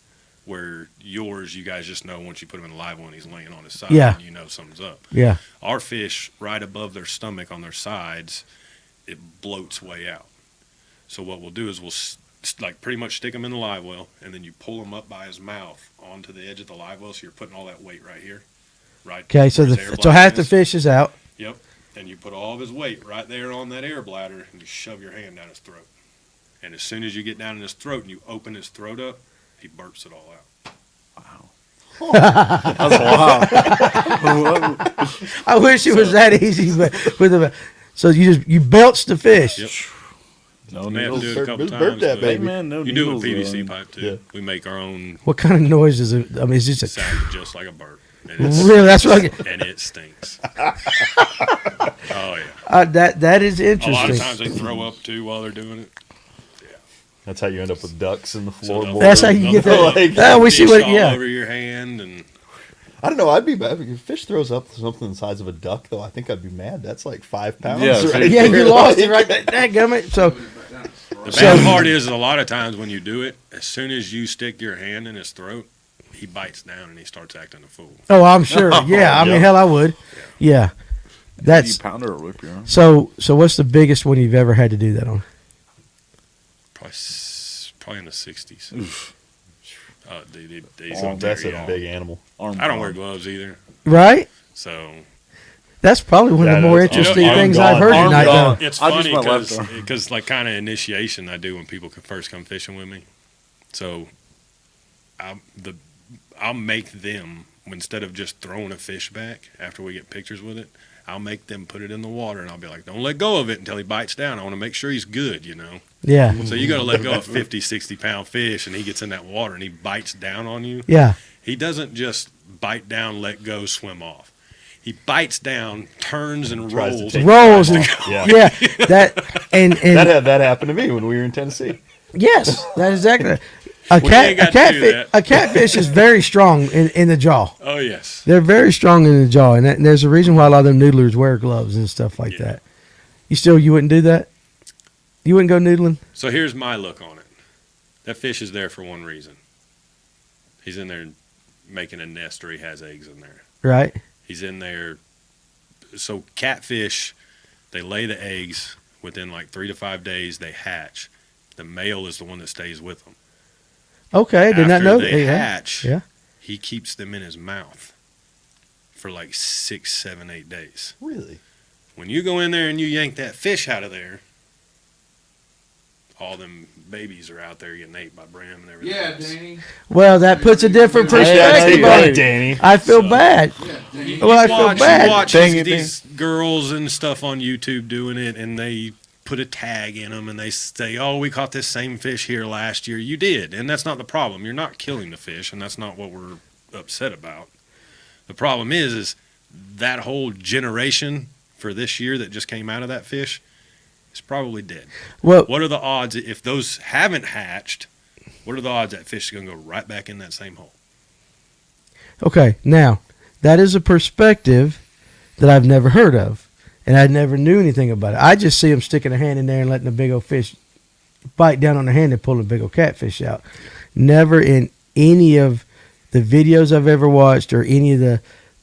Where yours, you guys just know once you put him in the live one, he's laying on his side, Yeah. and you know something's up. Yeah. Our fish, right above their stomach on their sides, it bloats way out. So what we'll do is we'll pretty much stick him in the live well, and then you pull him up by his mouth onto the edge of the live well, so you're putting all that weight right here, right? Okay, so where his air so bladder half the is. fish is out. Yep, and you put all of his weight right there on that air bladder, and you shove your hand down his throat. And as soon as you get down in his throat and you open his throat up, he burps it all out. That's wild. I wish it was that easy, but so you belch the fish. Yep. No May have to needles. do it a couple Burp times. that but baby. Man, no you do it with needles, PVC though. pipe too. Yeah. We make our own. What kind of noise is it? I mean, is this a Sounds just like a burp. And it's, really? That's what. and it stinks. Oh yeah. That is A lot interesting. of times they throw up too while they're doing it. That's how you end up with ducks in the So floorboard. That's how you get that. Like, Oh, we see Fish what. all Yeah. over your hand and I don't know. I'd be mad if a fish throws up something the size of a duck, though. I think I'd be mad. That's like 5 pounds. Yeah, right Yeah, there. you lost Like, it right there. Dadgummit. So the bad part is a lot of times when you do it, as soon as you stick your hand in his throat, he bites down and he starts acting a fool. Oh, I'm sure. Yeah, I mean, Yep. hell, I would. Yeah, that's 80 pounder or whip your own. so. So, what's the biggest one you've ever had to do that on? Probably in the 60s. These Oh, are that's very a long. big animal. Arm I don't wear palm. gloves either, Right. so That's probably one of Yeah, the more that's- interesting arm things gone. I've heard Arm tonight. gone. Though. it's I'll funny use my left arm. because like kind of initiation I do when people first come fishing with me. So I'll make them, instead of just throwing a fish back after we get pictures with it, I'll make them put it in the water and I'll be like, don't let go of it until he bites down. I want to make sure he's good, you know. Yeah. So you got to let go of 50, 60 pound fish and he gets in that water and he bites down on you. Yeah. He doesn't just bite down, let go, swim off. He bites down, turns and Tries to rolls. take- Rolls. And, Yeah. yeah. And That happened to me when we were in Tennessee. yes, that is exactly. ain't got to do that. A catfish is very strong in the jaw. Oh, yes. They're very strong in the jaw, and there's a reason why a lot of them noodlers wear gloves and stuff like Yeah. that. You wouldn't do that? You wouldn't go noodling? So here's my look on it. That fish is there for one reason. He's in there making a nest or he has eggs in there. Right? He's in there. So catfish, they lay the eggs within like 3 to 5 days. They hatch. The male is the one that stays with them. Okay, did not After know they that. hatch, Yeah. he keeps them in his mouth for like 6, 7, 8 days. Really? When you go in there and you yank that fish out of there, all them babies are out there getting ate by brim and everything. Yeah, else. Danny. Well, that puts a different perspective Yeah, on it. Danny. I feel So- bad. Yeah, Danny. Well, I feel bad. You watch Dang it, these girls and stuff on YouTube doing it, and they put a tag in them, and they say, "Oh, we caught this same fish here last year." You did, and that's not the problem. You're not killing the fish, and that's not what we're upset about. The problem is that whole generation for this year that just came out of that fish is probably dead. Well, What are the odds if those haven't hatched? What are the odds that fish is going to go right back in that same hole? okay, now, that is a perspective that I've never heard of, and I never knew anything about it. I just see them sticking a hand in there and letting the big old fish bite down on the hand and pulling a big old catfish out. Never in any of the videos I've ever watched or any of the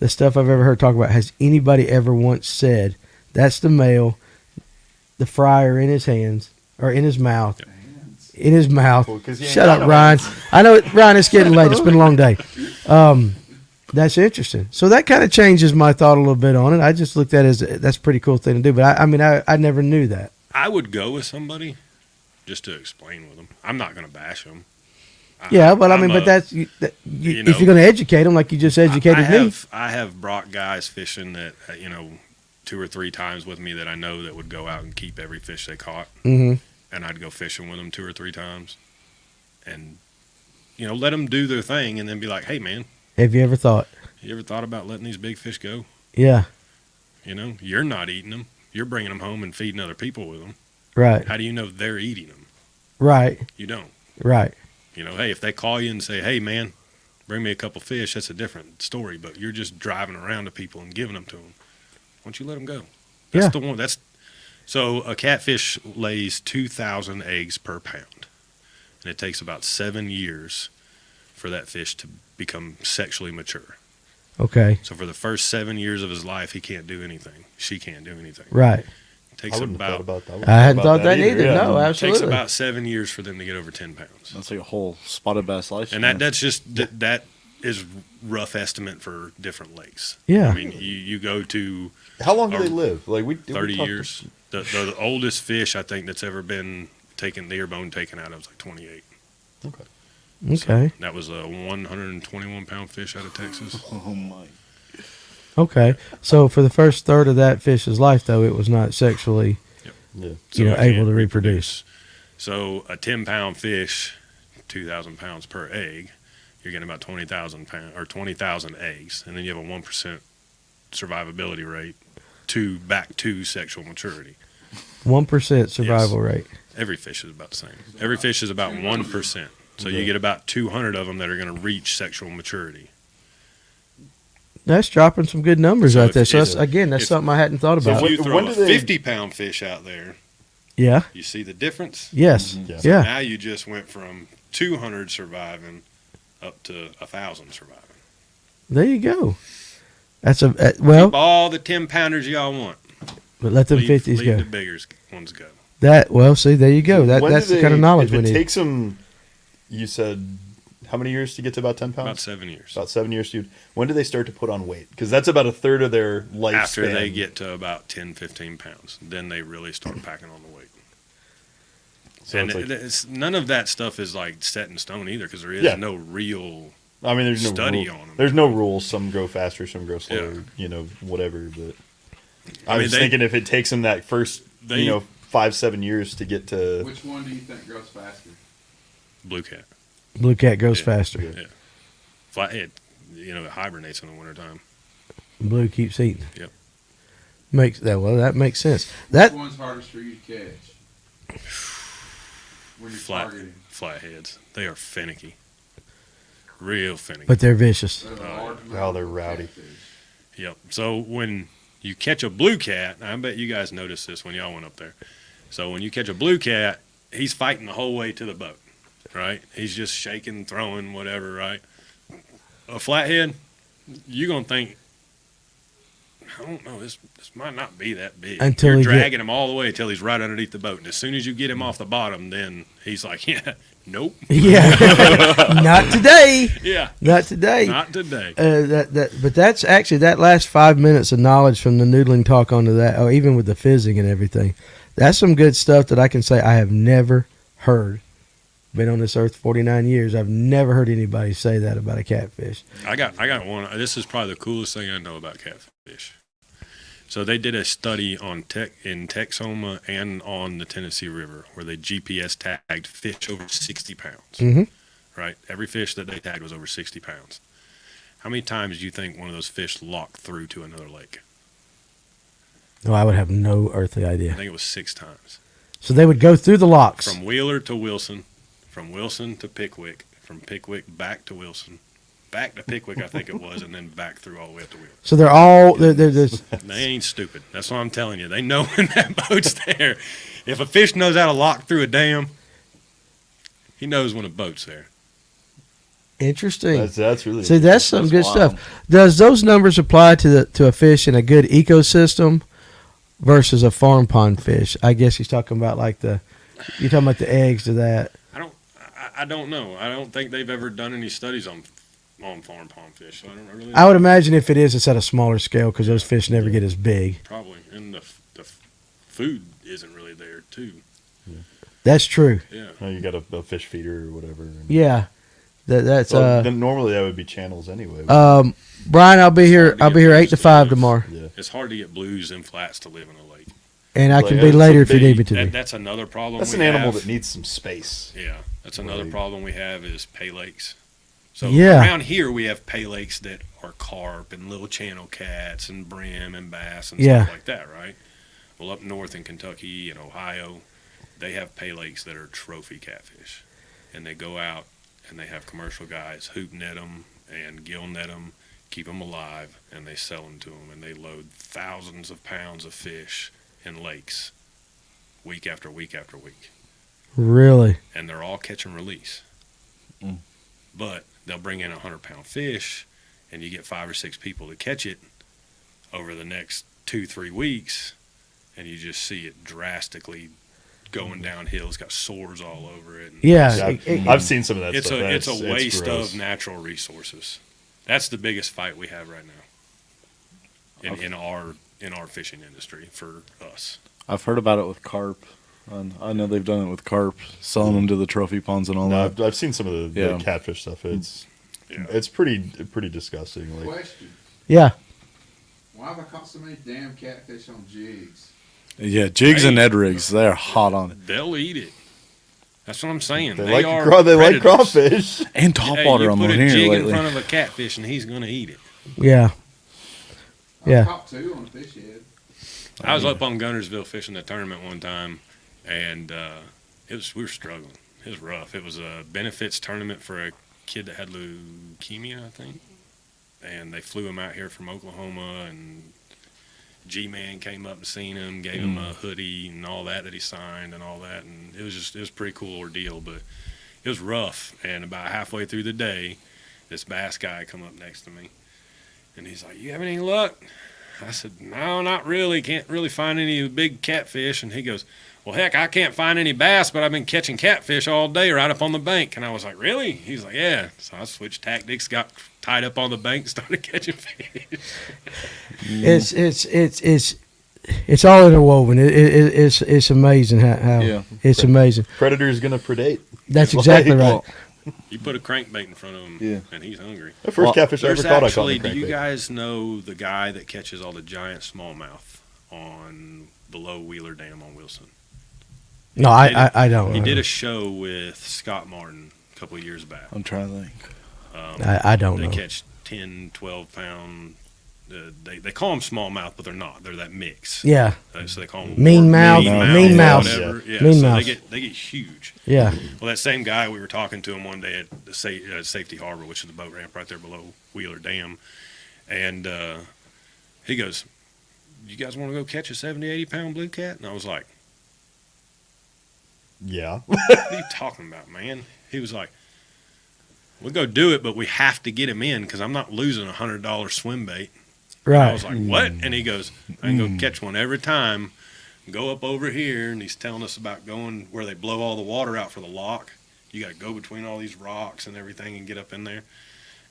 stuff I've ever heard talk about has anybody ever once said, that's the male, the fryer in his hands, or in his mouth. Yep. In his mouth. Well, 'cause he ain't Shut got up, no Ryan. I know, Ryan, it's getting late. It's been a long day. That's interesting. So that kind of changes my thought a little bit on it. I just looked at it as that's a pretty cool thing to do. But I never knew that. I would go with somebody just to explain with them. I'm not going to bash them. Yeah, but I'm but a- that's you if know, you're going to educate them like you just educated me. I have brought guys fishing that 2 or 3 times with me that I know that would go out and keep every fish they caught, Mm-hmm. and I'd go fishing with them 2 or 3 times, and let them do their thing, and then be like, "Hey, man, Have you ever thought? You ever thought about letting these big fish go? Yeah. You know, you're not eating them. You're bringing them home and feeding other people with them. Right. How do you know they're eating them? Right. You don't. Right. You know, hey, if they call you and say, hey, man, bring me a couple fish, that's a different story. But you're just driving around to people and giving them to them. Why don't you let them go? That's Yeah. the one. So a catfish lays 2,000 eggs per pound. And it takes about 7 years for that fish to become sexually mature. Okay. So for the first 7 years of his life, he can't do anything. She can't do anything. Right. It takes I wouldn't have thought about about that. I hadn't thought that either. either. Yeah. No, takes absolutely. about 7 years for them to get over 10 pounds. That's like a whole spotted bass life. And that's just that is rough estimate for different lakes. Yeah. I mean, you go to How long do they live? Like we 30 talked- years. The oldest fish I think that's ever been taken, the ear bone taken out of, was like 28. Okay. Okay. That was a 121 pound fish out of Texas. Oh my. Okay. So for the first third of that fish's life, though, it was not sexually, Yeah. So you know, it able can't to reproduce. So a 10-pound fish, 2,000 pounds per egg, you're getting about 20,000 pounds or 20,000 eggs, and then you have a 1% survivability rate back to sexual maturity. 1% survival rate. Every fish is about the same. Every fish is about 1%. So you get about 200 of them that are going to reach sexual maturity. That's dropping some good numbers So right if- there. So if- that's, again, that's if- something I hadn't thought So about. If you throw when a do they- 50-pound fish out there, Yeah. you see the difference? Yes. Yeah. Yeah. Now you just went from 200 surviving up to 1,000 surviving. There you go. That's well, Keep all the 10-pounders y'all want. but let them Leave 50s the go. bigger ones go. See, there you go. When That's do the kind of they- knowledge we If it need. takes them, you said, how many years to get to about 10 pounds? About 7 years. About 7 years, dude. When do they start to put on weight? Because that's about a third of their lifespan. After they get to about 10, 15 pounds, then they really start packing on the weight. So And it's like, none of that stuff is like set in stone either, because there is Yeah. no real. I mean, there's no study rule. on 'em. There's no rules. Some grow faster, some grow slower. Yeah. You know, whatever. But I, I mean, was thinking if it takes them that first, they- 5-7 years to get to. Which one do you think grows faster? Blue cat, Blue cat goes Yeah. faster. Yeah. flathead, it hibernates in the wintertime. Blue keeps eating. Yep. That makes sense. Which That one's hardest for you to catch? When you're targeting. Flatheads, they are finicky, real finicky. but they're vicious. There's a Oh, large yeah. amount Oh, they're of rowdy. catfish. Yep. So when you catch a blue cat, I bet you guys noticed this when y'all went up there. So when you catch a blue cat, he's fighting the whole way to the boat, right? He's just shaking, throwing, whatever, right? A flathead, you're gonna think, I don't know, this might not be that big. Until you're he dragging him all the way until he's right underneath the boat, and as soon as you get him off the bottom, then he's like, yeah, nope, Yeah. Not today. yeah, Not today. not today. But that's actually that last 5 minutes of knowledge from the noodling talk onto that, or even with the fizzing and everything. That's some good stuff that I can say I have never heard. Been on this earth 49 years. I've never heard anybody say that about a catfish. I got one. This is probably the coolest thing I know about catfish. So they did a study in Texoma and on the Tennessee River where they GPS tagged fish over 60 pounds. Mhm. Right? Every fish that they tagged was over 60 pounds. How many times do you think one of those fish locked through to another lake? No, I would have no earthly I idea. think it was 6 times. So they would go through the locks. From Wheeler to Wilson, from Wilson to Pickwick, from Pickwick back to Wilson, back to Pickwick, I think it was, and then back through all the way up to Wheeler. So they're all they're just They ain't stupid. That's what I'm telling you. They know when that boat's there. If a fish knows how to lock through a dam, he knows when a boat's there. interesting. That's really See, that's some That's good wild. stuff. Does those numbers apply to a fish in a good ecosystem versus a farm pond fish? I guess he's talking about you're talking about the eggs to that. I don't know. I don't think they've ever done any studies on farm pond fish. So I don't really. I would imagine if it is, it's at a smaller scale because those fish never get as big. Probably, and the food isn't really there too. That's true. Yeah. Oh, you got a fish feeder or whatever. Yeah, that's Well, then normally that would be channels anyway. Brian. I'll be here. hard to I'll get be here those 8 to to 5 live. tomorrow, Yeah. It's hard to get blues and flats to live in a lake. and I can Like, be that's later a if you big- need me to be. That's another problem. That's we an animal have. that needs some space. Yeah, that's another Right. problem we have is pay lakes. So Yeah. around here we have pay lakes that are carp and little channel cats and brim and bass and Yeah. stuff like that, right? Well, up north in Kentucky and Ohio, they have pay lakes that are trophy catfish, and they go out and they have commercial guys hoop net them and gill net them, keep them alive, and they sell them to them, and they load thousands of pounds of fish in lakes week after week after week, Really? and they're all catch and release. Mm. But they'll bring in 100-pound fish, and you get 5 or 6 people to catch it over the next 2-3 weeks, and you just see it drastically going downhill. It's got sores all over it. And Yeah. I've seen some of that it's stuff. a waste gross. of natural resources. That's the biggest fight we have right now in our fishing industry for us. I've heard about it with carp. I know they've done it with carp, selling them to the trophy ponds and all No, that. I've seen some of the Yeah. catfish stuff. It's Yeah. pretty disgusting. Like, Question. Yeah. Why have I caught so many damn catfish on jigs? Yeah, jigs and Ned rigs, they're hot on it. They'll eat it. That's what I'm saying. they They like are they like predators. crawfish. And Hey, topwater you on put one a here jig in lately. front of a catfish and he's going to eat it. Yeah. I Yeah. caught 2 on a fish head. I was up on Gunnersville fishing the tournament one time, and we were struggling. It was rough. It was a benefits tournament for a kid that had leukemia, I think, and they flew him out here from Oklahoma, and G-Man came up and seen him, gave him a hoodie and all that he signed and all that, and it was a pretty cool ordeal, but it was rough. And about halfway through the day, this bass guy come up next to me, and he's like, "You have any luck?" I said, "No, not really. Can't really find any big catfish." And he goes, "Well, heck, I can't find any bass, but I've been catching catfish all day right up on the bank." And I was like, "Really?" He's like, "Yeah." So I switched tactics, got tied up on the bank, started catching fish. It's all interwoven. It's amazing how Yeah. it's amazing. Predator's gonna predate. That's It's exactly like- right. You put a crankbait in front of him, Yeah. and he's hungry. The first catfish I ever There's caught, I caught actually, in a do you crankbait. guys know the guy that catches all the giant smallmouth on below Wheeler Dam on Wilson? No, I don't. He did a show with Scott Martin a couple of years back. I'm trying to think. I don't They know. catch 10, 12 pound. They call them smallmouth, but they're not. They're that mix. Yeah. So they call them Mean mouth, mean mouth. whatever. Yeah. Mean so mouth. they get huge. Yeah. Well, that same guy, we were talking to him one day at the Safety Harbor, which is the boat ramp right there below Wheeler Dam, and he goes, "You guys want to go catch a 70, 80 pound blue cat?" And I was like, Yeah. "What are you talking about, man?" He was like, "We'll go do it, but we have to get him in because I'm not losing $100 swim bait." I Right. was like, "What?" And he goes, "I can go catch one every time. Go up over here," and he's telling us about going where they blow all the water out for the lock. You got to go between all these rocks and everything and get up in there.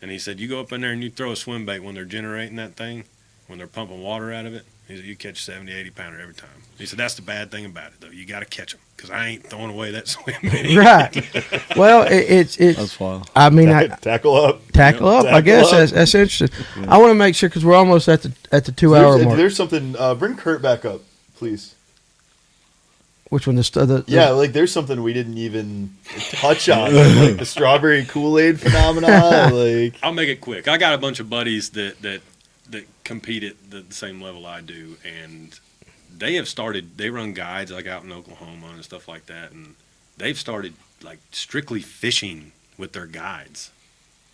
And he said, "You go up in there and you throw a swim bait when they're generating that thing, when they're pumping water out of it. He said, you catch 70, 80 pounder every time." He said, "That's the bad thing about it, though. You got to catch them because I ain't throwing away that swim bait." Right. Well, it's. That's wild. I mean, Tackle up. tackle up. I Tackle guess up. that's interesting. I want to make sure because we're almost at the 2 hour mark. There's something. Bring Kurt back up, please. Which one? The Yeah, like there's something we didn't even touch on, like the strawberry Kool-Aid phenomenon. Like, I'll make it quick. I got a bunch of buddies that compete at the same level I do, and they run guides like out in Oklahoma and stuff like that, and they've started like strictly fishing with their guides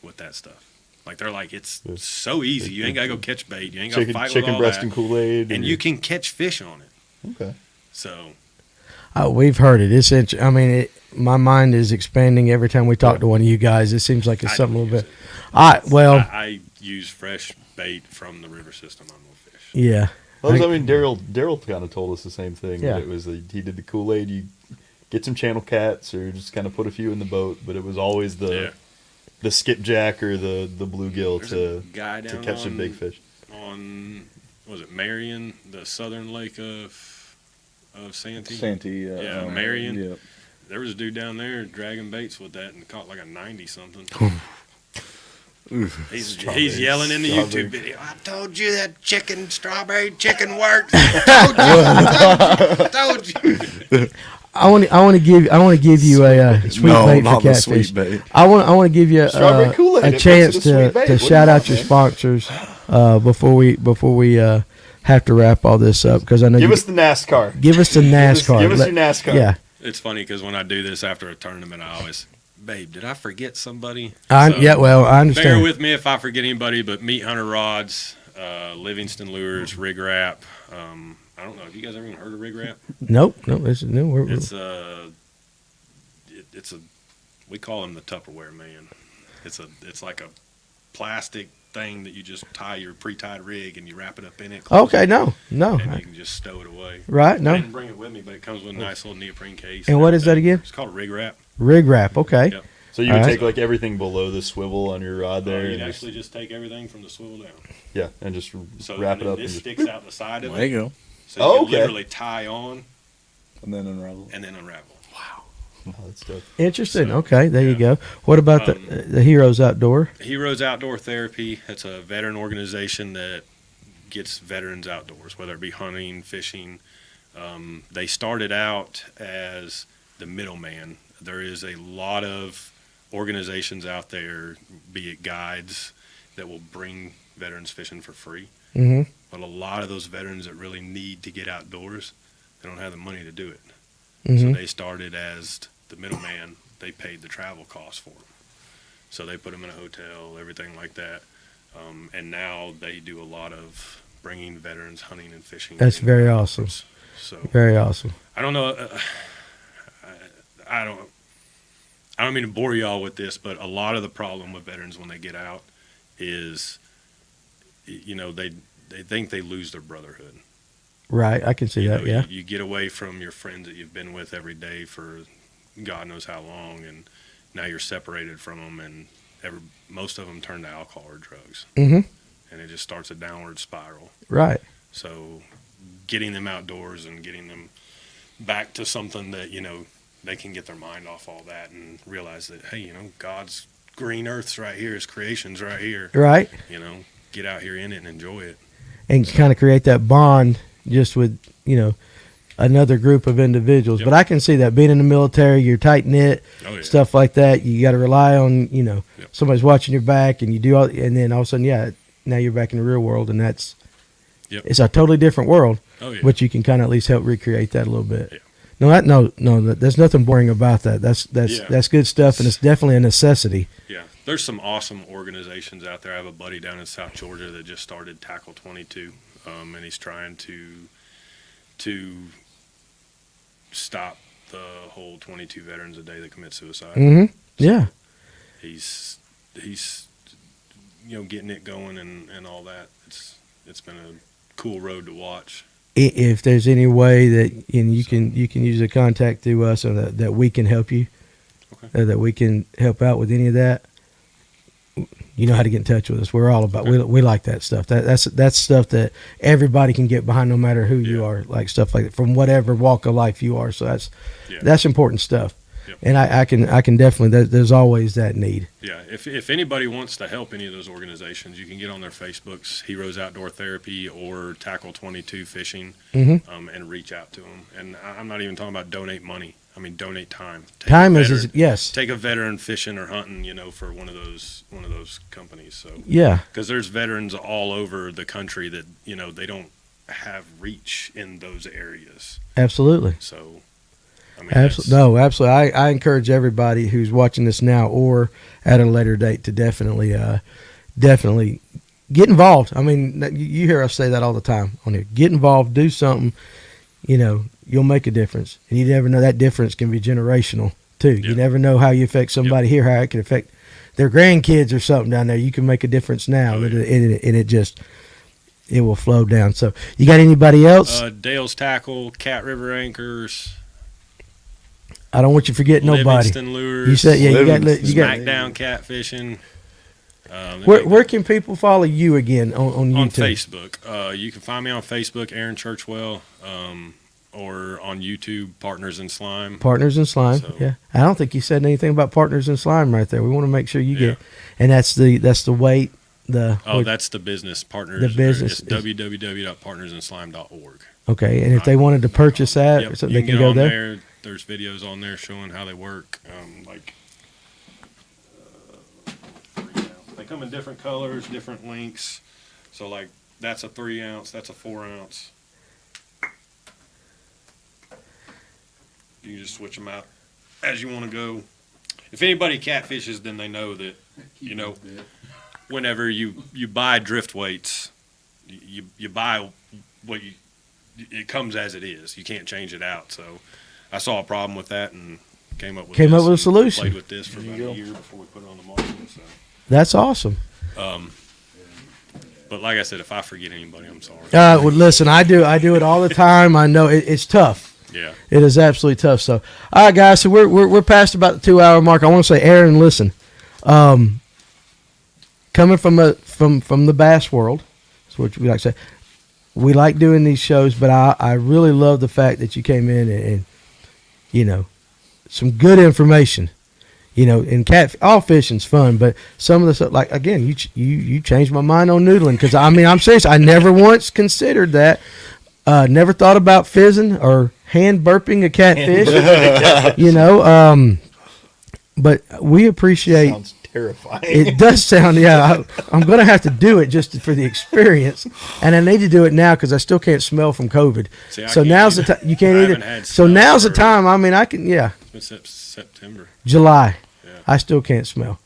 with that stuff. Like they're like, it's so easy. You ain't gotta go catch bait. You ain't gotta fight with chicken all breast that. and Kool-Aid, And you can catch fish on it. Okay. So we've heard it. It's. I mean, my mind is expanding every time we talk to one of you guys. It seems like it's I something a don't little use bit. Well, I use fresh bait from the river system on the fish. yeah. Well, I mean, Daryl kind of told us the same thing. Yeah. That it was he did the Kool-Aid. You get some channel cats or just kind of put a few in the boat, but it was always the skipjack or the bluegill There's to a guy down catch some big fish. on was it Marion, the southern lake of Santee? Santee. Yeah, Marion. Yep. There was a dude down there dragging baits with that and caught like a 90 something. He's yelling in the YouTube video, "I told you that strawberry chicken works. I told you." I want to give you a sweet bait for not the catfish. sweet bait. I want to give you Strawberry Kool-Aid. Right, a it chance makes it a sweet to vape. What do you shout out want, your man? sponsors before we have to wrap all this up, because I know Give you us the NASCAR. give us the NASCAR. Give us Let- your NASCAR. Yeah, It's funny because when I do this after a tournament, I always, babe, did I forget somebody? yeah. Well, I Bear understand. with me if I forget anybody, but Meat Hunter Rods, Livingston Lures, Rig Wrap. I don't know. Have you guys ever even heard of Rig Wrap? Nope. It's no. It's it's a, we call him the Tupperware man. It's like a plastic thing that you just tie your pre-tied rig and you wrap it up in it. close Okay. it, No. And you can just stow it away. Right. I No. didn't bring it with me, but it comes with a nice little neoprene case. And what is that everything. again? It's called a Rig Wrap. Rig wrap. Okay. Yep. So you would Alright. take like everything below the swivel on your rod there, You'd and actually just take everything from the swivel down. yeah, and just So wrap it then up. this And just, sticks out the side of There it. you go. So Oh, you can okay. literally tie on And then unravel. and then unravel. oh, that's dope. Interesting. So, Okay. There you yeah. go. What about the Heroes Outdoor? Heroes Outdoor Therapy. It's a veteran organization that gets veterans outdoors, whether it be hunting, fishing. They started out as the middleman. There is a lot of organizations out there, be it guides, that will bring veterans fishing for free. Mm-hmm. But a lot of those veterans that really need to get outdoors, they don't have the money to do it. Mm-hmm. So they started as the middleman. They paid the travel costs for them. So they put them in a hotel, everything like that. And now they do a lot of bringing veterans hunting and fishing. That's in very outdoors. awesome. So Very awesome. I don't know. I don't mean to bore y'all with this, but a lot of the problem with veterans when they get out is, they think they lose their brotherhood. Right. I can see You that. know, Yeah. you get away from your friends that you've been with every day for God knows how long, and now you're separated from them, and most of them turn to alcohol or drugs, Mm-hmm. and it just starts a downward spiral. Right. So getting them outdoors and getting them back to something that, they can get their mind off all that and realize that, hey, God's green earth's right here, his creation's right here. Right. Get out here in it and enjoy it. And kind of create that bond just with another group of individuals. Yep. But I can see that being in the military, you're tight knit, Oh, yeah. stuff like that. You got to rely on Yep. somebody's watching your back, and you do all, and then all of a sudden, now you're back in the real world, and Yep. it's a totally different world. Oh, yeah. But you can kind of at least help recreate that a little bit. Yeah. No, there's nothing boring about that. That's good stuff, and it's definitely a necessity. Yeah, there's some awesome organizations out there. I have a buddy down in South Georgia that just started Tackle 22, and he's trying to stop the whole 22 veterans a day that commit suicide. Mm-hmm. Yeah. He's getting it going and all that. It's been a cool road to watch. If there's any way that you can use a contact through us, so that we can help you, Okay. that we can help out with any of that, you know how to get in touch with us. We're all about we like that stuff. That's stuff that everybody can get behind, no matter who you Yeah. are. Like stuff like that, from whatever walk of life you are. So Yeah. that's important stuff. Yep. And I can definitely. There's always that need. Yeah, if anybody wants to help any of those organizations, you can get on their Facebooks, Heroes Outdoor Therapy or Tackle 22 Fishing, Mm-hmm. and reach out to them. And I'm not even talking about donate money. I mean, donate time. Take Time a is veteran- yes, Take a veteran fishing or hunting, for one of those companies. So yeah, because there's veterans all over the country that they don't have reach in those areas. absolutely. So I mean, Absolutely. No, absolutely. I encourage everybody who's watching this now or at a later date to definitely get involved. I mean, you hear us say that all the time on here. Get involved, do something, you'll make a difference. And you never know, that difference can be generational too. You Yep. never know how you affect somebody here, how it can affect their grandkids or something down there. You can make a difference now, Oh, and yeah. it will flow down. So you got anybody else? Dale's Tackle, Cat River Anchors, I don't want you to forget nobody. Livingston Lures. You said, you got Smackdown Catfishing. Where can people follow you again on YouTube? On Facebook. You can find me on Facebook, Aaron Churchwell, or on YouTube, Partners in Slime. Partners in Slime. So- Yeah, I don't think you said anything about Partners in Slime right there. We want to make sure you Yeah. get, and that's the weight. That's the business Partners. The business It's is- www.partnersinslime.org. Okay, and if they wanted to purchase that Yep, or something, you they can can go on there. There's videos on there showing how they work. They come in different colors, different lengths. So like that's a 3 ounce, that's a 4 ounce. You can just switch them out as you want to go. If anybody catfishes, then they know that, you know, whenever you buy drift weights, you buy what it comes as it is. You can't change it out. So I saw a problem with that and came up with a solution. Played with this for about a year before we put it on the market. So. That's awesome. But like I said, if I forget anybody, I'm sorry. Well, listen, I do it all the time. I know it's tough. Yeah. It is absolutely tough. So, all right, guys. So we're past about the 2-hour mark. I want to say, Aaron, listen. Coming from the bass world, that's what we like to say. We like doing these shows, but I really love the fact that you came in and you know, some good information. You know, and all fishing's fun, but some of the stuff, like again, you changed my mind on noodling, because I mean, I'm serious. I never once considered that. Never thought about fizzing or hand burping a catfish. You know, but we appreciate. Sounds terrifying. It does sound. Yeah, I'm gonna have to do it just for the experience, and I need to do it now because I still can't smell from COVID. See, so now's the time. You can't either. So now's the time. I mean, I can. Yeah. It's been September. July. Yeah. I still can't smell,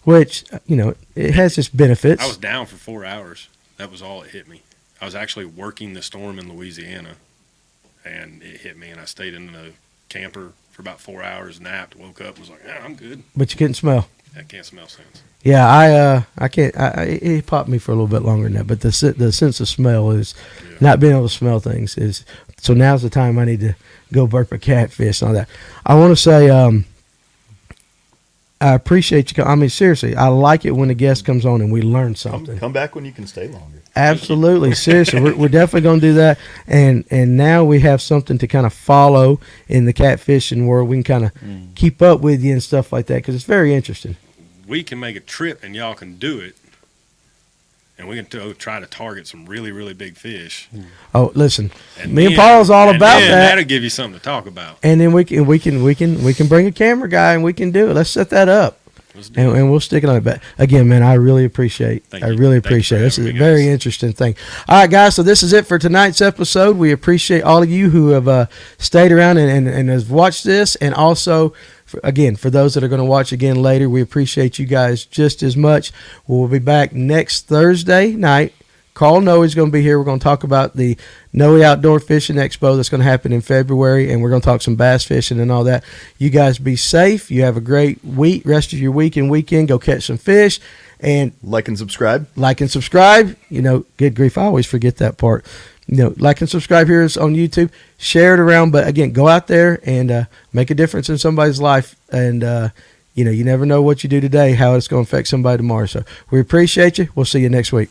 which, you know, it has its benefits. I was down for 4 hours. That was all it hit me. I was actually working the storm in Louisiana, and it hit me, and I stayed in the camper for about 4 hours, napped, woke up, and was like, yeah, I'm good. But you couldn't smell. I can't smell sense. Yeah, I can't. It popped me for a little bit longer than that. But the sense of smell is not being able to smell things is. So now's the time I need to go burp a catfish and all that. I want to say I appreciate you. I mean, seriously, I like it when a guest comes on and we learn something. Come back when you can stay longer. Absolutely, seriously, we're definitely going to do that. And now we have something to kind of follow in the catfishing world. We can kind of keep up with you and stuff like that because it's very interesting. We can make a trip and y'all can do it, and we can try to target some really, really big fish. Oh, listen, And me and then- Paul's all and about then that. That'll give you something to talk about. And then we can bring a camera guy and we can do it. Let's set that up. Let's do it. And we'll stick it on it. But again, man, I really appreciate. Thank I you. really Thank you for appreciate it. This is a having me, very guys. interesting thing. All right, guys. So this is it for tonight's episode. We appreciate all of you who have stayed around and has watched this, and also. For those that are going to watch again later, we appreciate you guys just as much. We'll be back next Thursday night. Carl Noe's going to be here. We're going to talk about the Noe Outdoor Fishing Expo that's going to happen in February, and we're going to talk some bass fishing and all that. You guys be safe. You have a great week, rest of your week and weekend. Go catch some fish. And Like and subscribe. You know, good grief, I always forget that part. You know, like and subscribe here on YouTube. Share it around. But again, go out there and make a difference in somebody's life. And, you know, you never know what you do today, how it's going to affect somebody tomorrow. So we appreciate you. We'll see you next week.